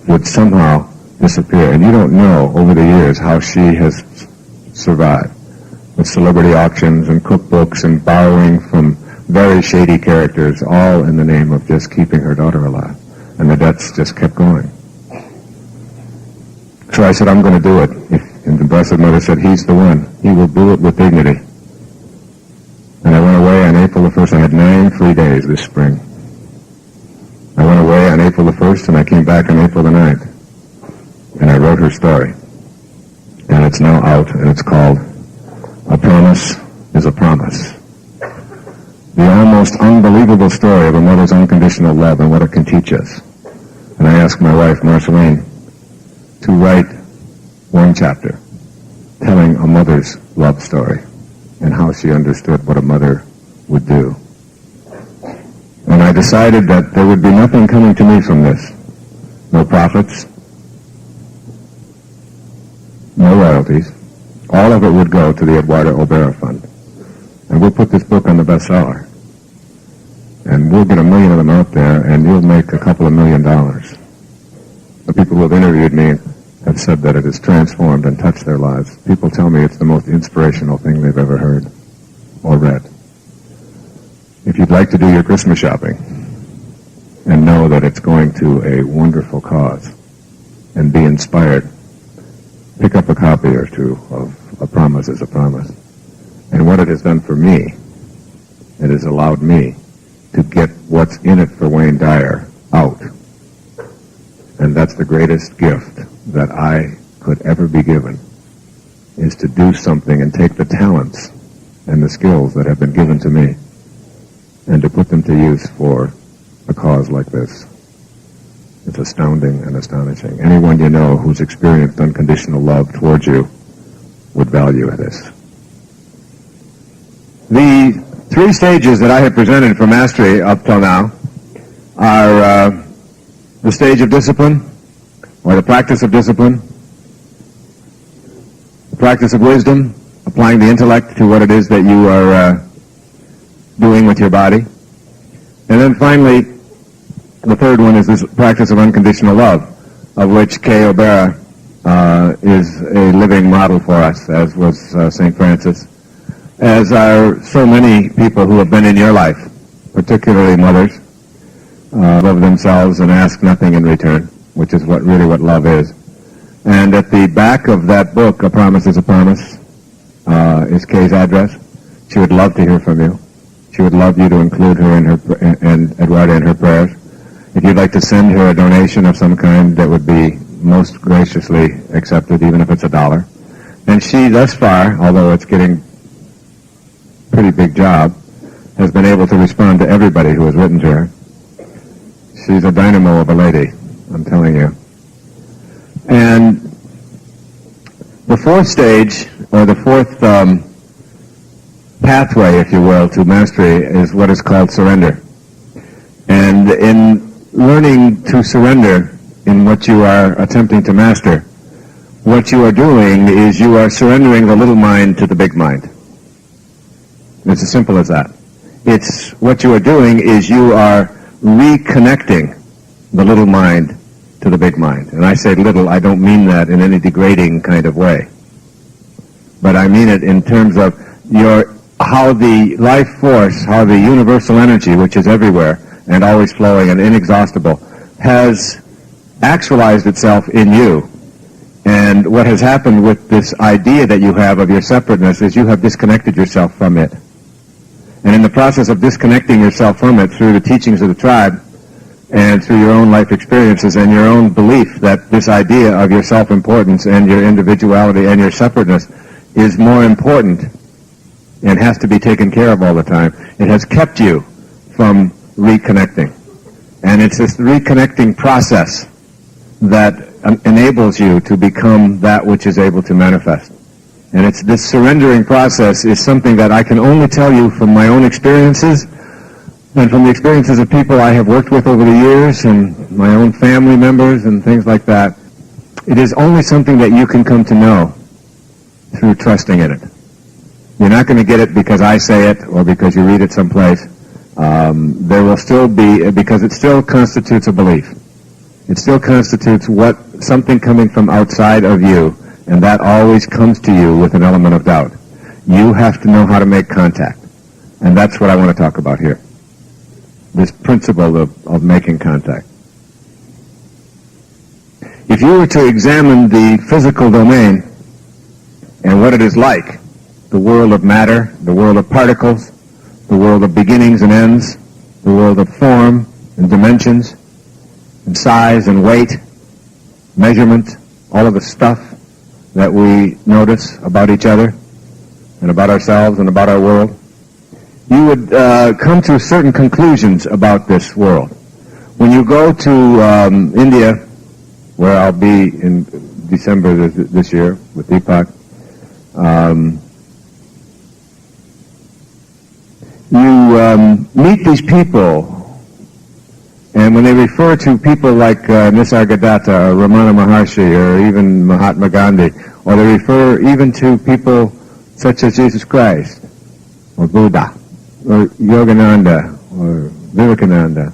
[SPEAKER 1] would somehow disappear. And you don't know over the years how she has survived, with celebrity auctions and cookbooks and borrowing from very shady characters, all in the name of just keeping her daughter alive. And the debts just kept going. So I said, I'm going to do it. And the Blessed Mother said, he's the one. He will do it with dignity. And I went away on April the 1st. I had 9 free days this spring. I went away on April the 1st, and I came back on April the 9th. And I wrote her story. And it's now out, and it's called A Promise is a Promise. The almost unbelievable story of a mother's unconditional love and what it can teach us. And I asked my wife, Marceline, to write 1 chapter telling a mother's love story and how she understood what a mother would do. And I decided that there would be nothing coming to me from this. No profits, no royalties. All of it would go to the Eduardo Obera Fund. And we'll put this book on the bestseller. And we'll get 1 million of them out there, and you'll make a couple of $1 million. The people who have interviewed me have said that it has transformed and touched their lives. People tell me it's the most inspirational thing they've ever heard or read. If you'd like to do your Christmas shopping and know that it's going to a wonderful cause and be inspired, pick up a copy or two of A Promise is a Promise. And what it has done for me, it has allowed me to get what's in it for Wayne Dyer out. And that's the greatest gift that I could ever be given, is to do something and take the talents and the skills that have been given to me and to put them to use for a cause like this. It's astounding and astonishing. Anyone you know who's experienced unconditional love towards you would value this. The 3 stages that I have presented for mastery up till now are the stage of discipline, or the practice of discipline, the practice of wisdom, applying the intellect to what it is that you are doing with your body. And then finally, the third one is this practice of unconditional love, of which Kay Obera is a living model for us, as was St. Francis, as are so many people who have been in your life, particularly mothers, love themselves and ask nothing in return, which is what love is. And at the back of that book, A Promise is a Promise, is Kay's address. She would love to hear from you. She would love you to include her in her and Eduardo in her prayers. If you'd like to send her a donation of some kind, that would be most graciously accepted, even if it's $1. And she, thus far, although it's getting a pretty big job, has been able to respond to everybody who has written to her. She's a dynamo of a lady, I'm telling you. And the 4th stage, or the 4th pathway, if you will, to mastery is what is called surrender. And in learning to surrender in what you are attempting to master, what you are doing is you are surrendering the little mind to the big mind. It's as simple as that. It's what you are doing is you are reconnecting the little mind to the big mind. And I say little, I don't mean that in any degrading kind of way. But I mean it in terms of how the life force, how the universal energy, which is everywhere and always flowing and inexhaustible, has actualized itself in you. And what has happened with this idea that you have of your separateness is you have disconnected yourself from it. And in the process of disconnecting yourself from it through the teachings of the tribe and through your own life experiences and your own belief that this idea of your self-importance and your individuality and your separateness is more important and has to be taken care of all the time, it has kept you from reconnecting. And it's this reconnecting process that enables you to become that which is able to manifest. And it's this surrendering process is something that I can only tell you from my own experiences and from the experiences of people I have worked with over the years and my own family members and things like that. It is only something that you can come to know through trusting in it. You're not going to get it because I say it or because you read it someplace. there will still be, because it still constitutes a belief. It still constitutes something coming from outside of you, and that always comes to you with an element of doubt. You have to know how to make contact, and that's what I want to talk about here. This principle of making contact. If you were to examine the physical domain and what it is like, the world of matter, the world of particles, the world of beginnings and ends, the world of form and dimensions, and size and weight, measurement, all of the stuff that we notice about each other and about ourselves and about our world, you would come to certain conclusions about this world. When you go to India, where I'll be in December this year with Deepak, you meet these people, and when they refer to people like Nisargadatta or Ramana Maharshi or even Mahatma Gandhi, or they refer even to people such as Jesus Christ or Buddha or Yogananda or Vivekananda,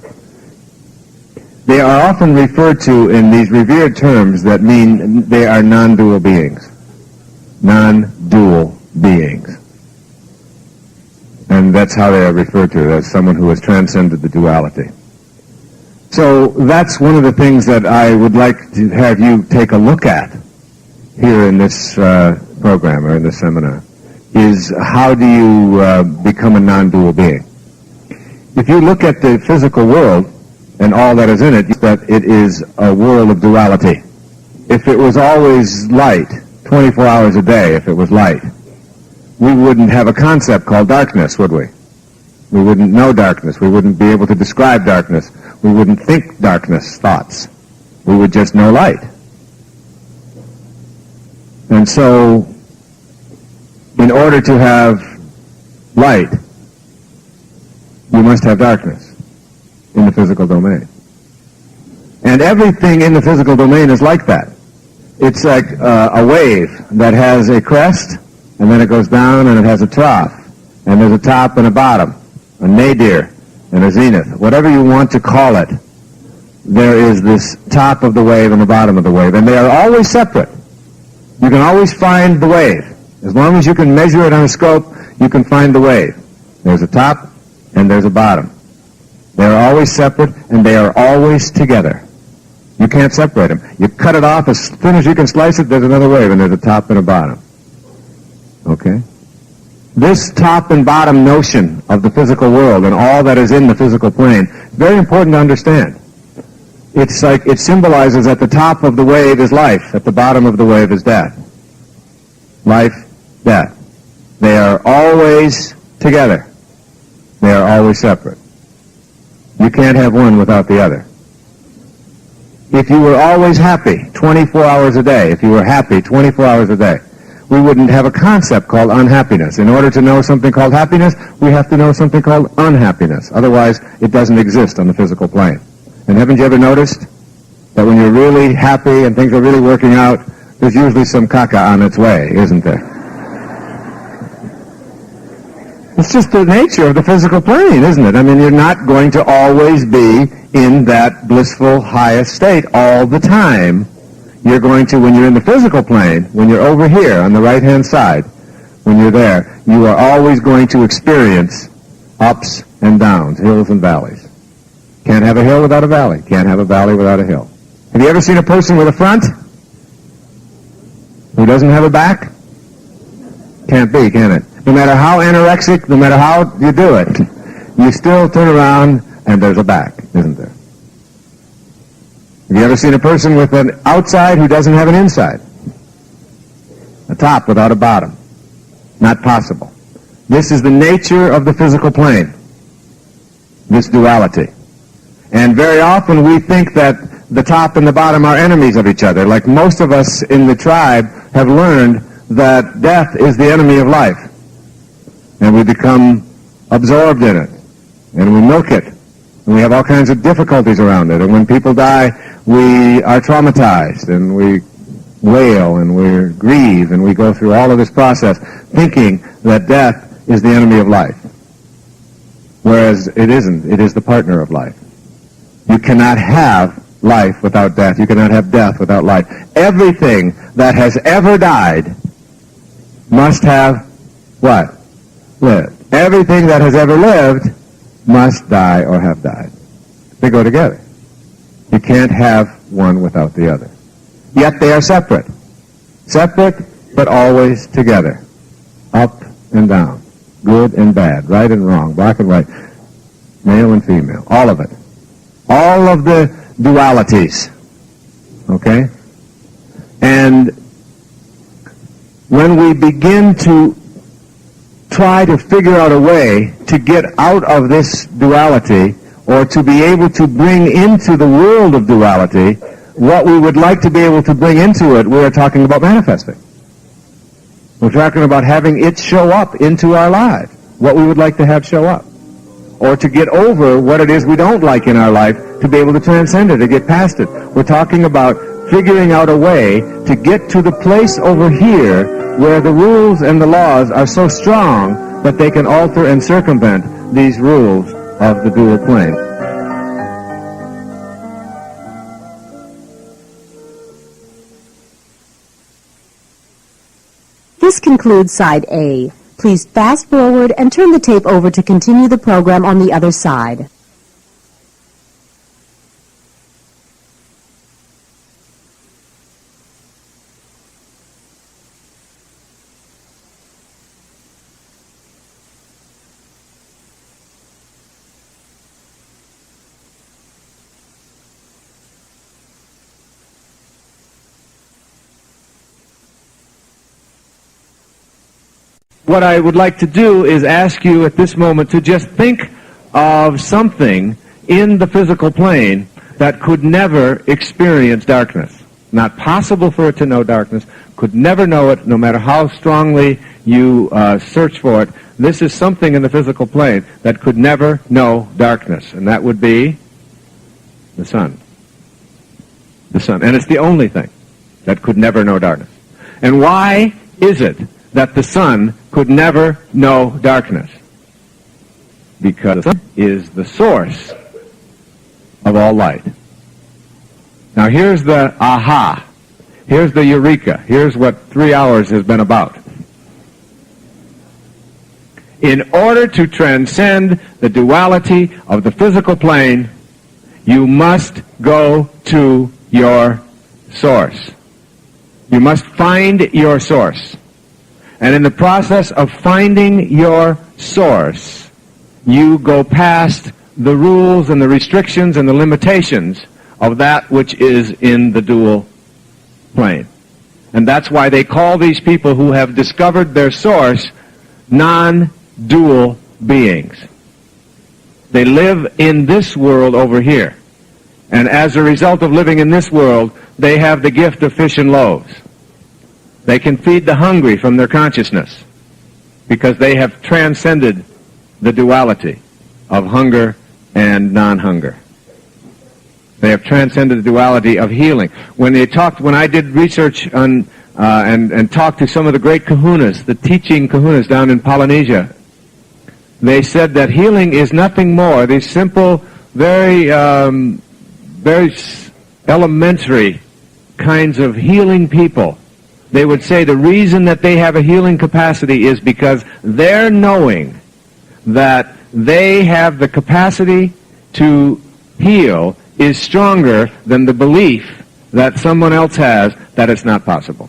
[SPEAKER 1] they are often referred to in these revered terms that mean they are non-dual beings. Non-dual beings. And that's how they are referred to, as someone who has transcended the duality. So that's one of the things that I would like to have you take a look at here in this program or in this seminar, is how do you become a non-dual being? If you look at the physical world and all that is in it, that it is a world of duality. If it was always light, 24 hours a day, if it was light, we wouldn't have a concept called darkness, would we? We wouldn't know darkness. We wouldn't be able to describe darkness. We wouldn't think darkness thoughts. We would just know light. And so, in order to have light, you must have darkness in the physical domain. And everything in the physical domain is like that. It's like a wave that has a crest, and then it goes down, and it has a trough, and there's a top and a bottom, a nadir and a zenith, whatever you want to call it. There is this top of the wave and the bottom of the wave, and they are always separate. You can always find the wave. As long as you can measure it on a scope, you can find the wave. There's a top and there's a bottom. They are always separate, and they are always together. You can't separate them. You cut it off, as thin as you can slice it, there's another wave, and there's a top and a bottom. Okay? This top and bottom notion of the physical world and all that is in the physical plane is very important to understand. It's like it symbolizes at the top of the wave is life, at the bottom of the wave is death. Life, death. They are always together. They are always separate. You can't have one without the other. If you were always happy 24 hours a day, if you were happy 24 hours a day, we wouldn't have a concept called unhappiness. In order to know something called happiness, we have to know something called unhappiness. Otherwise, it doesn't exist on the physical plane. And haven't you ever noticed that when you're really happy and things are really working out, there's usually some caca on its way, isn't there? It's just the nature of the physical plane, isn't it? I mean, you're not going to always be in that blissful highest state all the time. You're going to, when you're in the physical plane, when you're over here on the right-hand side, when you're there, you are always going to experience ups and downs, hills and valleys. Can't have a hill without a valley. Can't have a valley without a hill. Have you ever seen a person with a front who doesn't have a back? Can't be, can it? No matter how anorexic, no matter how you do it, you still turn around and there's a back, isn't there? Have you ever seen a person with an outside who doesn't have an inside? A top without a bottom? Not possible. This is the nature of the physical plane, this duality. And very often we think that the top and the bottom are enemies of each other. Like most of us in the tribe have learned that death is the enemy of life. And we become absorbed in it. And we milk it. And we have all kinds of difficulties around it. And when people die, we are traumatized. And we wail and we grieve. And we go through all of this process thinking that death is the enemy of life. whereas it isn't. It is the partner of life. You cannot have life without death. You cannot have death without life. Everything that has ever died must have what? Lived. Everything that has ever lived must die or have died. They go together. You can't have one without the other. Yet they are separate. Separate, but always together. Up and down. Good and bad. Right and wrong. Black and white. Male and female. All of it. All of the dualities. Okay? And when we begin to try to figure out a way to get out of this duality, or to be able to bring into the world of duality what we would like to be able to bring into it, we are talking about manifesting. We're talking about having it show up into our lives, what we would like to have show up. Or to get over what it is we don't like in our life, to be able to transcend it, to get past it. We're talking about figuring out a way to get to the place over here where the rules and the laws are so strong that they can alter and circumvent these rules of the dual plane.
[SPEAKER 2] This concludes Side A. Please fast forward and turn the tape over to continue the program on the other side.
[SPEAKER 1] What I would like to do is ask you at this moment to just think of something in the physical plane that could never experience darkness. Not possible for it to know darkness, could never know it, no matter how strongly you search for it. This is something in the physical plane that could never know darkness, and that would be the sun. The sun. And it's the only thing that could never know darkness. And why is it that the sun could never know darkness? Because the sun is the source of all light. Now here's the aha. Here's the eureka. Here's what 3 hours has been about. In order to transcend the duality of the physical plane, you must go to your source. You must find your source. And in the process of finding your source, you go past the rules and the restrictions and the limitations of that which is in the dual plane. And that's why they call these people who have discovered their source non-dual beings. They live in this world over here. And as a result of living in this world, they have the gift of fish and loaves. They can feed the hungry from their consciousness because they have transcended the duality of hunger and non-hunger. They have transcended the duality of healing. When I did research on and talked to some of the great kahunas, the teaching kahunas down in Polynesia, they said that healing is nothing more. These simple, very elementary kinds of healing people, they would say the reason that they have a healing capacity is because they're knowing that they have the capacity to heal is stronger than the belief that someone else has that it's not possible.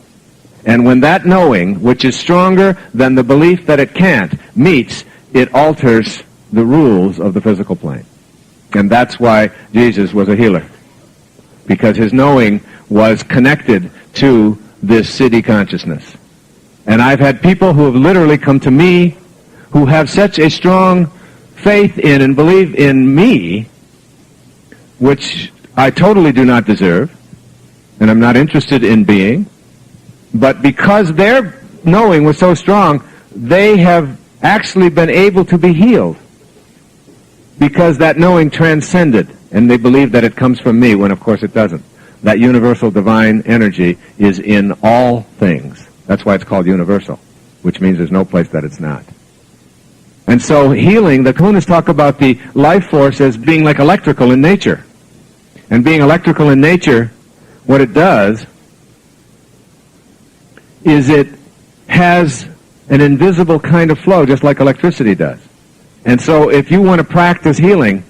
[SPEAKER 1] And when that knowing, which is stronger than the belief that it can't, meets, it alters the rules of the physical plane. And that's why Jesus was a healer, because his knowing was connected to this city consciousness. And I've had people who have literally come to me who have such a strong faith in and believe in me, which I totally do not deserve, and I'm not interested in being, but because their knowing was so strong, they have actually been able to be healed because that knowing transcended, and they believe that it comes from me when of course it doesn't. That universal divine energy is in all things. That's why it's called universal, which means there's no place that it's not. And so healing, the Kahunas talk about the life force as being like electrical in nature. And being electrical in nature, what it does is it has an invisible kind of flow, just like electricity does. And so if you want to practice healing,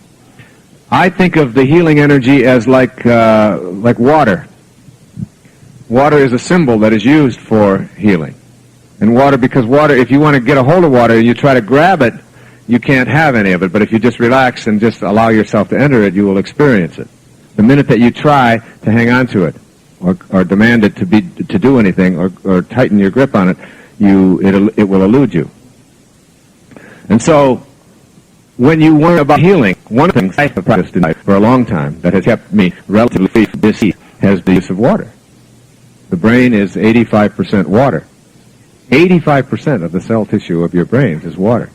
[SPEAKER 1] I think of the healing energy as like water. Water is a symbol that is used for healing. And water, because water, if you want to get a hold of water and you try to grab it, you can't have any of it. But if you just relax and just allow yourself to enter it, you will experience it. The minute that you try to hang on to it, or demand it to do anything, or tighten your grip on it, it will elude you. And so, when you learn about healing, one of the things I have practiced in life for a long time that has kept me relatively busy has the use of water. The brain is 85% water. 85% of the cell tissue of your brain is water.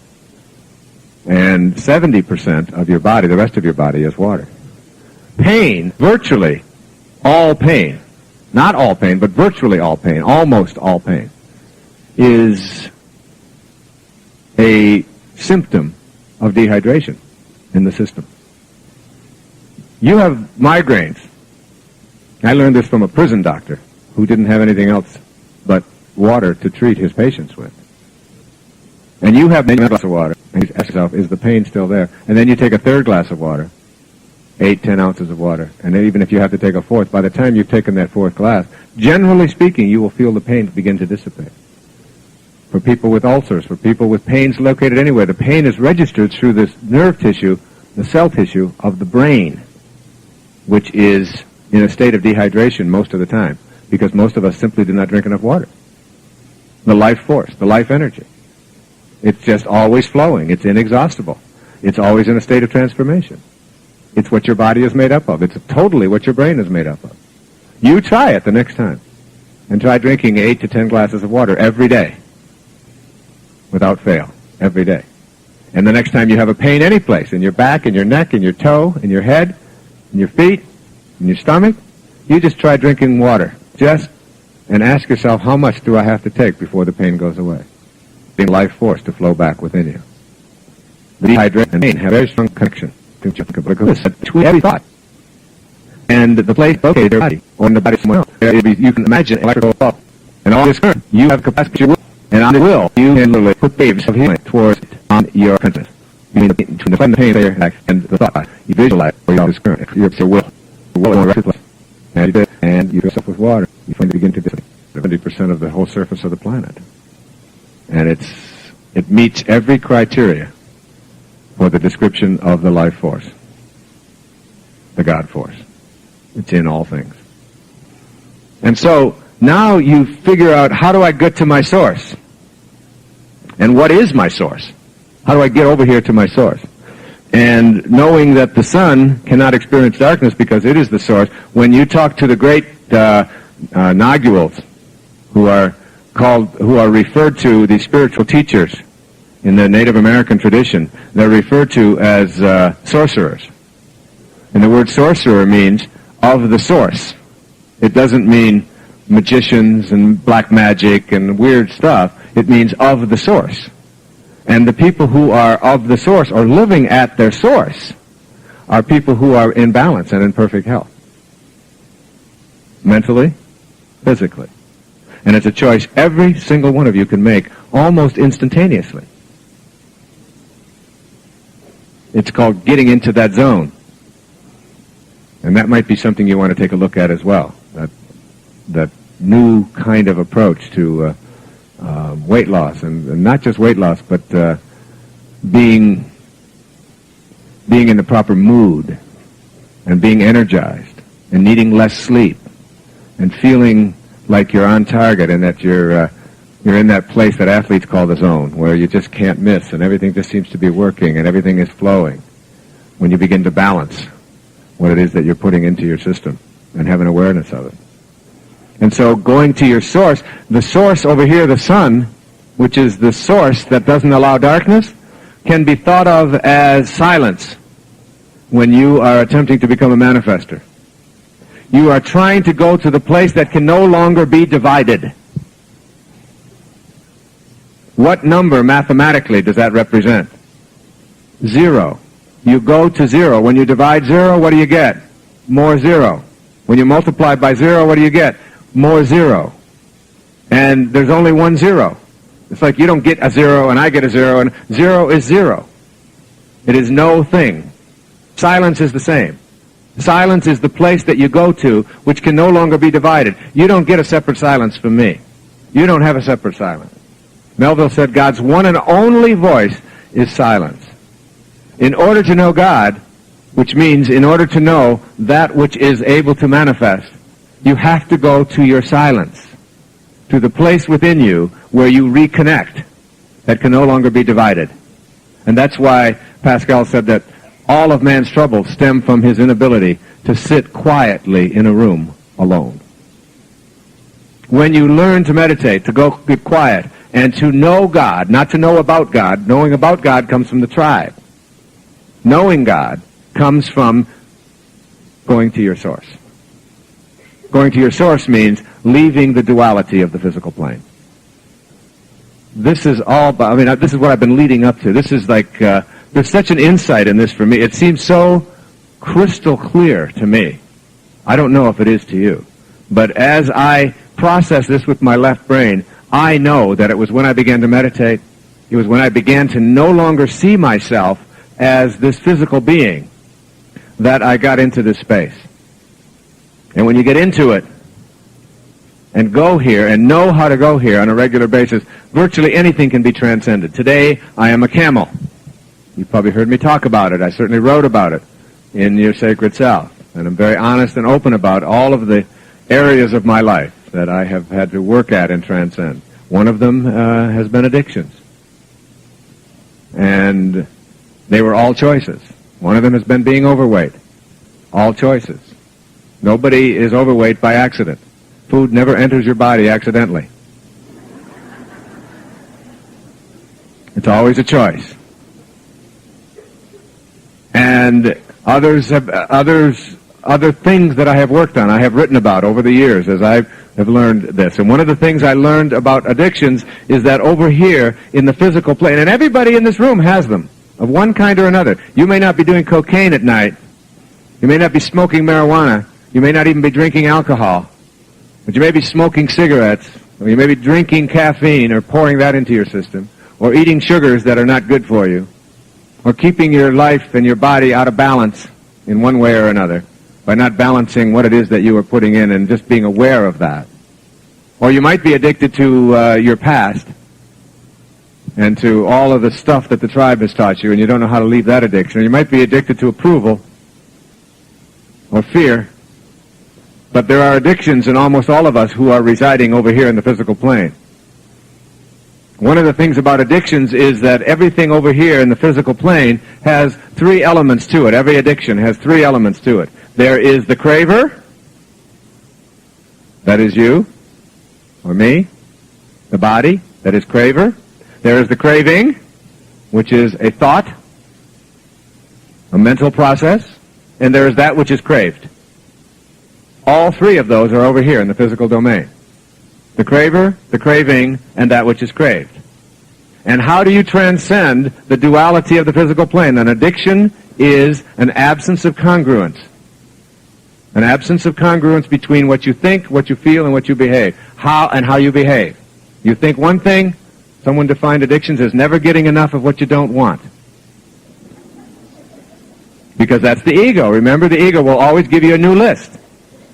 [SPEAKER 1] And 70% of your body, the rest of your body, is water. Pain, virtually all pain, not all pain, but virtually all pain, almost all pain, is a symptom of dehydration in the system. You have migraines. I learned this from a prison doctor who didn't have anything else but water to treat his patients with. And you have a glass of water, and you ask yourself, is the pain still there? And then you take a third glass of water, 8-10 ounces of water, and then even if you have to take a fourth, by the time you've taken that fourth glass, generally speaking, you will feel the pain begin to dissipate. For people with ulcers, for people with pains located anywhere, the pain is registered through this nerve tissue, the cell tissue of the brain, which is in a state of dehydration most of the time, because most of us simply do not drink enough water. The life force, the life energy. It's just always flowing. It's inexhaustible. It's always in a state of transformation. It's what your body is made up of. It's totally what your brain is made up of. You try it the next time. And try drinking 8 to 10 glasses of water every day. Without fail. Every day. And the next time you have a pain any place, in your back, in your neck, in your toe, in your head, in your feet, in your stomach, you just try drinking water. And ask yourself, how much do I have to take before the pain goes away? The life force to flow back within you. The dehydration and pain have a very strong connection between every thought and the place located in your body or in the body of someone else. You can imagine electrical flow. And all this current, you have capacity to will. And on the will, you can literally put waves of healing towards it on your consciousness. You mean between the pain and the thought. You visualize where you are this current. Your will. Your will in the right place. And you did, and you fill yourself with water. You find begin to dissipate 70% of the whole surface of the planet. And it meets every criteria for the description of the life force, the God force. It's in all things. And so now you figure out, how do I get to my source? And what is my source? How do I get over here to my source? And knowing that the sun cannot experience darkness because it is the source, when you talk to the great Naguals, who are referred to, the spiritual teachers in the Native American tradition, they're referred to as sorcerers. And the word sorcerer means of the source. It doesn't mean magicians and black magic and weird stuff. It means of the source. And the people who are of the source or living at their source are people who are in balance and in perfect health. Mentally, physically. And it's a choice every single one of you can make almost instantaneously. It's called getting into that zone. And that might be something you want to take a look at as well. That new kind of approach to weight loss, and not just weight loss, but being in the proper mood, and being energized, and needing less sleep, and feeling like you're on target, and that you're in that place that athletes call the zone, where you just can't miss, and everything just seems to be working, and everything is flowing. When you begin to balance what it is that you're putting into your system, and have an awareness of it. And so going to your source, the source over here, the sun, which is the source that doesn't allow darkness, can be thought of as silence when you are attempting to become a manifester. You are trying to go to the place that can no longer be divided. What number mathematically does that represent? zero. You go to zero. When you divide zero, what do you get? More zero. When you multiply by zero, what do you get? More zero. And there's only one zero. It's like you don't get a zero and I get a zero, and zero is zero. It is no thing. Silence is the same. Silence is the place that you go to which can no longer be divided. You don't get a separate silence from me. You don't have a separate silence. Melville said God's one and only voice is silence. In order to know God, which means in order to know that which is able to manifest, you have to go to your silence, to the place within you where you reconnect that can no longer be divided. And that's why Pascal said that all of man's troubles stem from his inability to sit quietly in a room alone. When you learn to meditate, to go get quiet, and to know God, not to know about God. Knowing about God comes from the tribe. Knowing God comes from going to your source. Going to your source means leaving the duality of the physical plane. This is all, this is what I've been leading up to. This is like, there's such an insight in this for me. It seems so crystal clear to me. I don't know if it is to you. But as I process this with my left brain, I know that it was when I began to meditate, it was when I began to no longer see myself as this physical being that I got into this space. And when you get into it and go here and know how to go here on a regular basis, virtually anything can be transcended. Today, I am a camel. You've probably heard me talk about it. I certainly wrote about it in Your Sacred Self. And I'm very honest and open about all of the areas of my life that I have had to work at and transcend. One of them has been addictions. And they were all choices. One of them has been being overweight. All choices. Nobody is overweight by accident. Food never enters your body accidentally. It's always a choice. And other things that I have worked on, I have written about over the years as I have learned this. And one of the things I learned about addictions is that over here in the physical plane, and everybody in this room has them, of one kind or another. You may not be doing cocaine at night. You may not be smoking marijuana. You may not even be drinking alcohol. But you may be smoking cigarettes, or you may be drinking caffeine or pouring that into your system, or eating sugars that are not good for you, or keeping your life and your body out of balance in one way or another by not balancing what it is that you are putting in and just being aware of that. Or you might be addicted to your past and to all of the stuff that the tribe has taught you, and you don't know how to leave that addiction. Or you might be addicted to approval or fear. But there are addictions in almost all of us who are residing over here in the physical plane. One of the things about addictions is that everything over here in the physical plane has three elements to it. Every addiction has three elements to it. There is the craver, that is you, or me, the body, that is craver. There is the craving, which is a thought, a mental process, and there is that which is craved. All three of those are over here in the physical domain. The craver, the craving, and that which is craved. And how do you transcend the duality of the physical plane? An addiction is an absence of congruence. An absence of congruence between what you think, what you feel, and what you behave. How you behave. You think one thing, someone defined addictions as never getting enough of what you don't want. Because that's the ego. Remember, the ego will always give you a new list.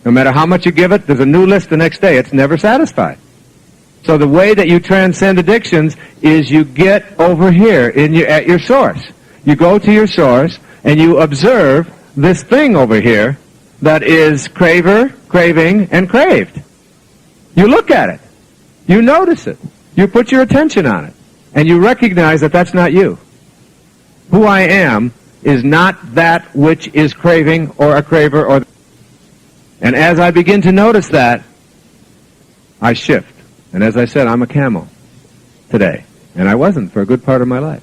[SPEAKER 1] No matter how much you give it, there's a new list the next day. It's never satisfied. So the way that you transcend addictions is you get over here at your source. You go to your source and you observe this thing over here that is craver, craving, and craved. You look at it. You notice it. You put your attention on it. And you recognize that that's not you. Who I am is not that which is craving or a craver or... And as I begin to notice that, I shift. And as I said, I'm a camel today. And I wasn't for a good part of my life.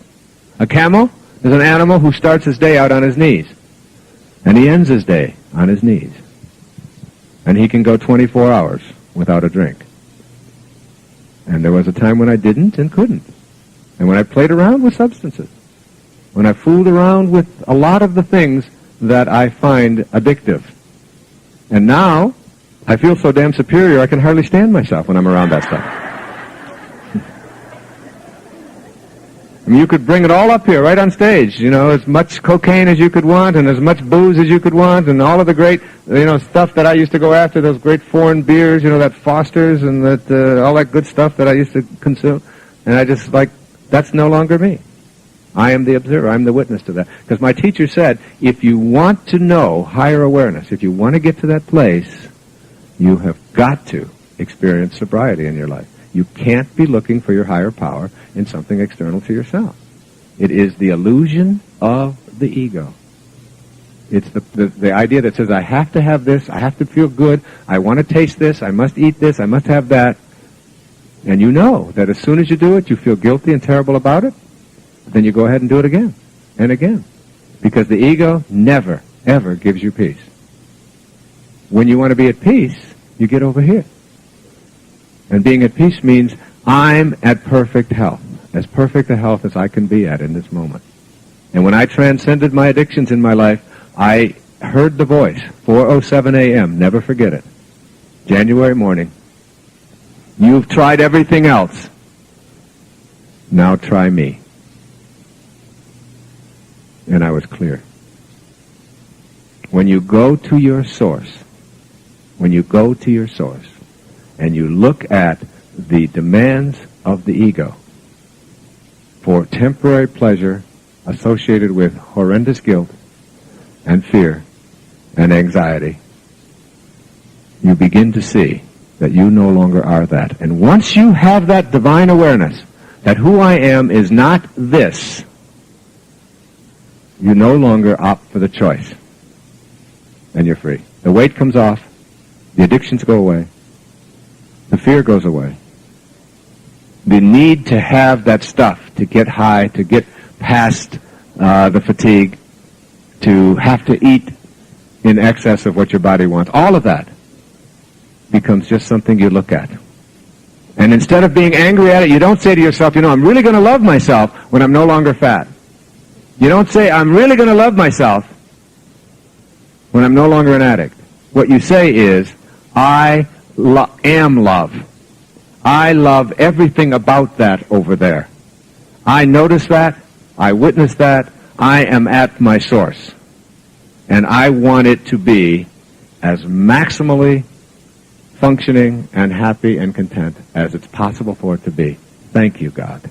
[SPEAKER 1] A camel is an animal who starts his day out on his knees. And he ends his day on his knees. And he can go 24 hours without a drink. And there was a time when I didn't and couldn't. And when I played around with substances. when I fooled around with a lot of the things that I find addictive. And now, I feel so damn superior I can hardly stand myself when I'm around that stuff. I mean, you could bring it all up here, right on stage, you know, as much cocaine as you could want, and as much booze as you could want, and all of the great, you know, stuff that I used to go after, those great foreign beers, you know, that Foster's and that, all that good stuff that I used to consume. And I just, like, that's no longer me. I am the observer. I'm the witness to that. Because my teacher said, if you want to know higher awareness, if you want to get to that place, you have got to experience sobriety in your life. You can't be looking for your higher power in something external to yourself. It is the illusion of the ego. It's the idea that says, I have to have this, I have to feel good, I want to taste this, I must eat this, I must have that. And you know that as soon as you do it, you feel guilty and terrible about it, then you go ahead and do it again and again. Because the ego never, ever gives you peace. When you want to be at peace, you get over here. And being at peace means I'm at perfect health, as perfect a health as I can be at in this moment. And when I transcended my addictions in my life, I heard the voice, 4:07 a.m., never forget it, January morning. You've tried everything else. Now try me. And I was clear. When you go to your source, and you look at the demands of the ego for temporary pleasure associated with horrendous guilt and fear and anxiety, you begin to see that you no longer are that. And once you have that divine awareness that who I am is not this, you no longer opt for the choice. And you're free. The weight comes off. The addictions go away. The fear goes away. The need to have that stuff, to get high, to get past the fatigue, to have to eat in excess of what your body wants, all of that becomes just something you look at. And instead of being angry at it, you don't say to yourself, you know, I'm really going to love myself when I'm no longer fat. You don't say, I'm really going to love myself when I'm no longer an addict. What you say is, I am love. I love everything about that over there. I notice that. I witness that. I am at my source. And I want it to be as maximally functioning and happy and content as it's possible for it to be. Thank you, God.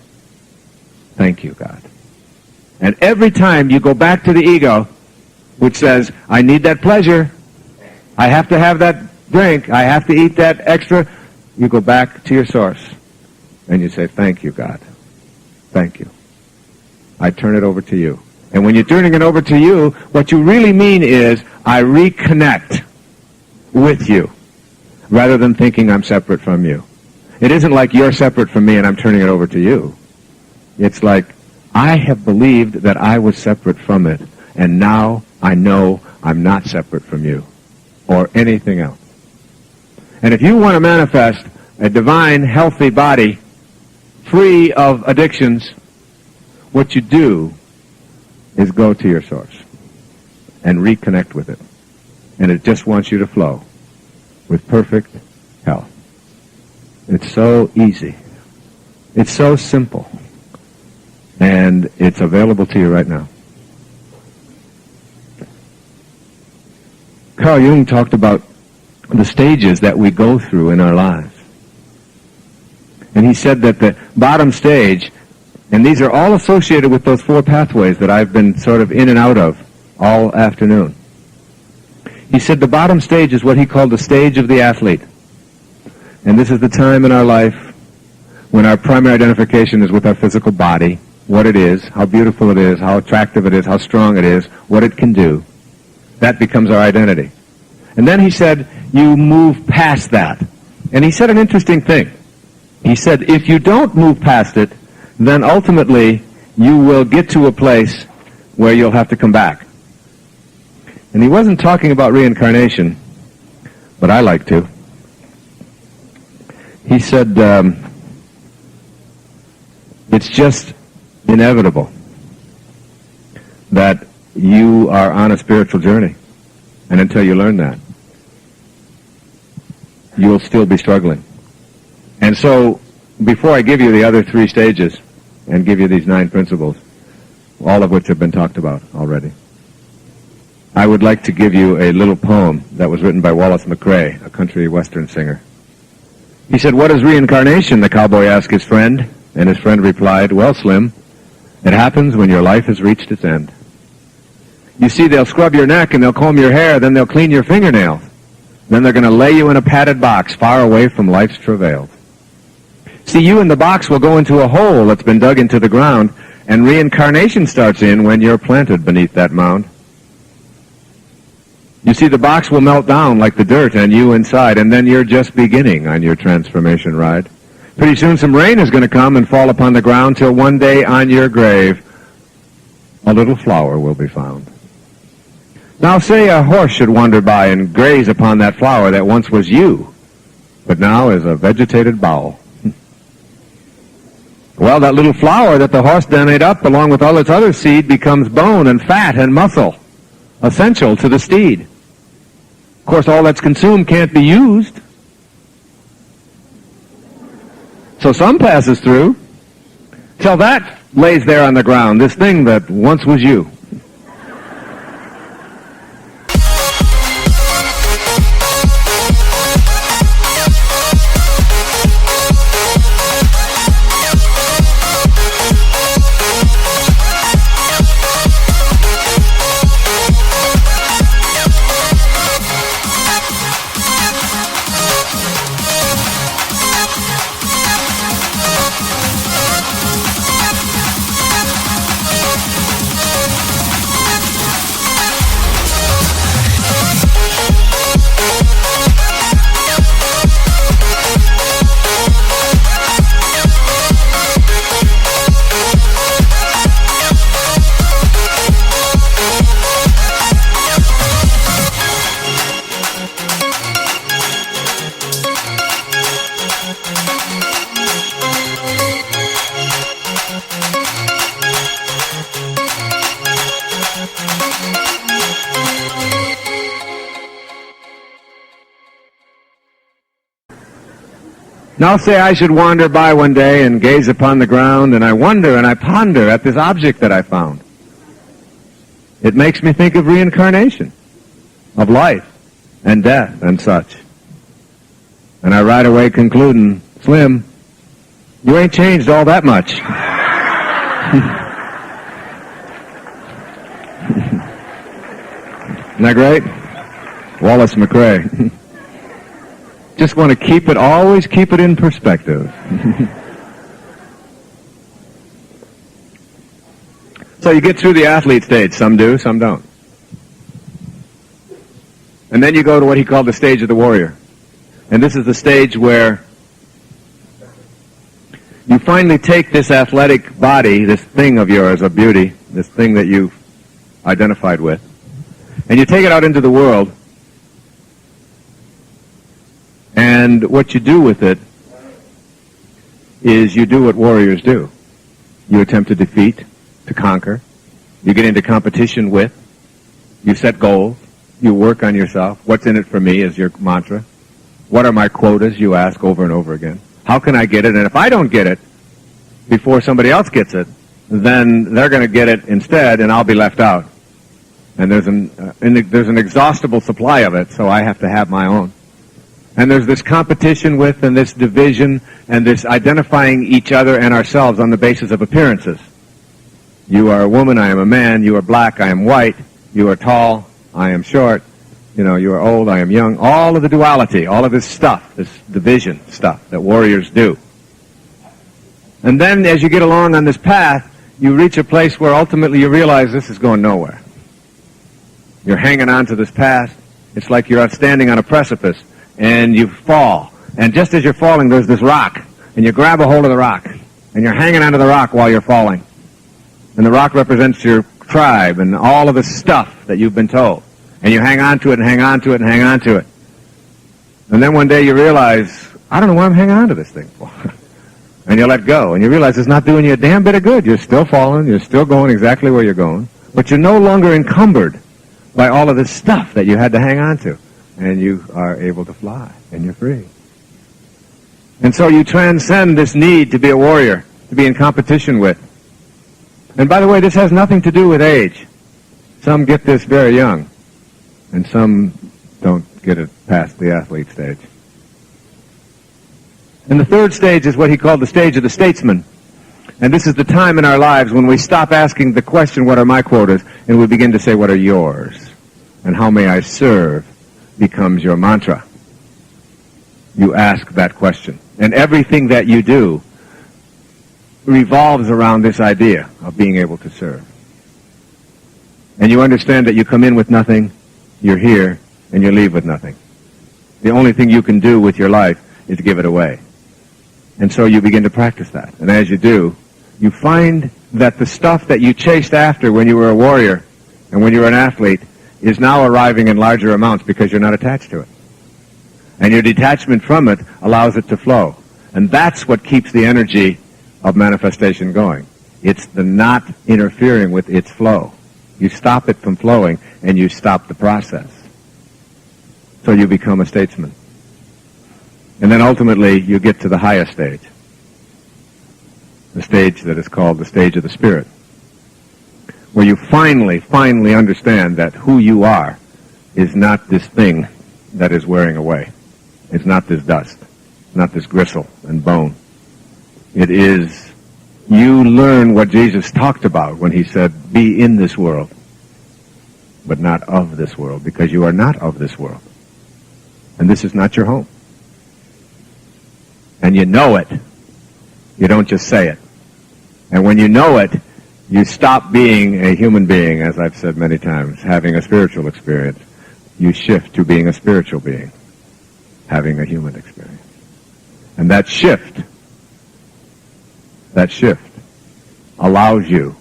[SPEAKER 1] Thank you, God. And every time you go back to the ego, which says, I need that pleasure, I have to have that drink, I have to eat that extra, you go back to your source and you say, thank you, God. Thank you. I turn it over to you. And when you're turning it over to you, what you really mean is, I reconnect with you, rather than thinking I'm separate from you. It isn't like you're separate from me and I'm turning it over to you. It's like, I have believed that I was separate from it, and now I know I'm not separate from you, or anything else. And if you want to manifest a divine, healthy body, free of addictions, what you do is go to your source and reconnect with it. And it just wants you to flow with perfect health. It's so easy. It's so simple. And it's available to you right now. Carl Jung talked about the stages that we go through in our lives. And he said that the bottom stage, and these are all associated with those 4 pathways that I've been sort of in and out of all afternoon. He said the bottom stage is what he called the stage of the athlete. And this is the time in our life when our primary identification is with our physical body, what it is, how beautiful it is, how attractive it is, how strong it is, what it can do. That becomes our identity. And then he said, you move past that. And he said an interesting thing. He said, if you don't move past it, then ultimately you will get to a place where you'll have to come back. And he wasn't talking about reincarnation, but I like to. He said, it's just inevitable. that you are on a spiritual journey. And until you learn that, you'll still be struggling. And so, before I give you the other 3 stages and give you these 9 principles, all of which have been talked about already, I would like to give you a little poem that was written by Wallace McCrae, a country western singer. He said, "What is reincarnation?" the cowboy asked his friend, and his friend replied, "Well, Slim, it happens when your life has reached its end. You see, they'll scrub your neck and they'll comb your hair, then they'll clean your fingernails. Then they're going to lay you in a padded box far away from life's travails. See, you in the box will go into a hole that's been dug into the ground, and reincarnation starts in when you're planted beneath that mound. You see, the box will melt down like the dirt and you inside, and then you're just beginning on your transformation ride. Pretty soon some rain is going to come and fall upon the ground till one day on your grave a little flower will be found. Now say a horse should wander by and graze upon that flower that once was you, but now is a vegetated bough. Well, that little flower that the horse then ate up along with all its other seed becomes bone and fat and muscle, essential to the steed. Of course, all that's consumed can't be used. So some passes through, till that lays there on the ground, this thing that once was you. Now say I should wander by one day and gaze upon the ground, and I wonder and I ponder at this object that I found. It makes me think of reincarnation, of life and death and such. And I ride away concluding, Slim, you ain't changed all that much. Isn't that great? Wallace McCrae. Just want to always keep it in perspective. So you get through the athlete stage. Some do, some don't. And then you go to what he called the stage of the warrior. And this is the stage where you finally take this athletic body, this thing of yours, of beauty, this thing that you've identified with, and you take it out into the world. And what you do with it is you do what warriors do. You attempt to defeat, to conquer. You get into competition with. You set goals. You work on yourself. What's in it for me is your mantra. What are my quotas, you ask over and over again. How can I get it? And if I don't get it before somebody else gets it, then they're going to get it instead and I'll be left out. And there's an exhaustible supply of it, so I have to have my own. And there's this competition with and this division and this identifying each other and ourselves on the basis of appearances. You are a woman, I am a man. You are black, I am white. You are tall, I am short. You know, you are old, I am young. All of the duality, all of this stuff, this division stuff that warriors do. And then as you get along on this path, you reach a place where ultimately you realize this is going nowhere. You're hanging on to this path. It's like you're standing on a precipice. And you fall. And just as you're falling, there's this rock. And you grab a hold of the rock. And you're hanging onto the rock while you're falling. And the rock represents your tribe and all of the stuff that you've been told. And you hang on to it and hang on to it and hang on to it. And then one day you realize, I don't know why I'm hanging on to this thing for. And you let go. And you realize it's not doing you a damn bit of good. You're still falling. You're still going exactly where you're going. But you're no longer encumbered by all of this stuff that you had to hang on to. And you are able to fly, and you're free. And so you transcend this need to be a warrior, to be in competition with. And by the way, this has nothing to do with age. Some get this very young, and some don't get it past the athlete stage. And the third stage is what he called the stage of the statesman. And this is the time in our lives when we stop asking the question, what are my quotas, and we begin to say, what are yours? And how may I serve becomes your mantra. You ask that question. And everything that you do revolves around this idea of being able to serve. And you understand that you come in with nothing, you're here, and you leave with nothing. The only thing you can do with your life is give it away. And so you begin to practice that. And as you do, you find that the stuff that you chased after when you were a warrior and when you were an athlete is now arriving in larger amounts because you're not attached to it. And your detachment from it allows it to flow. And that's what keeps the energy of manifestation going. It's the not interfering with its flow. You stop it from flowing, and you stop the process. So you become a statesman. And then ultimately, you get to the highest stage. The stage that is called the stage of the spirit. Where you finally understand that who you are is not this thing that is wearing away. It's not this dust. It's not this gristle and bone. It is, you learn what Jesus talked about when he said, be in this world, but not of this world, because you are not of this world. And this is not your home. And you know it. You don't just say it. And when you know it, you stop being a human being, as I've said many times, having a spiritual experience. You shift to being a spiritual being, having a human experience. And that shift allows you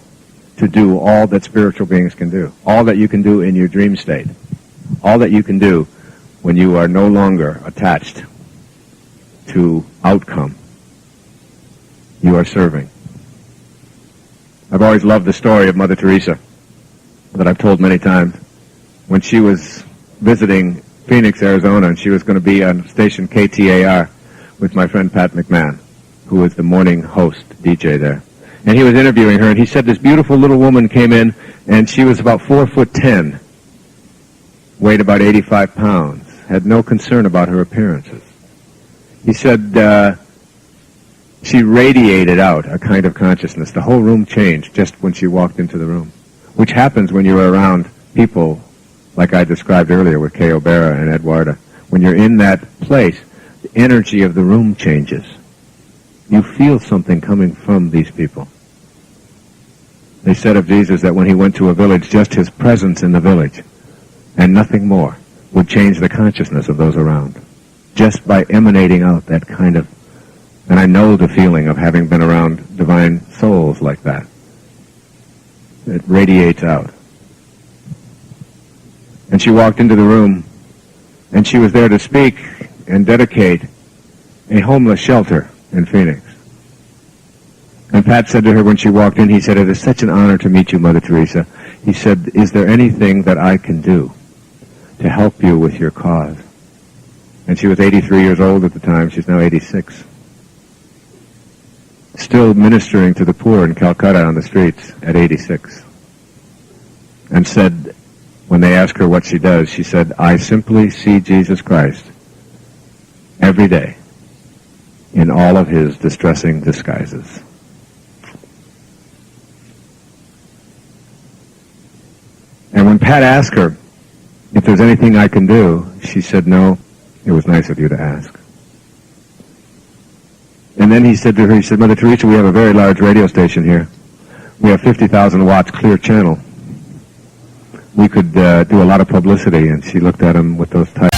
[SPEAKER 1] to do all that spiritual beings can do, all that you can do in your dream state, all that you can do when you are no longer attached to outcome. You are serving. I've always loved the story of Mother Teresa that I've told many times. When she was visiting Phoenix, Arizona, and she was going to be on station KTAR with my friend Pat McMahon, who was the morning host, DJ there. And he was interviewing her, and he said this beautiful little woman came in, and she was about 4'10", weighed about 85 pounds, had no concern about her appearances. He said she radiated out a kind of consciousness. The whole room changed just when she walked into the room, which happens when you're around people like I described earlier with Kay O'Bara and Eduarda. When you're in that place, the energy of the room changes. You feel something coming from these people. They said of Jesus that when he went to a village, just his presence in the village and nothing more would change the consciousness of those around. Just by emanating out that kind of, and I know the feeling of having been around divine souls like that. It radiates out. And she walked into the room, and she was there to speak and dedicate a homeless shelter in Phoenix. And Pat said to her when she walked in, he said, it is such an honor to meet you, Mother Teresa. He said, is there anything that I can do to help you with your cause? And she was 83 years old at the time. She's now 86. Still ministering to the poor in Calcutta on the streets at 86. And said, when they asked her what she does, she said, I simply see Jesus Christ every day in all of his distressing disguises. And when Pat asked her if there's anything I can do, she said, no, it was nice of you to ask. And then he said to her, he said, Mother Teresa, we have a very large radio station here. We have 50,000 watts clear channel. We could do a lot of publicity. And she looked at him with those tight.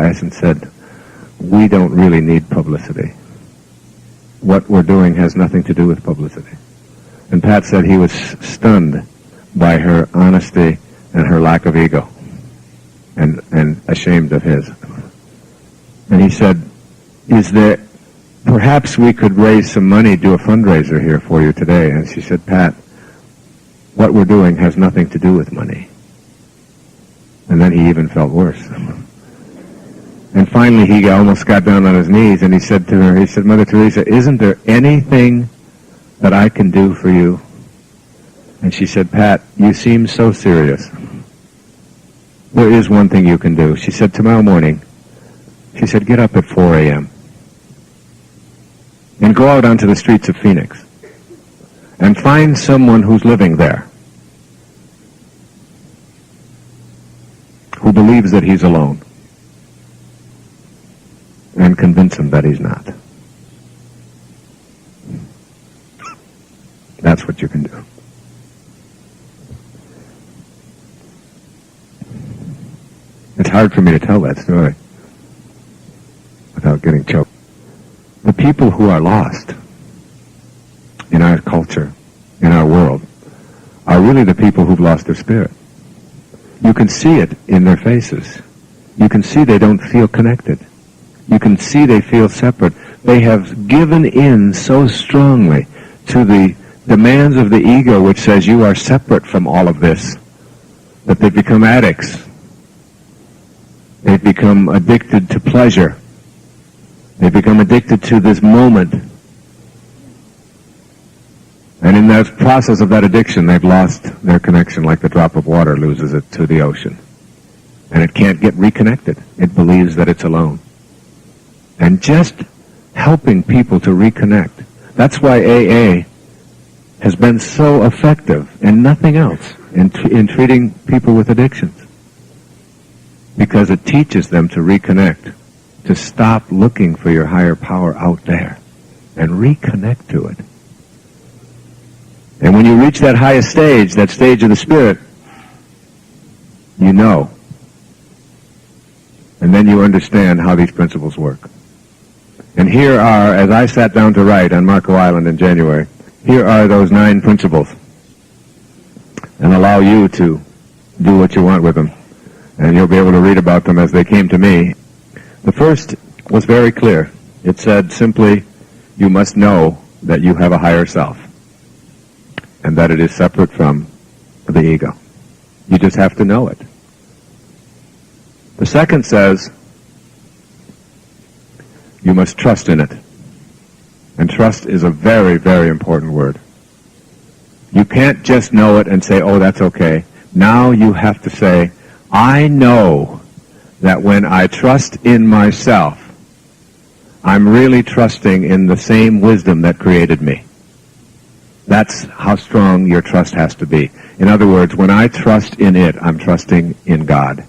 [SPEAKER 1] eyes and said, we don't really need publicity. What we're doing has nothing to do with publicity. And Pat said he was stunned by her honesty and her lack of ego, and ashamed of his. And he said, perhaps we could raise some money, do a fundraiser here for you today. And she said, Pat, what we're doing has nothing to do with money. And then he even felt worse. And finally he almost got down on his knees and he said to her, he said, Mother Teresa, isn't there anything that I can do for you? And she said, Pat, you seem so serious. There is one thing you can do. She said, tomorrow morning, she said, get up at 4 a.m. and go out onto the streets of Phoenix and find someone who's living there who believes that he's alone, and convince him that he's not. That's what you can do. It's hard for me to tell that story without getting choked. The people who are lost in our culture, in our world, are really the people who've lost their spirit. You can see it in their faces. You can see they don't feel connected. You can see they feel separate. They have given in so strongly to the demands of the ego, which says you are separate from all of this, that they become addicts. They've become addicted to pleasure. They become addicted to this moment. And in the process of that addiction, they've lost their connection like the drop of water loses it to the ocean. And it can't get reconnected. It believes that it's alone. And just helping people to reconnect. That's why AA has been so effective and nothing else in treating people with addictions. Because it teaches them to reconnect, to stop looking for your higher power out there and reconnect to it. And when you reach that highest stage, that stage of the spirit, you know. And then you understand how these principles work. And here are, as I sat down to write on Marco Island in January, here are those 9 principles. And allow you to do what you want with them. And you'll be able to read about them as they came to me. The first was very clear. It said simply, you must know that you have a higher self. And that it is separate from the ego. You just have to know it. The second says, you must trust in it. And trust is a very, very important word. You can't just know it and say, oh, that's okay. Now you have to say, I know that when I trust in myself, I'm really trusting in the same wisdom that created me. That's how strong your trust has to be. In other words, when I trust in it, I'm trusting in God.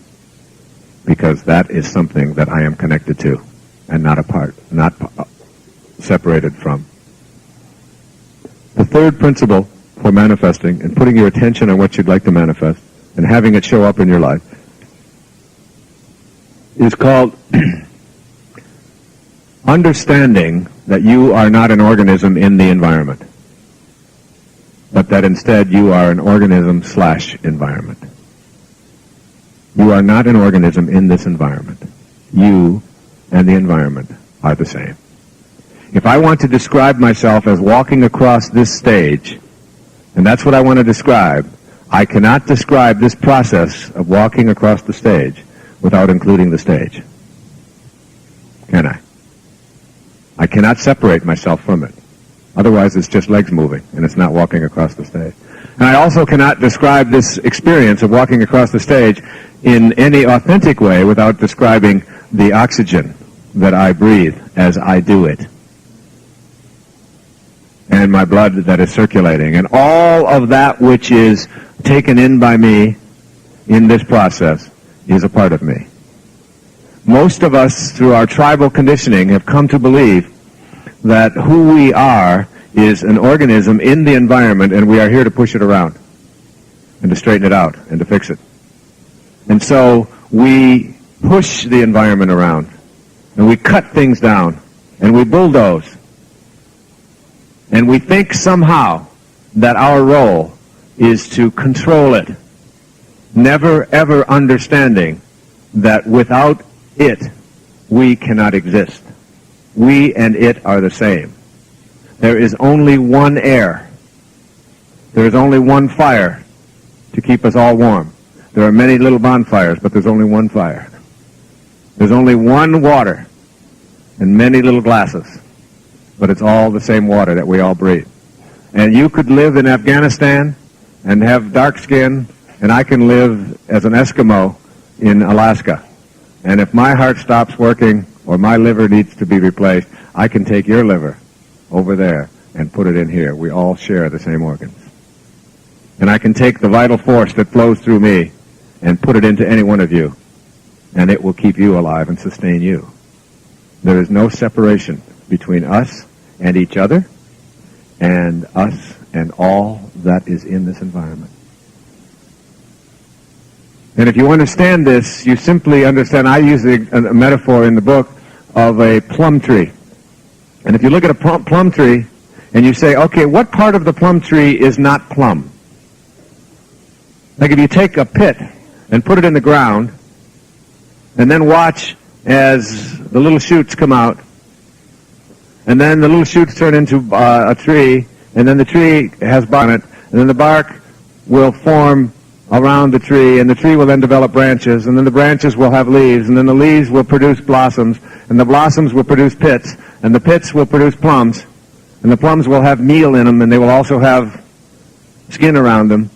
[SPEAKER 1] Because that is something that I am connected to and not apart, not separated from. The third principle for manifesting and putting your attention on what you'd like to manifest and having it show up in your life is called understanding that you are not an organism in the environment, but that instead you are an organism/environment. You are not an organism in this environment. You and the environment are the same. If I want to describe myself as walking across this stage, and that's what I want to describe, I cannot describe this process of walking across the stage without including the stage. Can I? I cannot separate myself from it. Otherwise, it's just legs moving, and it's not walking across the stage. And I also cannot describe this experience of walking across the stage in any authentic way without describing the oxygen that I breathe as I do it, and my blood that is circulating, and all of that which is taken in by me in this process is a part of me. Most of us, through our tribal conditioning, have come to believe that who we are is an organism in the environment, and we are here to push it around and to straighten it out and to fix it. And so we push the environment around, and we cut things down, and we bulldoze, and we think somehow that our role is to control it, never ever understanding that without it, we cannot exist. We and it are the same. There is only one air. There is only one fire to keep us all warm. There are many little bonfires, but there's only one fire. There's only one water and many little glasses, but it's all the same water that we all breathe. And you could live in Afghanistan and have dark skin, and I can live as an Eskimo in Alaska. And if my heart stops working or my liver needs to be replaced, I can take your liver over there and put it in here. We all share the same organs. And I can take the vital force that flows through me and put it into any one of you, and it will keep you alive and sustain you. There is no separation between us and each other and us and all that is in this environment. And if you understand this, you simply understand, I use a metaphor in the book of a plum tree. And if you look at a plum tree and you say, okay, what part of the plum tree is not plum? Like if you take a pit and put it in the ground and then watch as the little shoots come out, and then the little shoots turn into a tree, and then the tree has bark on it, and then the bark will form around the tree, and the tree will then develop branches, and then the branches will have leaves, and then the leaves will produce blossoms, and the blossoms will produce pits, and the pits will produce plums, and the plums will have meal in them, and they will also have skin around them.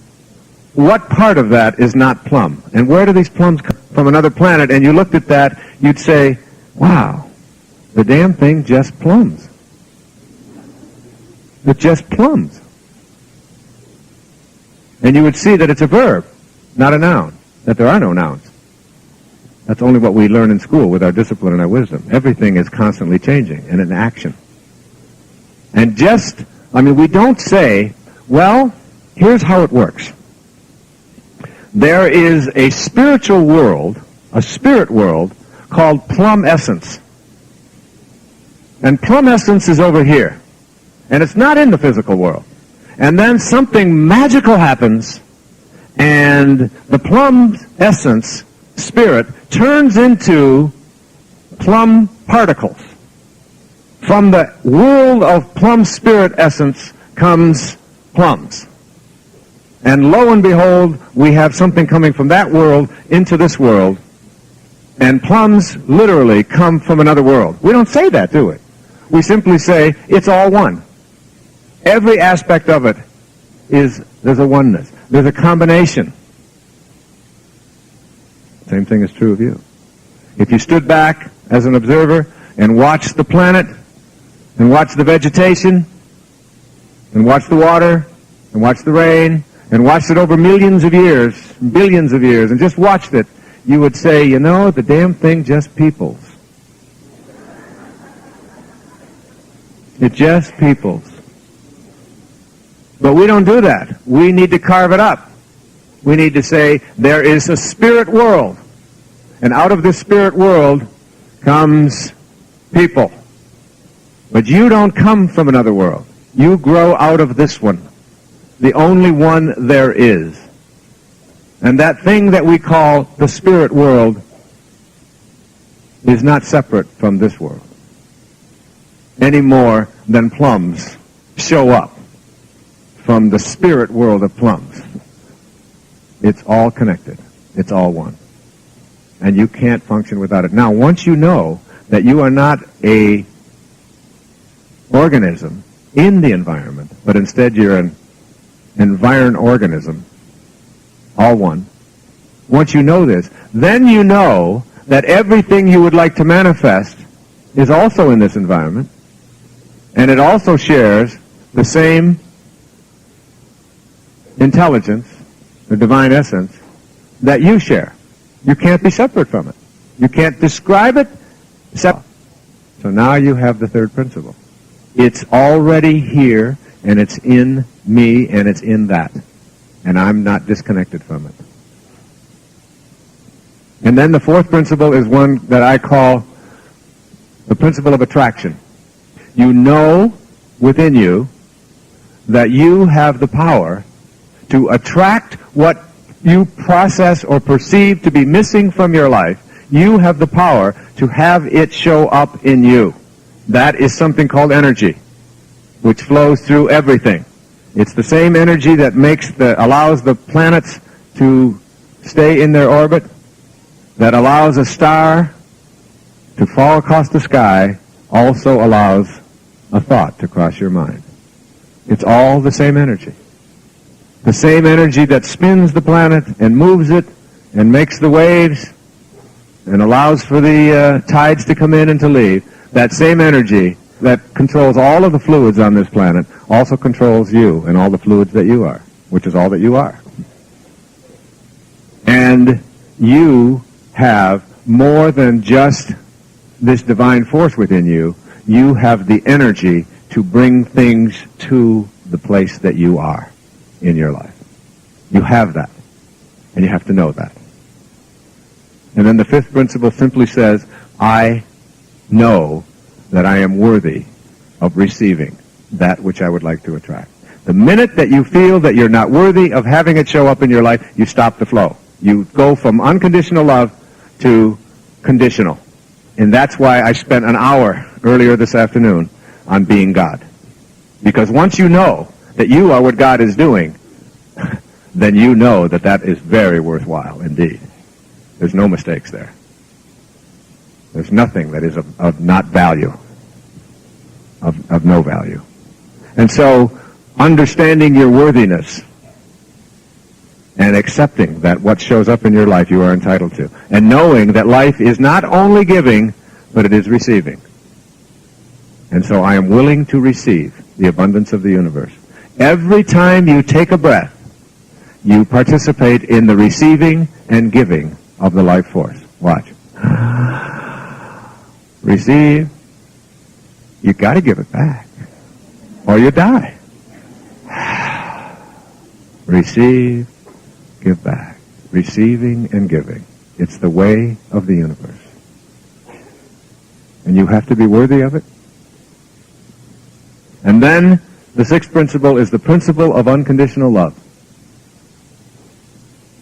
[SPEAKER 1] What part of that is not plum? And where do these plums come from? Another planet? And you looked at that, you'd say, wow, the damn thing just plums. It just plums. And you would see that it's a verb, not a noun, that there are no nouns. That's only what we learn in school with our discipline and our wisdom. Everything is constantly changing and in action. And we don't say, well, here's how it works. There is a spiritual world, a spirit world, called plum essence. And plum essence is over here. And it's not in the physical world. And then something magical happens, and the plum essence, spirit, turns into plum particles. From the world of plum spirit essence comes plums. And lo and behold, we have something coming from that world into this world. And plums literally come from another world. We don't say that, do we? We simply say, it's all one. Every aspect of it there's a oneness. There's a combination. Same thing is true of you. If you stood back as an observer and watched the planet, and watched the vegetation, and watched the water, and watched the rain, and watched it over millions of years, billions of years, and just watched it, you would say, you know, the damn thing just peoples. It just peoples. But we don't do that. We need to carve it up. We need to say, there is a spirit world. And out of this spirit world comes people. But you don't come from another world. You grow out of this one. The only one there is. And that thing that we call the spirit world is not separate from this world. Any more than plums show up from the spirit world of plums. It's all connected. It's all one. And you can't function without it. Now, once you know that you are not a organism in the environment, but instead you're an environ-organism, all one. Once you know this, then you know that everything you would like to manifest is also in this environment, and it also shares the same intelligence, the divine essence, that you share. You can't be separate from it. You can't describe it separate. So now you have the third principle. It's already here, and it's in me, and it's in that. And I'm not disconnected from it. And then the fourth principle is one that I call the principle of attraction. You know within you that you have the power to attract what you process or perceive to be missing from your life. You have the power to have it show up in you. That is something called energy, which flows through everything. It's the same energy that allows the planets to stay in their orbit, that allows a star to fall across the sky, also allows a thought to cross your mind. It's all the same energy. The same energy that spins the planet and moves it and makes the waves and allows for the tides to come in and to leave, that same energy that controls all of the fluids on this planet also controls you and all the fluids that you are, which is all that you are. And you have more than just this divine force within you. You have the energy to bring things to the place that you are in your life. You have that, and you have to know that. And then the fifth principle simply says, I know that I am worthy of receiving that which I would like to attract. The minute that you feel that you're not worthy of having it show up in your life, you stop the flow. You go from unconditional love to conditional. And that's why I spent an hour earlier this afternoon on being God. Because once you know that you are what God is doing, then you know that that is very worthwhile indeed. There's no mistakes there. There's nothing that is of not value, of no value. And so, understanding your worthiness and accepting that what shows up in your life you are entitled to, and knowing that life is not only giving, but it is receiving. And so I am willing to receive the abundance of the universe. Every time you take a breath, you participate in the receiving and giving of the life force. Watch. Receive. You got to give it back, or you die. Receive, give back. Receiving and giving. It's the way of the universe. And you have to be worthy of it. And then the sixth principle is the principle of unconditional love.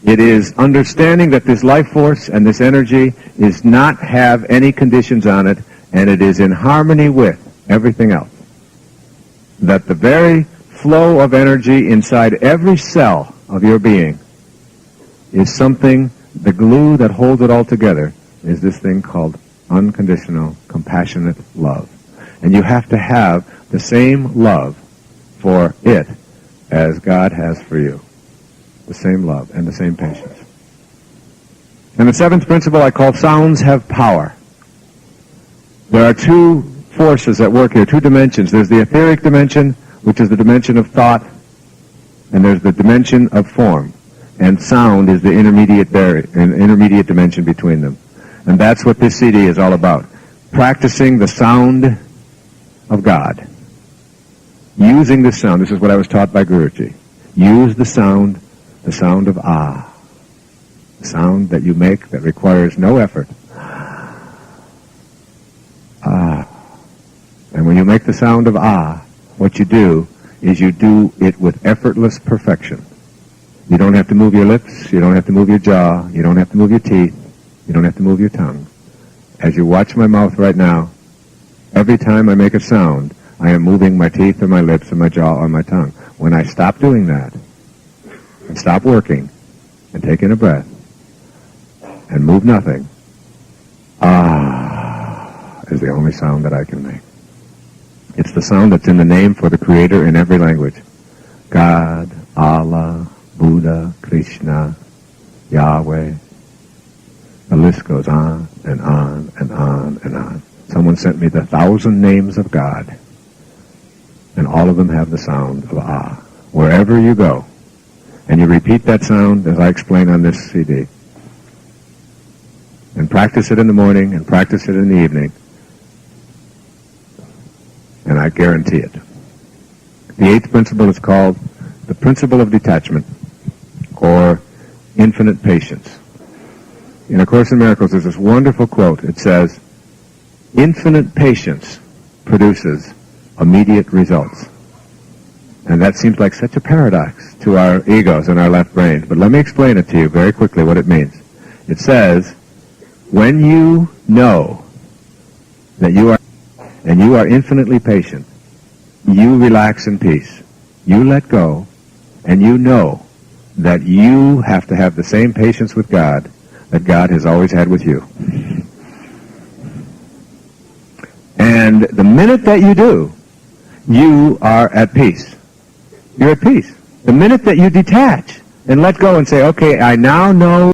[SPEAKER 1] It is understanding that this life force and this energy is not have any conditions on it, and it is in harmony with everything else. That the very flow of energy inside every cell of your being is something, the glue that holds it all together is this thing called unconditional, compassionate love. And you have to have the same love for it as God has for you. The same love and the same patience. And the seventh principle I call sounds have power. There are two forces at work here, two dimensions. There's the etheric dimension, which is the dimension of thought, and there's the dimension of form. And sound is the intermediate dimension between them. And that's what this CD is all about. Practicing the sound of God. Using the sound. This is what I was taught by Guruji. Use the sound of ah. The sound that you make that requires no effort. Ah. And when you make the sound of ah, what you do is you do it with effortless perfection. You don't have to move your lips, you don't have to move your jaw, you don't have to move your teeth, you don't have to move your tongue. As you watch my mouth right now, every time I make a sound, I am moving my teeth or my lips or my jaw or my tongue. When I stop doing that, and stop working, and take in a breath, and move nothing, ah is the only sound that I can make. It's the sound that's in the name for the Creator in every language. God, Allah, Buddha, Krishna, Yahweh. The list goes on and on and on and on. Someone sent me the 1,000 names of God, and all of them have the sound of ah. Wherever you go, and you repeat that sound as I explain on this CD, and practice it in the morning and practice it in the evening, and I guarantee it. The eighth principle is called the principle of detachment, or infinite patience. in A Course in Miracles, there's this wonderful quote. It says, "Infinite patience produces immediate results." And that seems like such a paradox to our egos and our left brains. But let me explain it to you very quickly what it means. It says, when you know that you are infinitely patient, you relax in peace. You let go, and you know that you have to have the same patience with God that God has always had with you. And the minute that you do, you are at peace. You're at peace. The minute that you detach and let go and say, okay, I now know